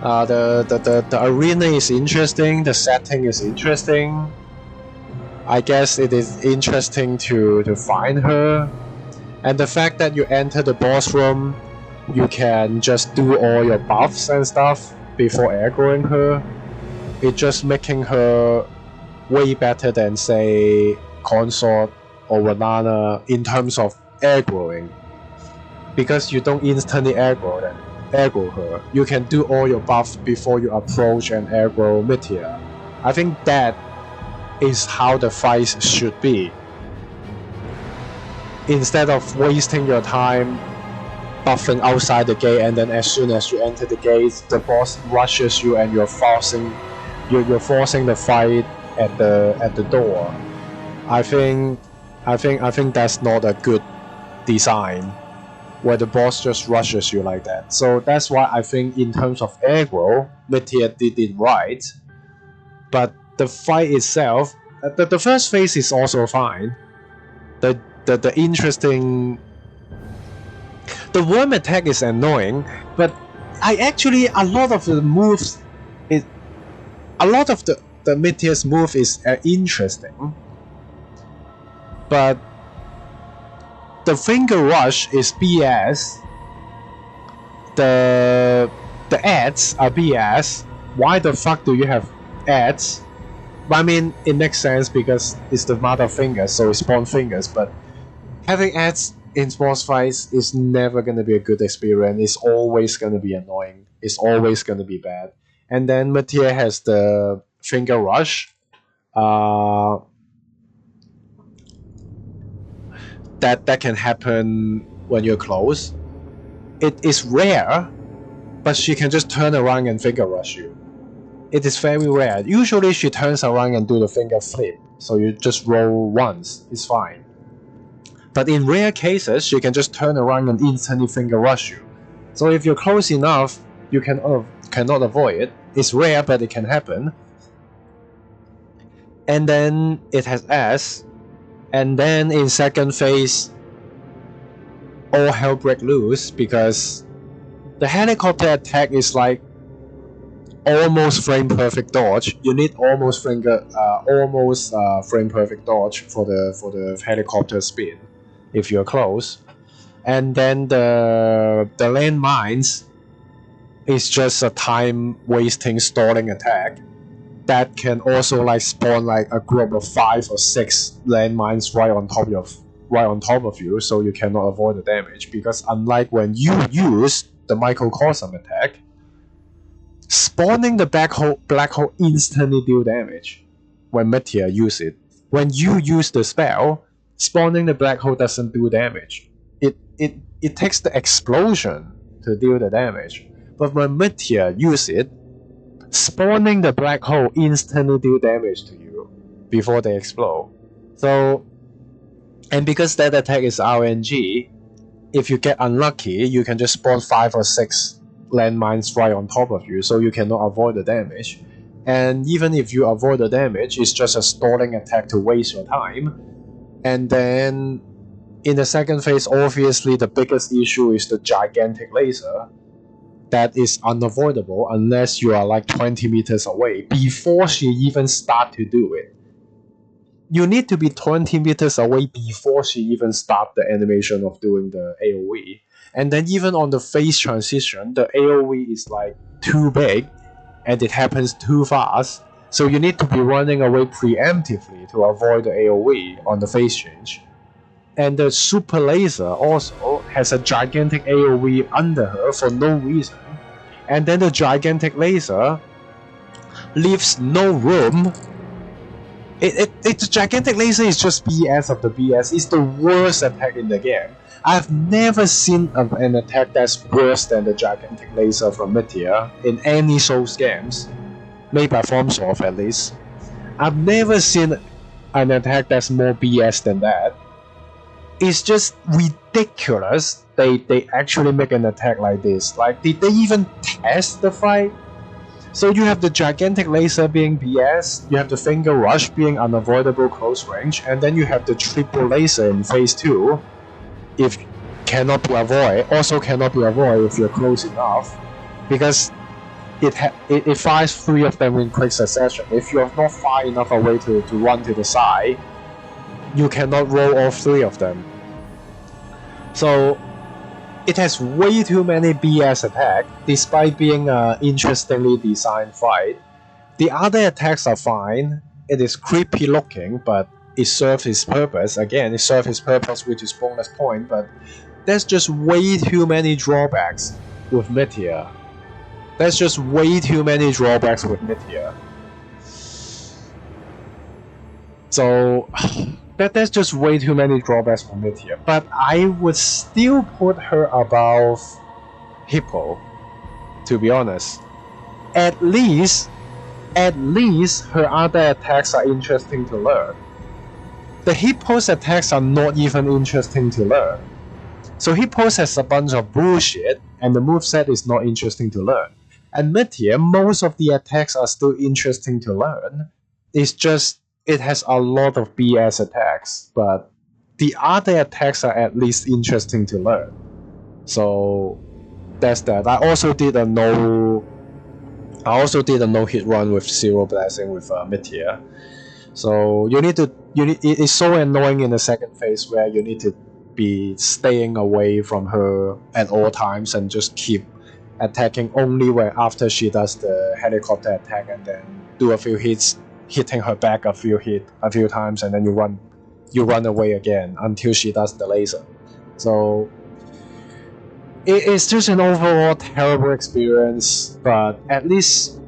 The arena is interesting, the setting is interesting. I guess it is interesting to find her. And the fact that you enter the boss room, you can just do all your buffs and stuff before aggroing her. It's just making her way better than, say, Consort or Banana in terms of aggroing. Because you don't instantly aggro her. You can do all your buffs before you approach and aggro mid-tier. I think that is how the fights should be. Instead of wasting your time buffing outside the gate, and then as soon as you enter the gate, the boss rushes you and you're forcing the fight at the door. I think that's not a good design, where the boss just rushes you like that. So that's why I think in terms of aggro, mid-tier did it right. But the fight itself, the first phase is also fine. The interesting, the worm attack is annoying, but a lot of the moves, a lot of the mid-tier's move is interesting, but the finger rush is BS. The ads are BS. Why the fuck do you have ads? I mean, it makes sense because it's the mother fingers, so it's spawn fingers, but having ads in boss fights is never gonna be a good experience. It's always gonna be annoying. It's always gonna be bad. And then mid-tier has the finger rush. That can happen when you're close. It is rare, but she can just turn around and finger rush you. It is very rare. Usually she turns around and do the finger flip, so you just roll once, it's fine. But in rare cases, she can just turn around and instantly finger rush you. So if you're close enough, you cannot avoid it. It's rare, but it can happen. And then it has S, and then in second phase, all hell break loose because the helicopter attack is like almost frame perfect dodge. You need almost frame perfect dodge for the helicopter spin if you're close. And then the landmines is just a time wasting stalling attack that can also like spawn like a group of 5 or 6 landmines right on top of you, so you cannot avoid the damage. Because unlike when you use the microcosm attack, spawning the black hole instantly deal damage when mid-tier use it. When you use the spell, spawning the black hole doesn't do damage. It takes the explosion to deal the damage. But when mid-tier use it, spawning the black hole instantly deal damage to you before they explode. So, and because that attack is RNG, if you get unlucky, you can just spawn 5 or 6 landmines right on top of you, so you cannot avoid the damage. And even if you avoid the damage, it's just a stalling attack to waste your time. And then in the second phase, obviously the biggest issue is the gigantic laser. That is unavoidable unless you are like 20 meters away before she even start to do it. You need to be 20 meters away before she even start the animation of doing the AoE. And then even on the phase transition, the AoE is like too big and it happens too fast. So you need to be running away preemptively to avoid the AoE on the phase change. And the super laser also has a gigantic AoE under her for no reason. And then the gigantic laser leaves no room The gigantic laser is just BS of the BS. It's the worst attack in the game. I've never seen an attack that's worse than the gigantic laser from Meteor in any Souls games, made by FromSoft at least. I've never seen an attack that's more BS than that. It's just ridiculous. They actually make an attack like this. Like, did they even test the fight? So you have the gigantic laser being BS, you have the finger rush being unavoidable close range, and then you have the triple laser in phase 2. If cannot be avoided, also cannot be avoided if you're close enough, because it fires 3 of them in quick succession. If you're not far enough away to run to the side, you cannot roll all 3 of them. So it has way too many BS attacks, despite being an interestingly designed fight. The other attacks are fine. It is creepy looking, but it serves its purpose. Again, it serves its purpose, which is bonus point, but there's just way too many drawbacks with Meteor. There's just way too many drawbacks with Meteor. So there's just way too many drawbacks for Meteor. But I would still put her above Hippo, to be honest. At least her other attacks are interesting to learn. The Hippo's attacks are not even interesting to learn. So Hippo's has a bunch of bullshit, and the moveset is not interesting to learn. And Meteor, most of the attacks are still interesting to learn. It's just, it has a lot of BS attacks, but the other attacks are at least interesting to learn. So that's that. I also did a no hit run with Zero Blessing with Meteor. So it's so annoying in the second phase where you need to be staying away from her at all times and just keep attacking only where after she does the helicopter attack, and then do a few hits, hitting her back a few times, and then you run away again until she does the laser. So it's just an overall terrible experience, but at least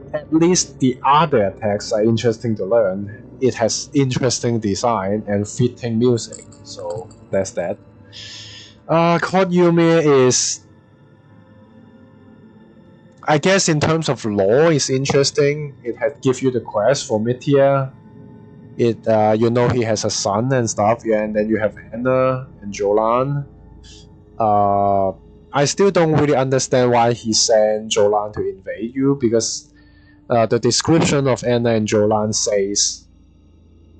the other attacks are interesting to learn. It has interesting design and fitting music, so that's that. Code Yumi is, I guess in terms of lore, it's interesting. It has give you the quest for Meteor. It he has a son and stuff, yeah, and then you have Anna and Jolan. I still don't really understand why he sent Jolan to invade you, because the description of Anna and Jolan says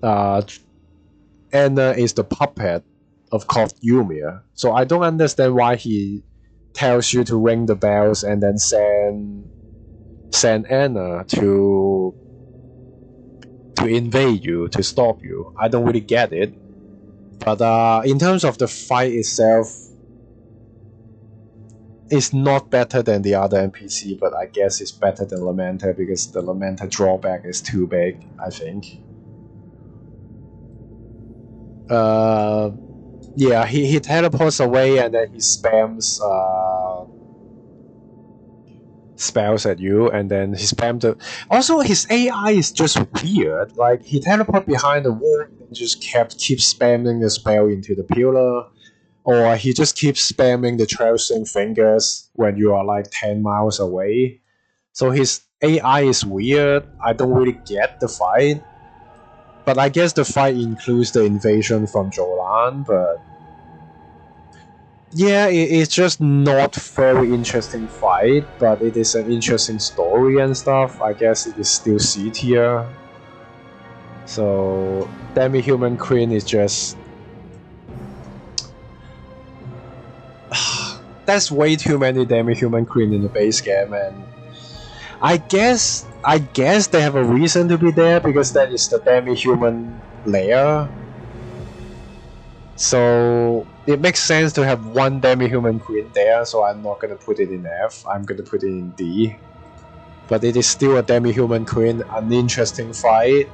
Anna is the puppet of Koth Ymir. So I don't understand why he tells you to ring the bells and then send Anna to invade you, to stop you. I don't really get it. But in terms of the fight itself, it's not better than the other NPC, but I guess it's better than Lamenta because the Lamenta drawback is too big, I think. Yeah, he teleports away and then he spams spells at you, and then he spams the... Also, his AI is just weird. Like, he teleports behind the wall and just keeps spamming the spell into the pillar, or he just keeps spamming the tracing fingers when you are like 10 miles away. So his AI is weird. I don't really get the fight. But I guess the fight includes the invasion from Jolan, but... Yeah, it's just not very interesting fight, but it is an interesting story and stuff. I guess it is still C tier. So, Demi-Human Queen is just... That's way too many Demi-Human Queen in the base game, and I guess they have a reason to be there because that is the Demi-Human layer. So it makes sense to have one Demi-Human Queen there, so I'm not gonna put it in F, I'm gonna put it in D. But it is still a Demi-Human Queen, an interesting fight.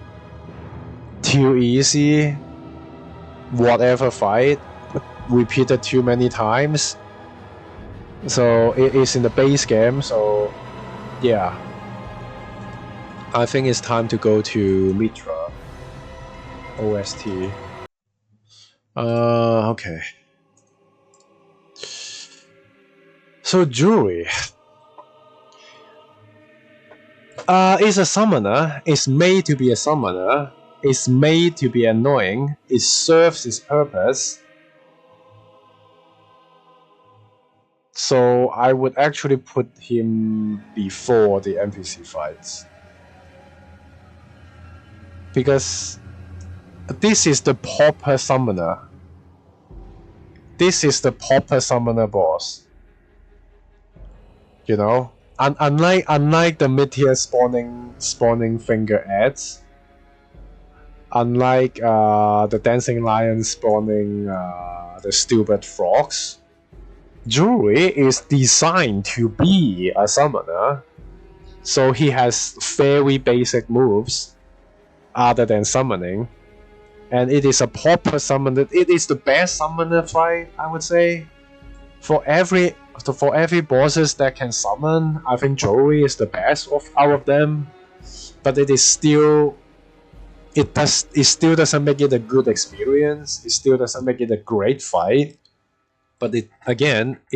Too easy. Whatever fight. Repeated too many times. So it is in the base game, so yeah. I think it's time to go to Mitra. OST. Okay. So Jewelry is a summoner, is made to be a summoner, is made to be annoying, it serves its purpose. So I would actually put him before the NPC fights. Because this is the proper summoner. This is the proper summoner boss. You know? Unlike the mid-tier spawning finger ads, unlike the dancing lion spawning the stupid frogs, Jewelry is designed to be a summoner, so he has very basic moves other than summoning, and it is a proper summoner. It is the best summoner fight, I would say. For every bosses that can summon, I think Jewelry is the best out of them, but it still doesn't make it a good experience. It still doesn't make it a great fight. But it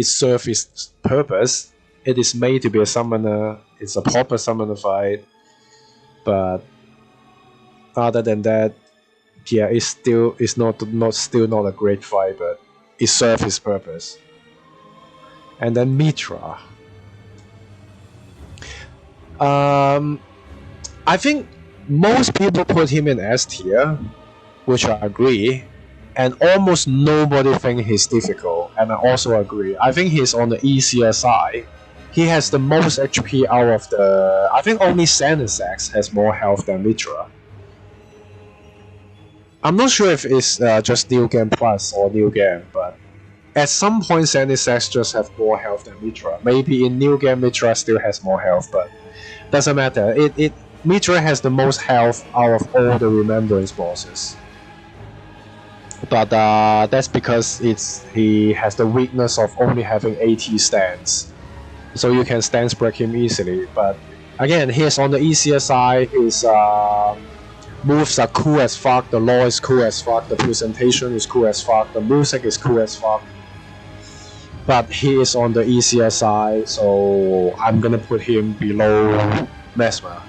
serves its purpose. It is made to be a summoner. It's a proper summoner fight. But other than that, yeah, it's not a great fight, but it serves its purpose. And then Mitra. I think most people put him in S tier, which I agree. And almost nobody think he's difficult, and I also agree. I think he's on the easier side. He has the most HP out of the... I think only Sanisex has more health than Mitra. I'm not sure if it's just New Game Plus or New Game, but at some point Sanisex just have more health than Mitra. Maybe in New Game Mitra still has more health, but doesn't matter. Mitra has the most health out of all the remembrance bosses. But that's because he has the weakness of only having 80 stance, so you can stance break him easily. But again, he's on the easier side. His moves are cool as fuck, the lore is cool as fuck, the presentation is cool as fuck, the music is cool as fuck. But he is on the easier side, so I'm gonna put him below Mesmer.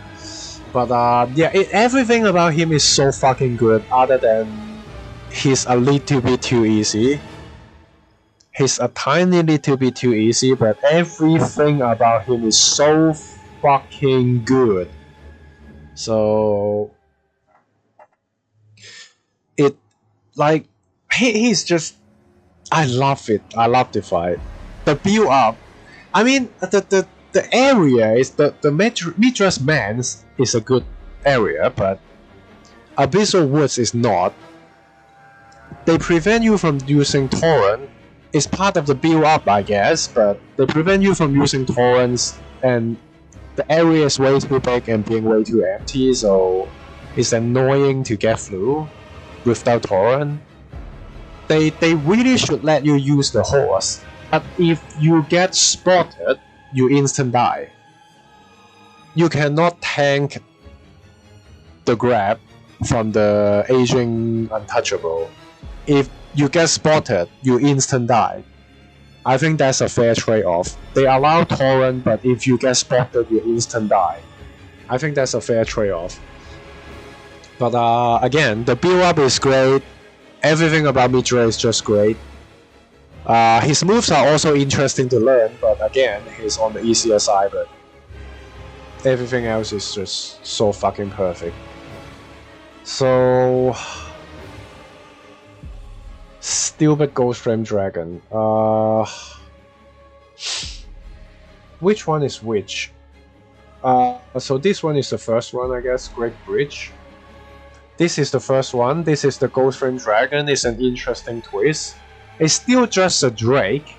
But yeah, everything about him is so fucking good, other than he's a little bit too easy. He's a tiny little bit too easy, but everything about him is so fucking good. So he's just... I love it. I love the fight. The build up. I mean, the area is the Midra's Mans is a good area, but Abyssal Woods is not. They prevent you from using torrent. It's part of the build up, I guess, but they prevent you from using torrents, and the area is way too big and being way too empty, so it's annoying to get through without torrent. They really should let you use the horse, but if you get spotted, you instant die. You cannot tank the grab from the aging untouchable. If you get spotted, you instant die. I think that's a fair trade-off. They allow torrent, but if you get spotted, you instant die. I think that's a fair trade-off. But again, the build-up is great. Everything about Mitra is just great. His moves are also interesting to learn, but again, he's on the easier side, but everything else is just so fucking perfect. So... Stupid Ghost Frame Dragon. Which one is which? So this one is the first one, I guess. Great Bridge. This is the first one. This is the Ghost Frame Dragon. It's an interesting twist. It's still just a Drake,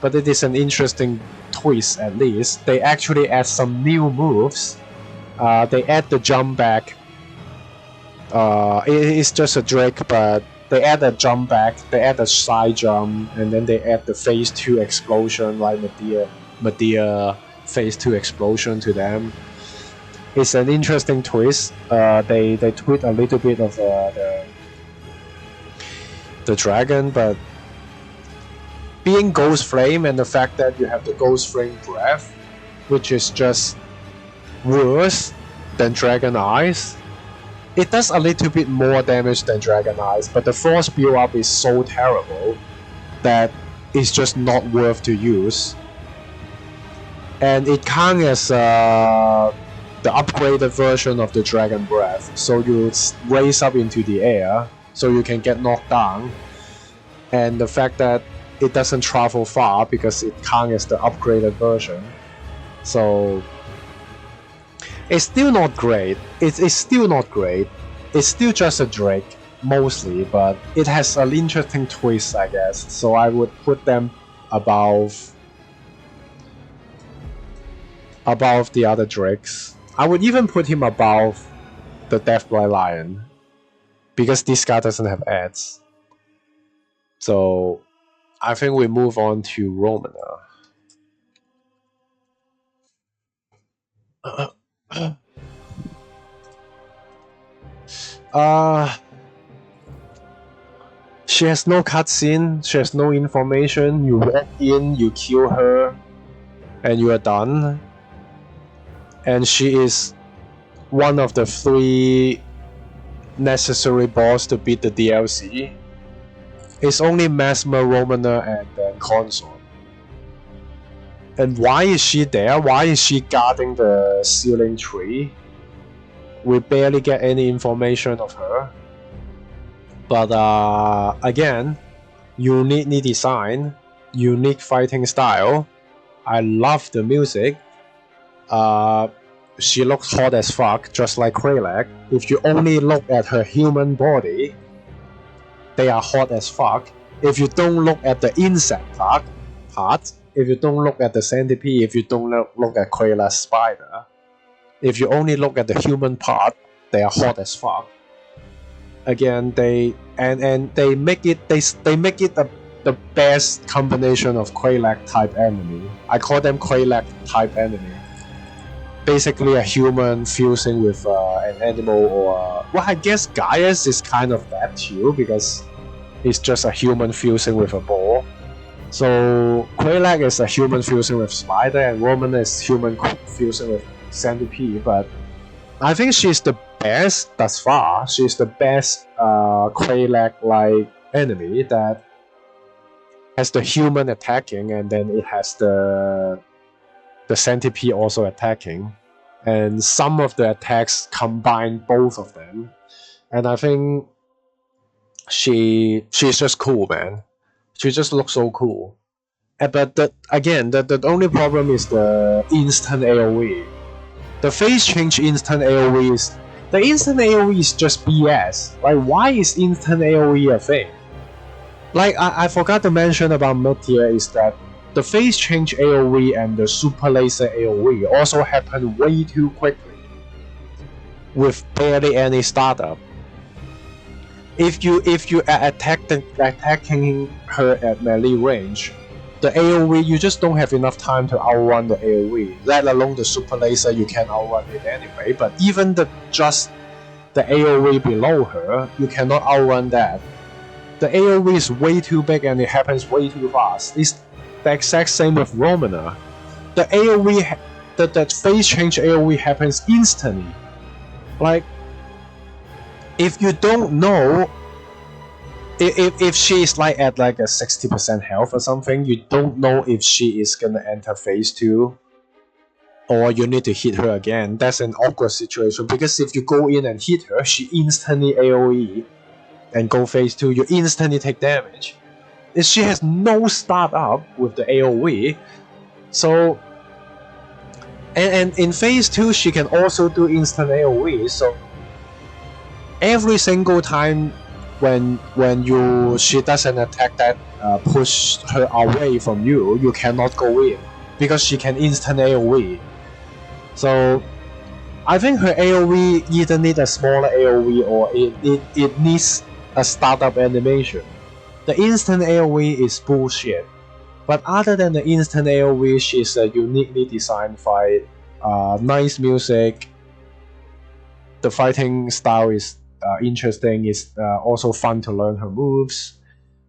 but it is an interesting twist at least. They actually add some new moves. They add the jump back. It is just a Drake, but they add a jump back, they add a side jump, and then they add the phase 2 explosion, like Medea phase 2 explosion to them. It's an interesting twist. They tweak a little bit of the the dragon, but being Ghost Flame and the fact that you have the Ghost Flame Breath, which is just worse than Dragon Eyes. It does a little bit more damage than Dragon Eyes, but the Frost build up is so terrible that it's just not worth to use. And it counts as the upgraded version of the Dragon Breath, so you raise up into the air so you can get knocked down. And the fact that it doesn't travel far because it counts as the upgraded version. So it's still not great. It's still not great. It's still just a Drake, mostly, but it has an interesting twist, I guess. So I would put them above the other Drakes. I would even put him above the Deathblight Lion, because this guy doesn't have ads. So I think we move on to Romana. She has no cutscene, she has no information. You walk in, you kill her, and you are done. And she is one of the 3 necessary boss to beat the DLC. It's only Mesmer, Romana, and then Consort. And why is she there? Why is she guarding the ceiling tree? We barely get any information of her. But again, unique design, unique fighting style. I love the music. She looks hot as fuck, just like Kraylac. If you only look at her human body, they are hot as fuck. If you don't look at the insect part, if you don't look at the centipede, if you don't look at Kraylac's spider, if you only look at the human part, they are hot as fuck. Again, they make it the best combination of Kraylac type enemy. I call them Kraylac type enemy. Basically a human fusing with an animal, or well, I guess Gaius is kind of that too, because it's just a human fusing with a boar. So Kraylac is a human fusing with spider, and Romana is human fusing with centipede. But I think she's the best thus far. She's the best Kraylac-like enemy that has the human attacking, and then it has the centipede also attacking, and some of the attacks combine both of them. And I think she's just cool, man. She just looks so cool. But the only problem is the instant AoE. The face change instant AoE is... The instant AoE is just BS. Like, why is instant AoE a thing? Like, I forgot to mention about mid-tier is that the phase change AoE and the super laser AoE also happen way too quickly, with barely any startup. If you are attacking her at melee range, the AoE, you just don't have enough time to outrun the AoE. Let alone the super laser, you can outrun it anyway. But even the AoE below her, you cannot outrun that. The AoE is way too big and it happens way too fast. It's the exact same with Romana. The AoE, the phase change AoE happens instantly. Like, if you don't know, if she's like at like a 60% health or something, you don't know if she is gonna enter phase 2, or you need to hit her again. That's an awkward situation, because if you go in and hit her, she instantly AoE, and go phase 2, you instantly take damage. She has no startup with the AoE, so and in phase 2 she can also do instant AoE. So every single time when she does an attack that push her away from you, you cannot go in because she can instant AoE. So I think her AoE either need a smaller AoE or it needs a startup animation. The instant AoE is bullshit. But other than the instant AoE, she's a uniquely designed fight. Nice music. The fighting style is interesting. It's also fun to learn her moves.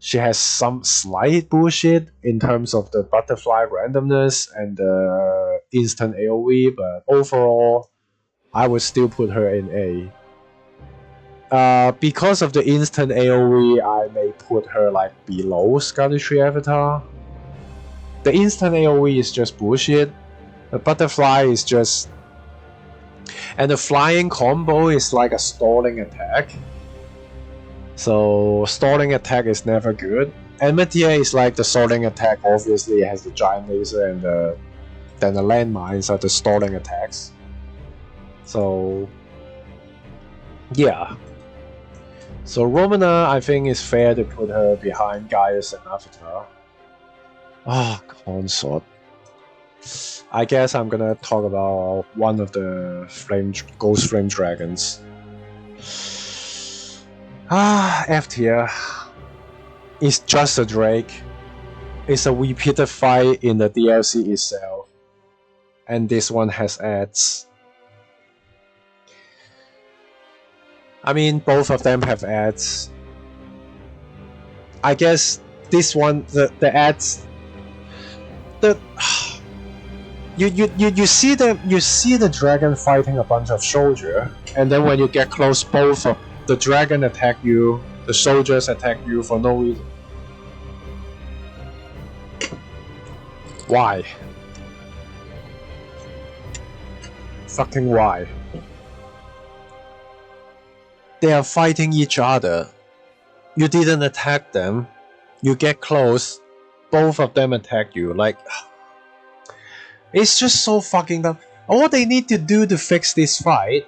She has some slight bullshit in terms of the butterfly randomness and the instant AoE, but overall, I would still put her in A. Because of the instant AoE, I may put her like below Scarletry Avatar. The instant AoE is just bullshit. The butterfly is just... And the flying combo is like a stalling attack. So stalling attack is never good. And Meteor is like the stalling attack, obviously it has the giant laser and then the landmines are the stalling attacks. So yeah. So Romana, I think it's fair to put her behind Gaius and Avatar. Consort. I guess I'm gonna talk about one of the Ghost Flame Dragons. F tier. It's just a Drake. It's a repeated fight in the DLC itself. And this one has ads. I mean, both of them have ads. I guess this one, the ads, you see the dragon fighting a bunch of soldiers, and then when you get close, both of the dragon attack you, the soldiers attack you for no reason. Why? Fucking why? They are fighting each other. You didn't attack them. You get close, both of them attack you. Like, it's just so fucking dumb. All they need to do to fix this fight,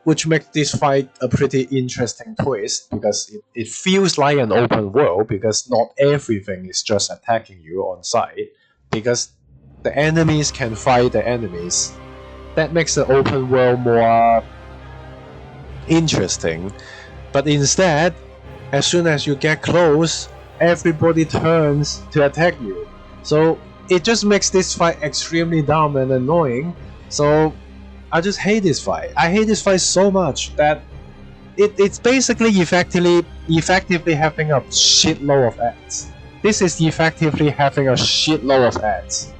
which makes this fight a pretty interesting twist, because it feels like an open world, because not everything is just attacking you on sight, because the enemies can fight the enemies. That makes the open world more interesting. But instead, as soon as you get close, everybody turns to attack you. So it just makes this fight extremely dumb and annoying. So I just hate this fight. I hate this fight so much that it's basically effectively having a shitload of ads. This is effectively having a shitload of ads.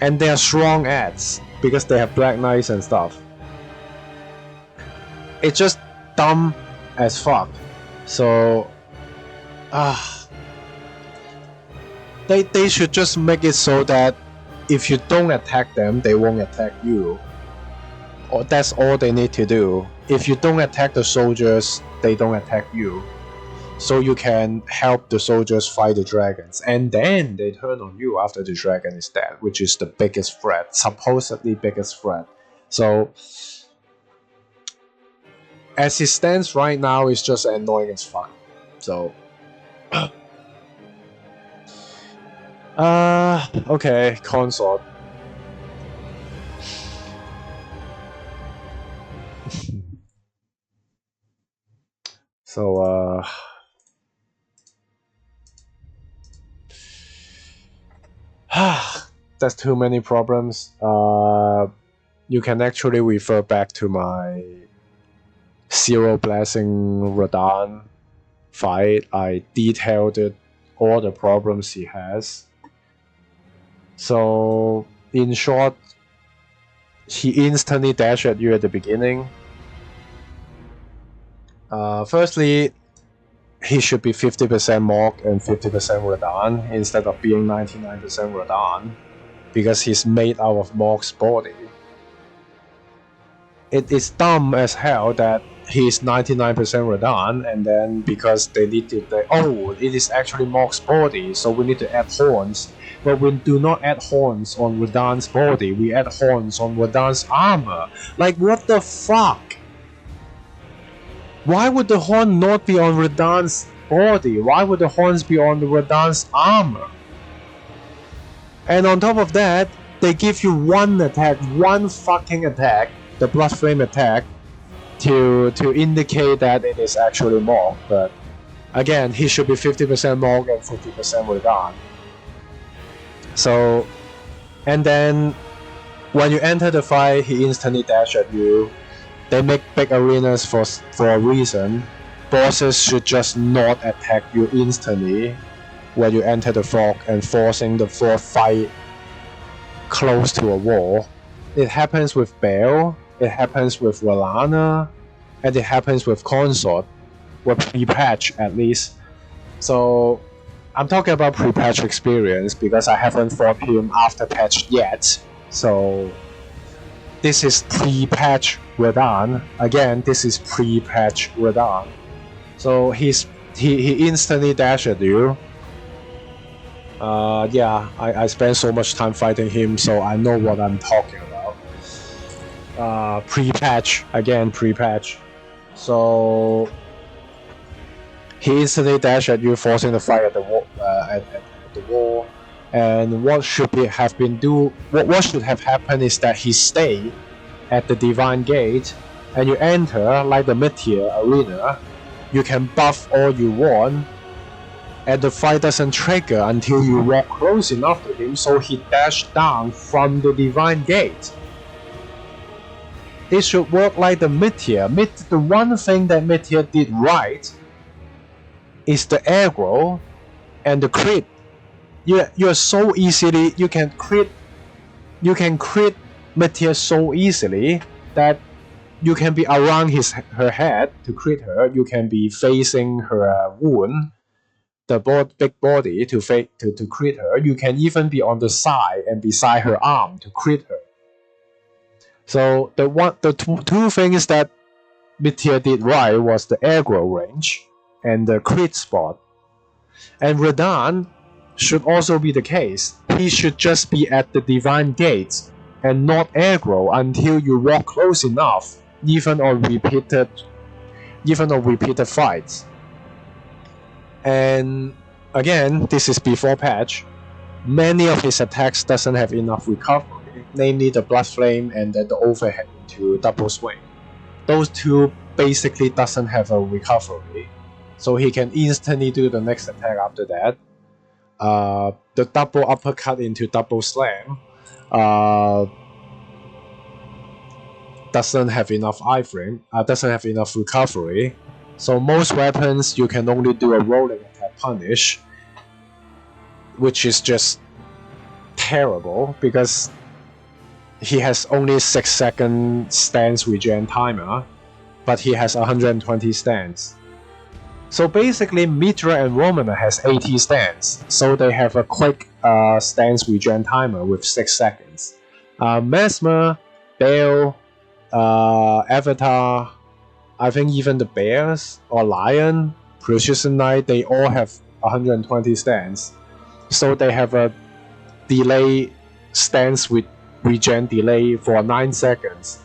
And they are strong ads because they have Black Knights and stuff. It's just dumb as fuck. So they should just make it so that if you don't attack them, they won't attack you. Or that's all they need to do. If you don't attack the soldiers, they don't attack you. So you can help the soldiers fight the dragons, and then they turn on you after the dragon is dead, which is the biggest threat, supposedly biggest threat. So as it stands right now, it's just annoying as fuck. So okay, consort. So that's too many problems. You can actually refer back to my Zero Blessing Radagon fight. I detailed all the problems he has. So in short, he instantly dashed at you at the beginning. Firstly, he should be 50% Morg and 50% Radagon instead of being 99% Radagon, because he's made out of Morg's body. It is dumb as hell that he's 99% Radagon, and then because they need to, it is actually Morg's body, so we need to add horns. But we do not add horns on Radagon's body, we add horns on Radagon's armor. Like, what the fuck? Why would the horn not be on Radagon's body? Why would the horns be on Radagon's armor? And on top of that, they give you one attack, one fucking attack, the Blood Flame attack, to indicate that it is actually Morg. But again, he should be 50% Morg and 50% Radagon. So, and then when you enter the fight, he instantly dash at you. They make big arenas for a reason. bosses should just not attack you instantly when you enter the fog and forcing the fight close to a wall. It happens with Bale, it happens with Valana, and it happens with Consort, with pre-patch at least. So I'm talking about pre-patch experience because I haven't fought him after patch yet. So this is pre-patch Radagon. Again, this is pre-patch Radagon. So he instantly dash at you. Yeah, I spent so much time fighting him, so I know what I'm talking about. Pre-patch, again, pre-patch. So he instantly dash at you, forcing the fight at the wall. And what should have happened is that he stay at the Divine Gate, and you enter like the mid-tier arena. You can buff all you want, and the fight doesn't trigger until you walk close enough to him, so he dashed down from the Divine Gate. It should work like the mid-tier. The one thing that mid-tier did right is the aggro and the crit. You're so easily, you can crit mid-tier so easily that you can be around her head to crit her. You can be facing her wound, the big body to crit her. You can even be on the side and beside her arm to crit her. So the two things that mid-tier did right was the aggro range and the crit spot. And Radagon should also be the case. He should just be at the Divine Gate and not aggro until you walk close enough, even on repeated fights. And again, this is before patch. Many of his attacks doesn't have enough recovery, namely the Blood Flame and then the overhead into double swing. Those two basically doesn't have a recovery, so he can instantly do the next attack after that. The double uppercut into double slam doesn't have enough iframe, doesn't have enough recovery. So most weapons you can only do a rolling attack punish, which is just terrible because he has only 6-second stance regen timer, but he has 120 stance. So basically Mitra and Romana has 80 stance, so they have a quick stance regen timer with 6 seconds. Mesmer, Bale, Avatar, I think even the Bears or Lion, Precision Knight, they all have 120 stance. So they have a delay stance with regen delay for 9 seconds.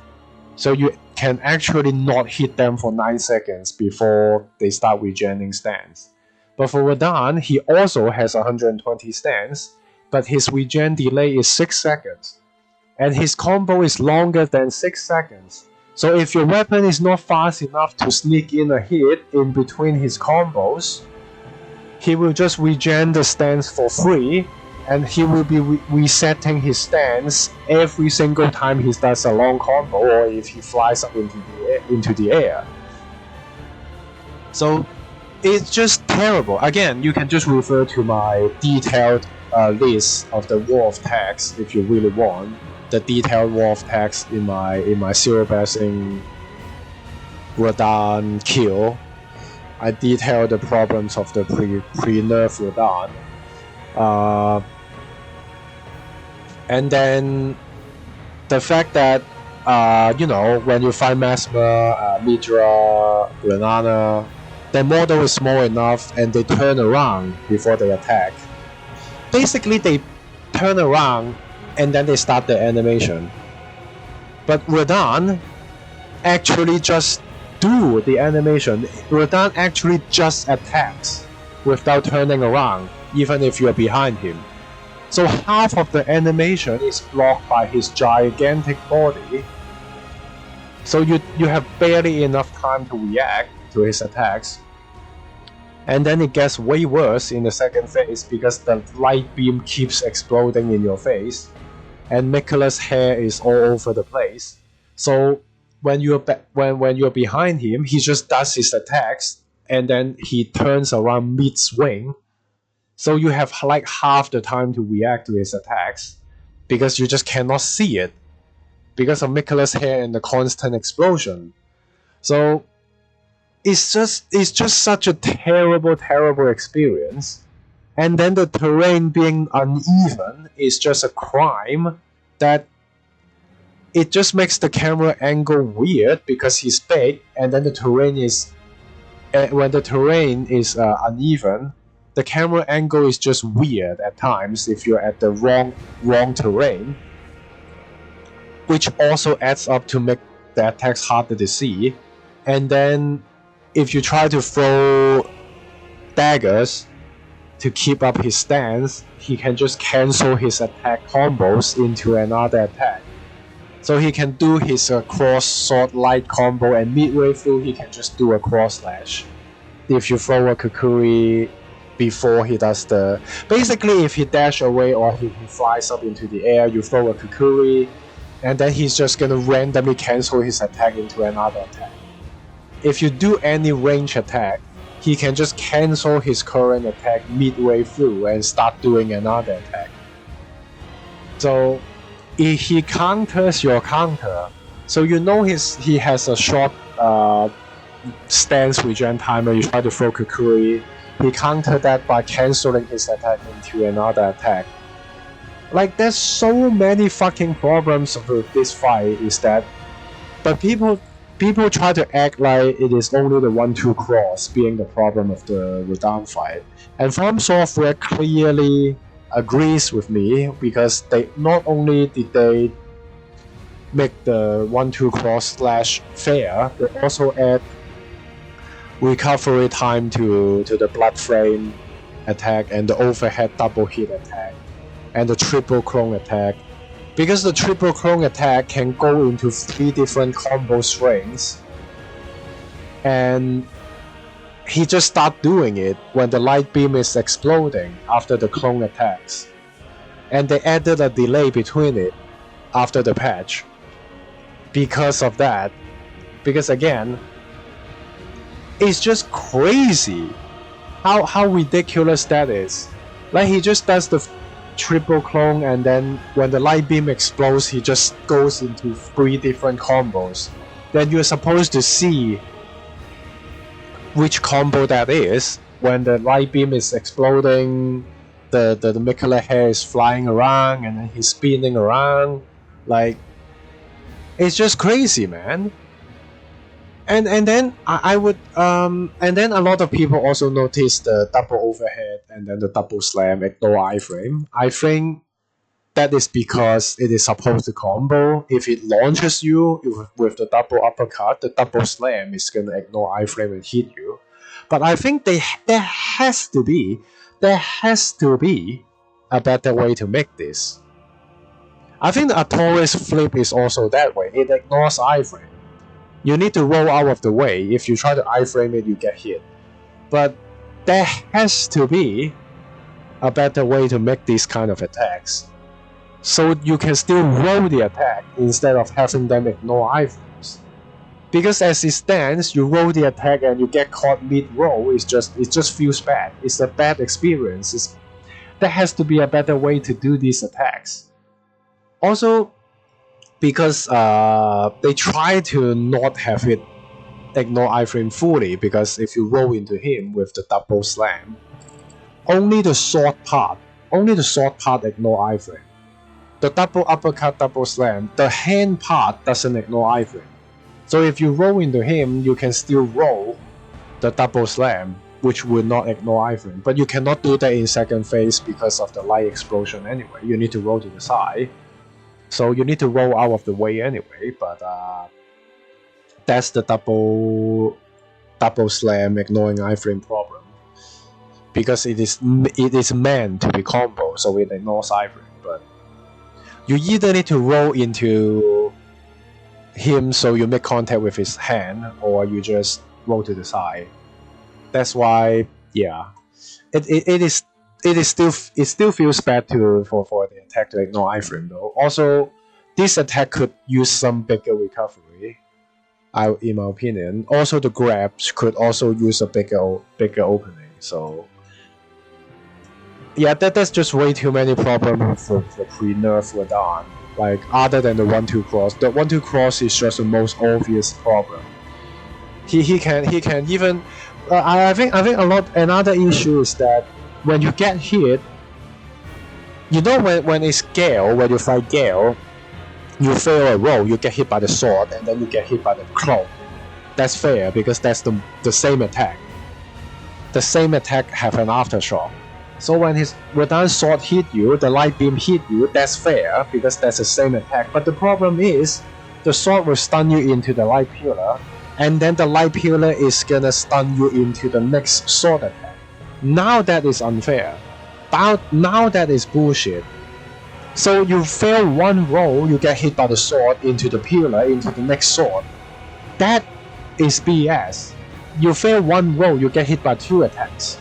So you can actually not hit them for 9 seconds before they start regening stance. But for Radagon, he also has 120 stance, but his regen delay is 6 seconds. And his combo is longer than 6 seconds. So if your weapon is not fast enough to sneak in a hit in between his combos, he will just regen the stance for free, and he will be resetting his stance every single time he does a long combo or if he flies up into the air. So it's just terrible. Again, you can just refer to my detailed list of the War of Tags if you really want. The detailed War of Tags in my zero basing Radagon kill. I detail the problems of the pre-nerf Radagon. And then the fact that when you find Mesmer, Mitra, Granada, their model is small enough and they turn around before they attack. Basically they turn around and then they start the animation. But Radagon actually just do the animation. Radagon actually just attacks without turning around, even if you're behind him. So half of the animation is blocked by his gigantic body. So you have barely enough time to react to his attacks. And then it gets way worse in the second phase because the light beam keeps exploding in your face. And Mikola's hair is all over the place. So when you're behind him, he just does his attacks and then he turns around mid-swing. So you have like half the time to react to his attacks because you just cannot see it because of Mikola's hair and the constant explosion. So it's just such a terrible experience. And then the terrain being uneven is just a crime that it just makes the camera angle weird because he's big, and then the terrain is when the terrain is uneven, the camera angle is just weird at times if you're at the wrong terrain, which also adds up to make the attacks harder to see. And then if you try to throw daggers to keep up his stance, he can just cancel his attack combos into another attack. So he can do his cross sword light combo, and midway through he can just do a cross slash. If you throw a Kukuri before he does the... Basically, if he dash away or he flies up into the air, you throw a Kukuri, and then he's just gonna randomly cancel his attack into another attack. If you do any range attack, he can just cancel his current attack midway through and start doing another attack. So if he counters your counter, so you know he has a short stance regen timer, you try to throw Kukuri, he countered that by cancelling his attack into another attack. Like, there's so many fucking problems with this fight is that, but people try to act like it is only the 1-2 cross being the problem of the Radagon fight. And From Software clearly agrees with me because they not only did they make the 1-2 cross slash fair, they also add recovery time to the blood flame attack and the overhead double hit attack and the triple clone attack. Because the triple clone attack can go into 3 different combo strings, and he just starts doing it when the light beam is exploding after the clone attacks. And they added a delay between it after the patch because of that. Because again, it's just crazy how ridiculous that is. Like, he just does the triple clone, and then when the light beam explodes, he just goes into 3 different combos. Then you're supposed to see which combo that is. When the light beam is exploding, the Mikola hair is flying around, and then he's spinning around. Like, it's just crazy, man. And then I would and then a lot of people also notice the double overhead and then the double slam ignore iframe. I think that is because it is supposed to combo. If it launches you with the double uppercut, the double slam is gonna ignore iframe and hit you. But I think there has to be a better way to make this. I think the Atori's flip is also that way. It ignores iframe. You need to roll out of the way. If you try to iframe it, you get hit. But there has to be a better way to make these kind of attacks, so you can still roll the attack instead of having them ignore iframes. Because as it stands, you roll the attack and you get caught mid-roll. It just feels bad. It's a bad experience. There has to be a better way to do these attacks. Also, because they try to not have it ignore iframe fully, because if you roll into him with the double slam, only the sword part ignore iframe. The double uppercut, double slam, the hand part doesn't ignore iframe. So if you roll into him, you can still roll the double slam, which would not ignore iframe. But you cannot do that in second phase because of the light explosion anyway. You need to roll to the side. So you need to roll out of the way anyway, but that's the double slam ignoring iframe problem. Because it is meant to be combo, so it ignores iframe. But you either need to roll into him so you make contact with his hand, or you just roll to the side. That's why, yeah, it still feels bad for the attack to ignore iframe though. Also, this attack could use some bigger recovery. in my opinion. Also, the grabs could also use a bigger opening. So yeah, that's just way too many problems with the pre-nerf Radagon. Like other than the 1-2 cross, the 1-2 cross is just the most obvious problem. He can even. I think a lot. Another issue is that when you get hit, you know when it's Gale, when you fight Gale, you fail a roll, you get hit by the sword, and then you get hit by the clone. That's fair because that's the same attack. The same attack have an aftershock. So when his Radagon sword hit you, the light beam hit you, that's fair because that's the same attack. But the problem is, the sword will stun you into the light pillar, and then the light pillar is gonna stun you into the next sword attack. Now that is unfair. Now that is bullshit. So you fail one roll, you get hit by the sword into the pillar, into the next sword. That is BS. You fail one roll, you get hit by 2 attacks.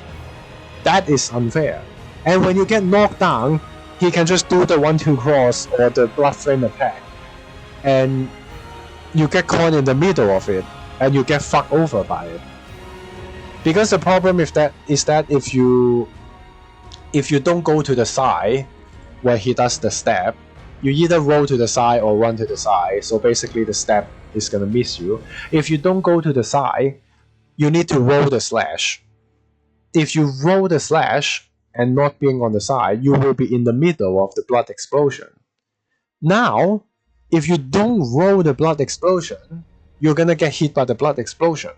That is unfair. And when you get knocked down, he can just do the 1-2 cross or the blood flame attack. And you get caught in the middle of it, and you get fucked over by it. Because the problem with that is that if you don't go to the side where he does the step, you either roll to the side or run to the side, so basically the step is gonna miss you. If you don't go to the side, you need to roll the slash. If you roll the slash and not being on the side, you will be in the middle of the blood explosion. Now, if you don't roll the blood explosion, you're gonna get hit by the blood explosion.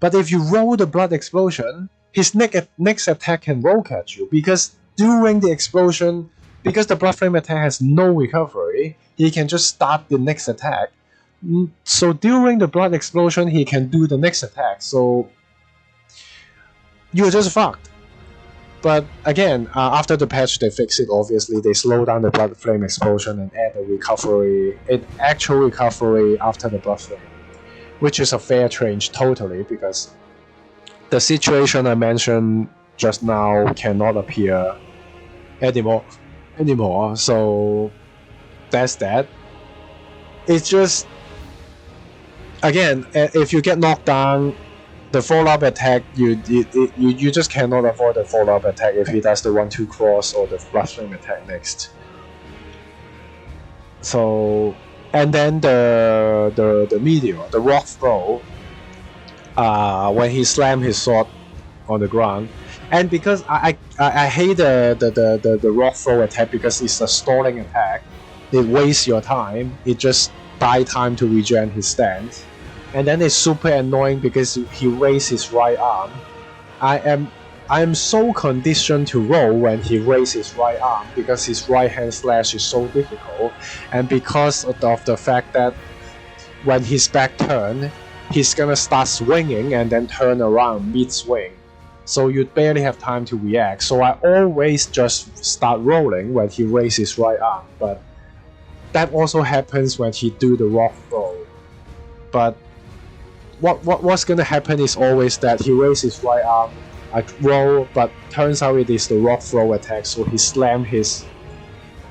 But if you roll the blood explosion, his next attack can roll catch you, because during the explosion, because the blood flame attack has no recovery, he can just start the next attack. So during the blood explosion, he can do the next attack. So you're just fucked. But again, after the patch, they fix it. Obviously, they slow down the blood flame explosion and add a recovery, actual recovery after the blood flame, which is a fair change totally, because the situation I mentioned just now cannot appear anymore. So that's that. It's just, again, if you get knocked down, the follow-up attack, you just cannot avoid the follow-up attack if he does the 1-2 cross or the blood flame attack next. So, and then the meteor, the rock throw, when he slammed his sword on the ground, and because I hate the rock throw attack because it's a stalling attack, it wastes your time, it just buy time to regen his stance. And then it's super annoying because he raised his right arm. I am so conditioned to roll when he raises his right arm because his right hand slash is so difficult, and because of the fact that when his back turn, he's gonna start swinging and then turn around mid-swing. So you barely have time to react. So I always just start rolling when he raises his right arm. But that also happens when he do the rock throw. But what's gonna happen is always that he raises his right arm, I roll, but turns out it is the rock throw attack, so he slammed his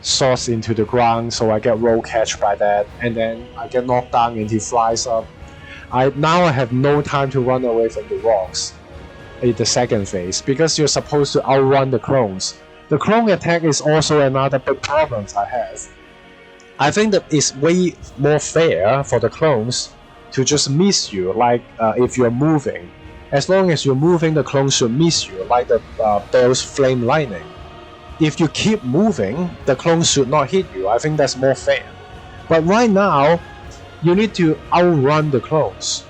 swords into the ground, so I get roll catch by that, and then I get knocked down and he flies up. Now I have no time to run away from the rocks in the second phase, because you're supposed to outrun the clones. The clone attack is also another big problem I have. I think that it's way more fair for the clones to just miss you, like if you're moving. As long as you're moving, the clone should miss you, like the Bell's Flame Lightning. If you keep moving, the clone should not hit you. I think that's more fair. But right now, you need to outrun the clones.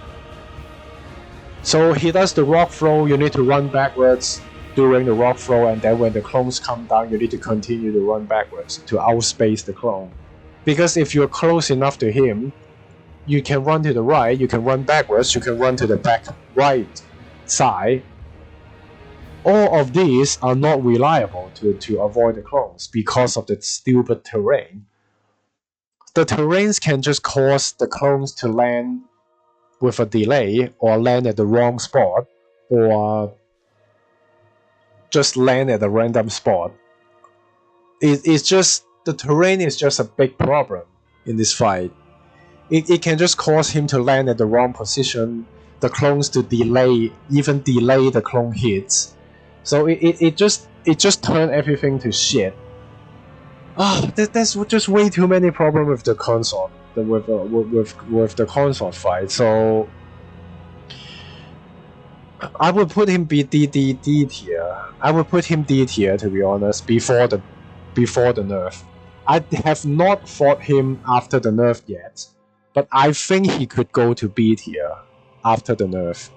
So he does the rock throw, you need to run backwards during the rock throw, and then when the clones come down, you need to continue to run backwards to outspace the clone. Because if you're close enough to him, you can run to the right, you can run backwards, you can run to the back right side. All of these are not reliable to avoid the clones because of the stupid terrain. The terrains can just cause the clones to land with a delay, or land at the wrong spot, or just land at a random spot. It's just, the terrain is just a big problem in this fight. it can just cause him to land at the wrong position, the clones to delay the clone hits. So it just turned everything to shit. There's just way too many problems with the consort, with the consort fight. So I would put him D tier. I would put him D tier, to be honest, before the nerf. I have not fought him after the nerf yet, but I think he could go to B tier after the nerf.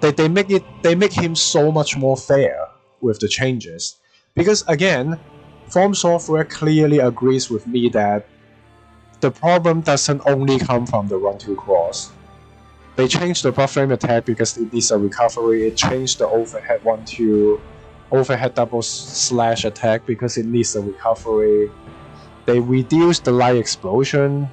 They make him so much more fair with the changes, because again, From Software clearly agrees with me that the problem doesn't only come from the run-to cross. They changed the buff frame attack because it needs a recovery. It changed the overhead 1-2 overhead double slash attack because it needs a recovery. They reduced the light explosion,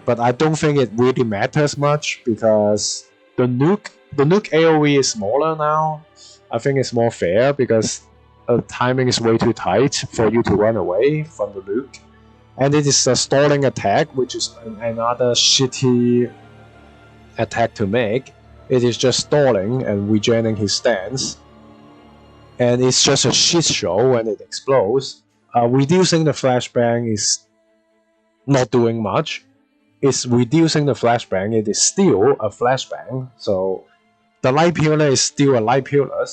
but I don't think it really matters much because the nuke AoE is smaller now. I think it's more fair because the timing is way too tight for you to run away from the nuke. And it is a stalling attack, which is another shitty attack to make. It is just stalling and regenerating his stance. And it's just a shit show when it explodes. Reducing the flashbang is not doing much. It's reducing the flashbang. It is still a flashbang. So the light pillar is still a light pillar.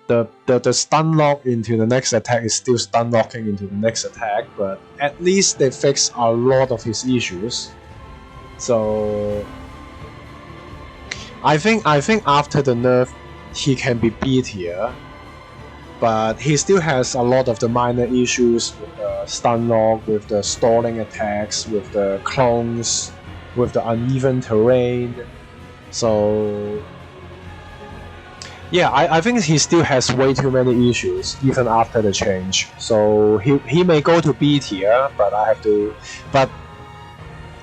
The stun lock into the next attack is still stun locking into the next attack, but at least they fix a lot of his issues. So I think after the nerf he can be B tier, but he still has a lot of the minor issues with the stun lock, with the stalling attacks, with the clones, with the uneven terrain. So yeah, I think he still has way too many issues even after the change. So he may go to B tier, but I have to, but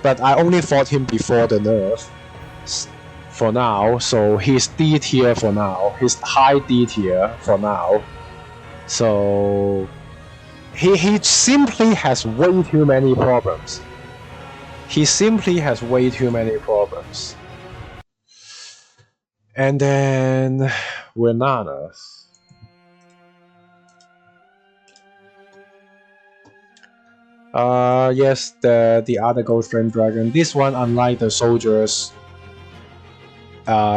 I only fought him before the nerf for now, so he's D tier for now. He's high D tier for now. So he simply has way too many problems. He simply has way too many problems. And then Renana. Yes, the other Ghost Flame Dragon. This one, unlike the soldiers,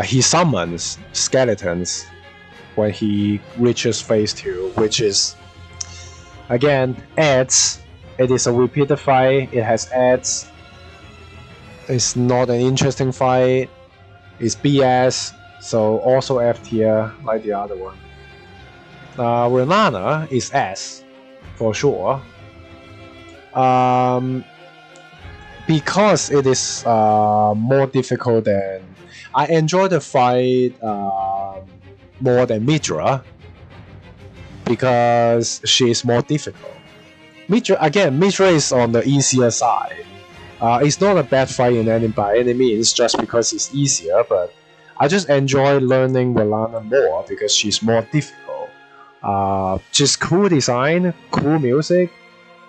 he summons skeletons when he reaches phase 2, which is again adds. It is a repeated fight. It has adds. It's not an interesting fight. It's BS. So also F tier like the other one. Renana is S for sure. Because it is more difficult than I enjoy the fight more than Midra because she is more difficult. Midra is on the easier side. It's not a bad fight by any means just because it's easier, but I just enjoy learning Renana more because she's more difficult. Just cool design, cool music,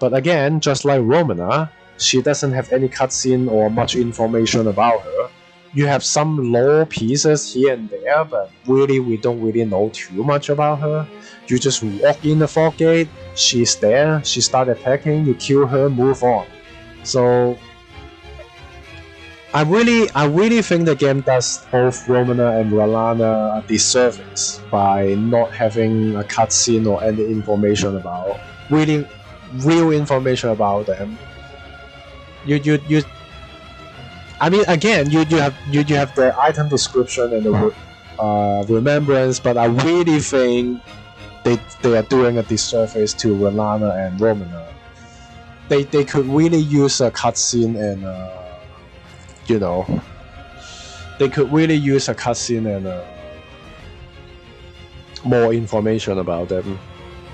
but again, just like Romana, she doesn't have any cutscene or much information about her. You have some lore pieces here and there, but really we don't really know too much about her. You just walk in the fog gate, she's there, she starts attacking, you kill her, move on. So I really think the game does both Romana and Renana a disservice by not having a cutscene or any information about real information about them. I mean, again, you have the item description and the remembrance, but I really think they are doing a disservice to Renana and Romana. They could really use a cutscene and they could really use a cutscene and more information about them.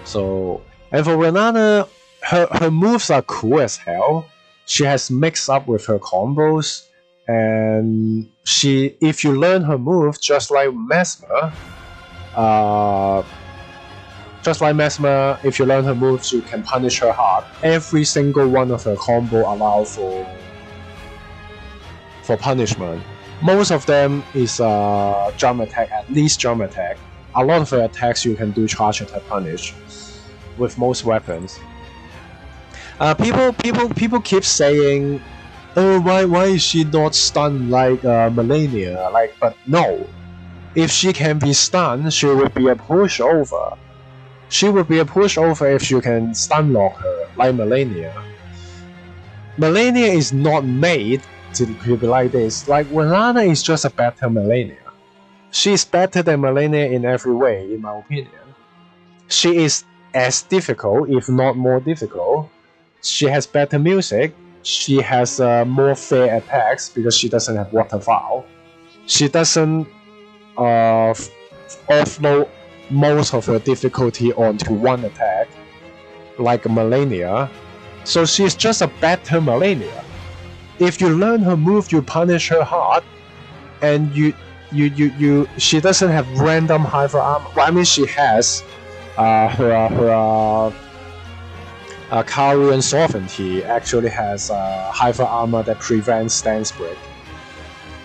So, and for Renana, her moves are cool as hell. She has mixed up with her combos, and if you learn her move, just like Mesmer, if you learn her moves, you can punish her hard. Every single one of her combo allow for for punishment. Most of them is jump attack, at least jump attack. A lot of her attacks you can do charge attack punish with most weapons. People keep saying, oh, why is she not stunned like Malenia? But no, if she can be stunned, she will be a pushover. She will be a pushover if you can stun lock her like Malenia. Malenia is not made to be like this. Like Renata is just a better Malenia. She's better than Malenia in every way, in my opinion. She is as difficult, if not more difficult. She has better music. She has more fair attacks because she doesn't have waterfowl. She doesn't offload most of her difficulty onto one attack, like Malenia. So she's just a better Malenia. If you learn her move, you punish her hard, and she doesn't have random hyper armor. Well, I mean, she has her Carian Sovereignty actually has hyper armor that prevents stance break.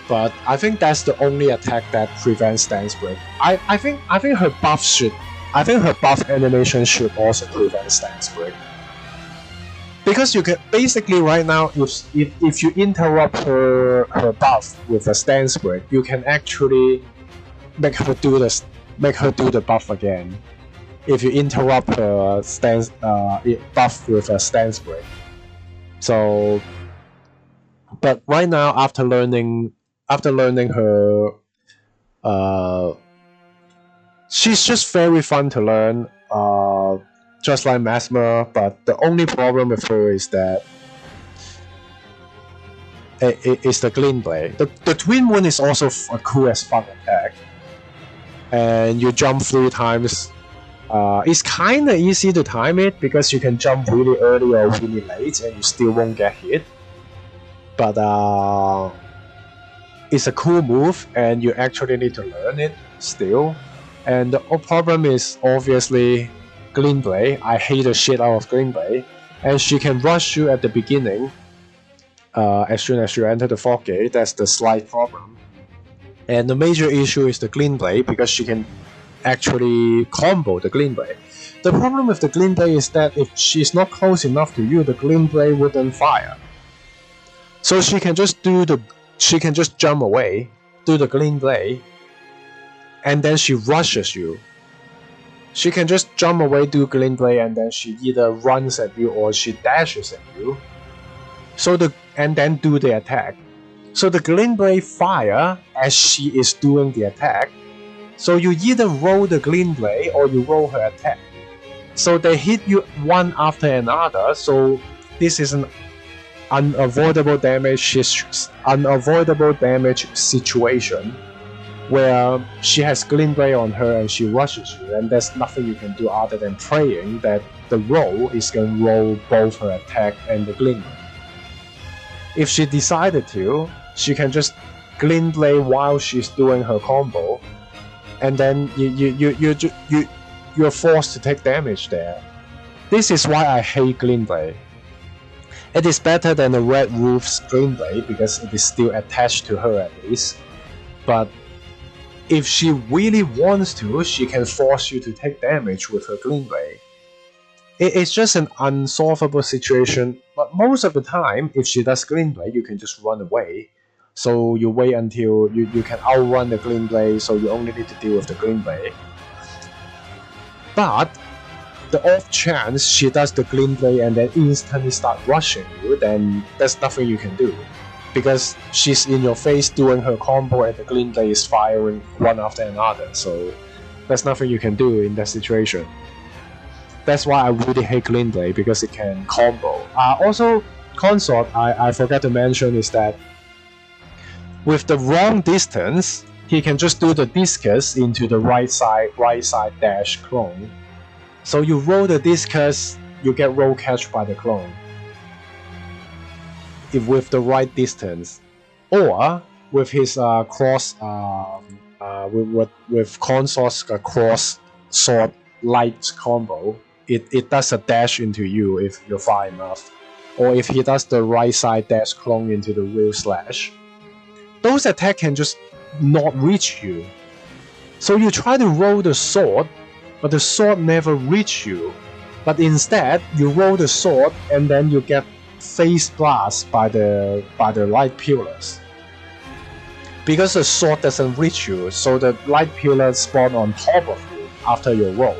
But I think that's the only attack that prevents stance break. I think her buff should. I think her buff animation should also prevent stance break. Because you can basically right now, if you interrupt her buff with a stance break, you can actually make her do the buff again. If you interrupt her stance buff with a stance break. So, but right now after learning her, she's just very fun to learn. Just like Mesmer, but the only problem with her is that it's the Glint Blade. The Twin One is also a cool as fuck attack, and you jump 3 times. It's kinda easy to time it because you can jump really early or really late and you still won't get hit. But it's a cool move and you actually need to learn it still. And the problem is obviously Glint Blade. I hate the shit out of Glint Blade, and she can rush you at the beginning as soon as you enter the fog gate. That's the slight problem. And the major issue is the Glint Blade because she can actually combo the Glint Blade. The problem with the Glint Blade is that if she's not close enough to you, the Glint Blade wouldn't fire. So she can just jump away, do the Glint Blade, and then she rushes you. She can just jump away, do Glint Blade, and then she either runs at you or she dashes at you. And then do the attack. So the Glint Blade fire as she is doing the attack. So you either roll the Glint Blade or you roll her attack. So they hit you one after another. So this is an unavoidable damage situation where she has Glint Blade on her and she rushes you, and there's nothing you can do other than praying that the roll is going to roll both her attack and the Glint Blade. If she decided to, she can just Glint Blade while she's doing her combo, and then you're forced to take damage there. This is why I hate Glint Blade. It is better than the Red Roof's Glint Blade because it is still attached to her at least, but if she really wants to, she can force you to take damage with her Glint Blade. It's just an unsolvable situation, but most of the time, if she does Glint Blade, you can just run away. So you wait until you can outrun the Glint Blade, so you only need to deal with the Glint Blade. But the off chance she does the Glint Blade and then instantly start rushing you, then there's nothing you can do. Because she's in your face doing her combo and the Glint Blade is firing one after another, so there's nothing you can do in that situation. That's why I really hate Glint Blade, because it can combo. Also, Consort, I forgot to mention is that with the wrong distance, he can just do the discus into the right side dash clone. So you roll the discus, you get roll catch by the clone. If with the right distance, or with his cross with Consort's cross sword light combo, it does a dash into you if you're far enough, or if he does the right side dash clone into the real slash, those attacks can just not reach you. So you try to roll the sword, but the sword never reach you. But instead, you roll the sword and then you get face blast by the light pillars. Because the sword doesn't reach you, so the light pillars spawn on top of you after your roll.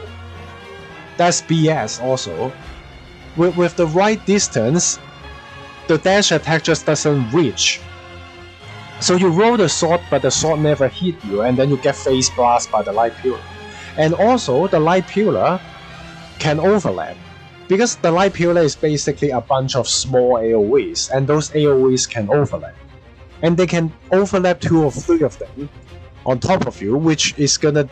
That's BS also. With the right distance, the dash attack just doesn't reach. So you roll the sword, but the sword never hit you, and then you get face blast by the light pillar. And also, the light pillar can overlap. Because the light pillar is basically a bunch of small AoEs, and those AoEs can overlap. And they can overlap 2 or 3 of them on top of you, which is gonna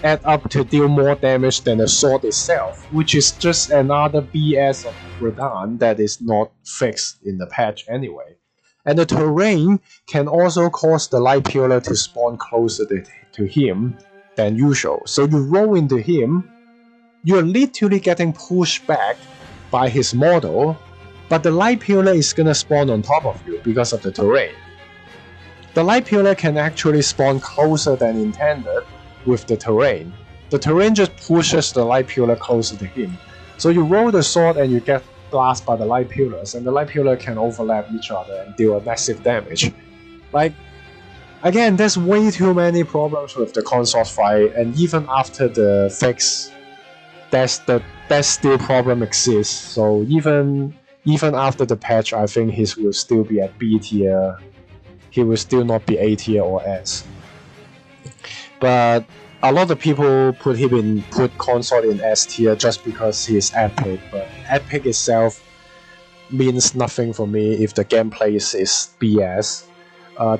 add up to deal more damage than the sword itself, which is just another BS of Radagon that is not fixed in the patch anyway. And the terrain can also cause the light pillar to spawn closer to him than usual. So you roll into him, you're literally getting pushed back by his model, but the light pillar is gonna spawn on top of you because of the terrain. The light pillar can actually spawn closer than intended with the terrain. The terrain just pushes the light pillar closer to him. So you roll the sword and you get blasted by the light pillars, and the light pillar can overlap each other and deal a massive damage. Like, again, there's way too many problems with the consort fight, and even after the fix, that still problem exists. So even after the patch, I think he will still be at B tier. He will still not be A tier or S. But a lot of people put consort in S tier just because he's epic, but epic itself means nothing for me if the gameplay is BS.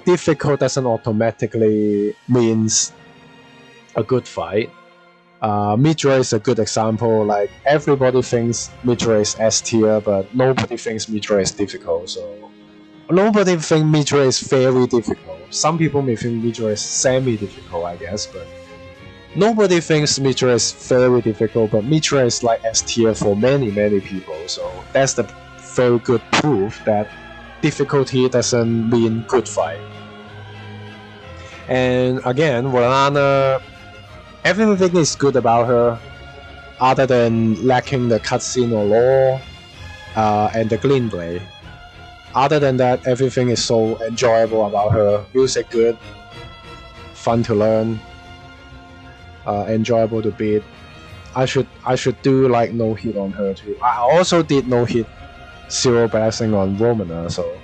Difficult doesn't automatically means a good fight. Midra is a good example. Like, everybody thinks Midra is S tier, but nobody thinks Midra is difficult. So nobody thinks Midra is very difficult. Some people may think Midra is semi-difficult, I guess, but nobody thinks Midra is very difficult. But Midra is like S tier for many people. So that's the very good proof that difficulty doesn't mean good fight. And again, Volana, everything is good about her, other than lacking the cutscene or lore, and the gameplay. Other than that, everything is so enjoyable about her. Music good, fun to learn, enjoyable to beat. I should do like no hit on her too. I also did no hit Zero Blessing on Romana, so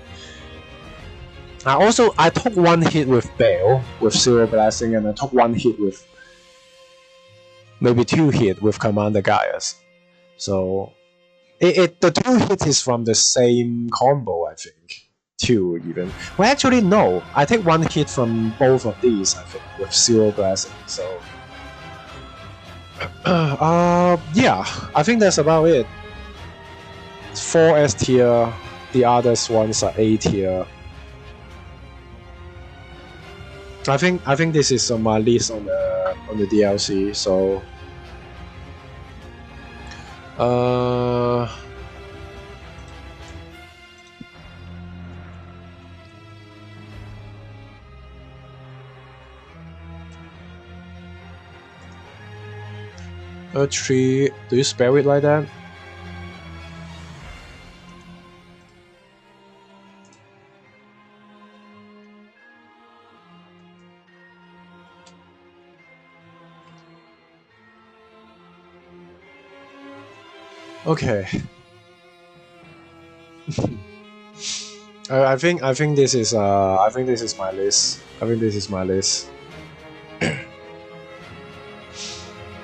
I took 1 hit with Bale with Zero Blessing, and I took 1 hit with maybe 2 hit with Commander Gaius. So the 2 hits is from the same combo, I think. 2 even. Well, actually no. I take 1 hit from both of these, I think, with Zero Blessing. So yeah, I think that's about it. 4 S tier, the others ones are A tier. I think this is on my list on the DLC. So a tree. Do you spell it like that? Okay. I think this is my list. I think this is my list.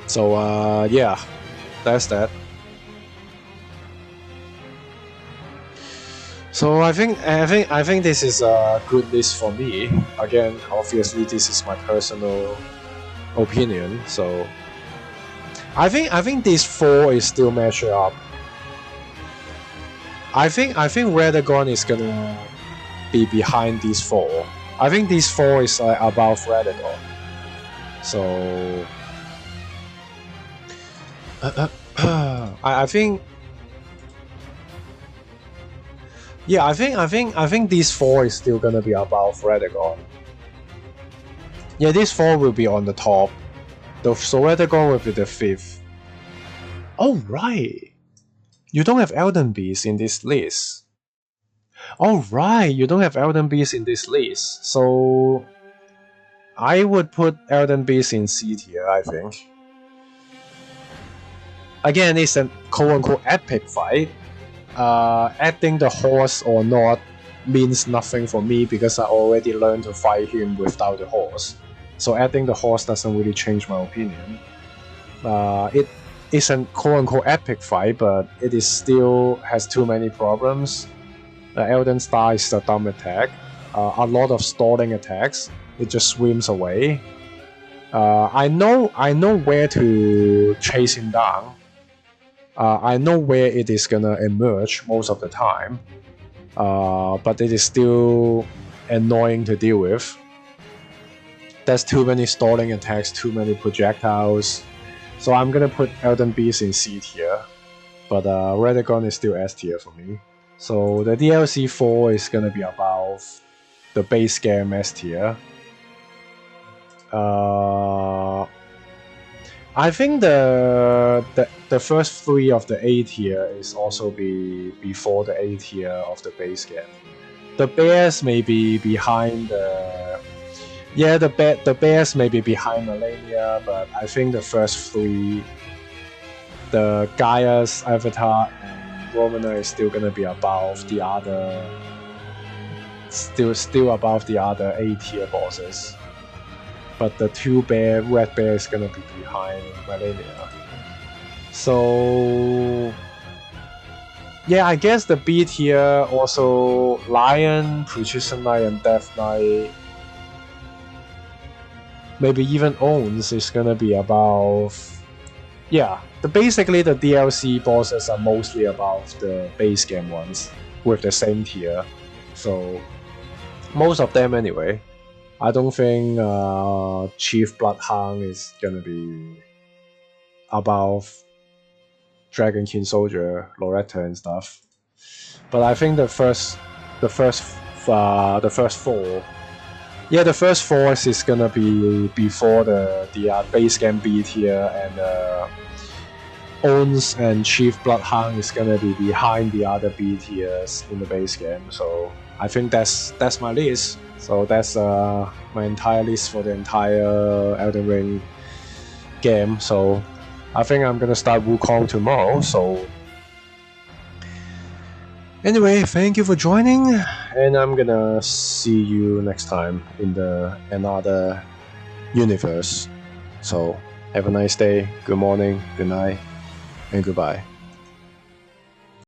So yeah, that's that. So I think this is a good list for me. Again, obviously this is my personal opinion. So I think these 4 is still measure up. I think Radagon is gonna be behind these 4. I think these 4 is above Radagon. So I think Yeah, I think these 4 is still gonna be above Radagon. Yeah, these 4 will be on the top. So Radagon will be the 5th. Oh right, you don't have Elden Beast in this list. Oh right, you don't have Elden Beast in this list. So I would put Elden Beast in C tier, I think. Again, it's a quote-unquote epic fight. Adding the horse or not means nothing for me because I already learned to fight him without the horse. So adding the horse doesn't really change my opinion. It isn't quote-unquote epic fight, but it is still has too many problems. The Elden Star is a dumb attack. A lot of stalling attacks. It just swims away. I know where to chase him down. I know where it is gonna emerge most of the time, but it is still annoying to deal with. There's too many stalling attacks, too many projectiles, so I'm gonna put Elden Beast in C tier, but Radagon is still S tier for me. So the DLC 4 is gonna be above the base game S tier. I think the first 3 of the A tier is also before the A tier of the base game. The bears may be behind the the bears may be behind Malenia, but I think the first 3, the Gaia's Avatar and Romana is still gonna be above the other, still above the other A tier bosses. But the red bear is gonna be behind Malenia. So yeah, I guess the B tier also Lion, Precision Knight, and Death Knight, maybe even Owns is gonna be above. Yeah, basically the DLC bosses are mostly above the base game ones with the same tier. So most of them anyway. I don't think Chief Bloodhound is gonna be above Dragon King Soldier, Loretta, and stuff. But I think the first 4, yeah, the first 4 is gonna be before the base game B tier, and Owns and Chief Bloodhound is gonna be behind the other B tiers in the base game. So I think that's my list. So that's my entire list for the entire Elden Ring game. So I think I'm gonna start Wukong tomorrow. So anyway, thank you for joining, and I'm gonna see you next time in another universe. So have a nice day, good morning, good night, and goodbye.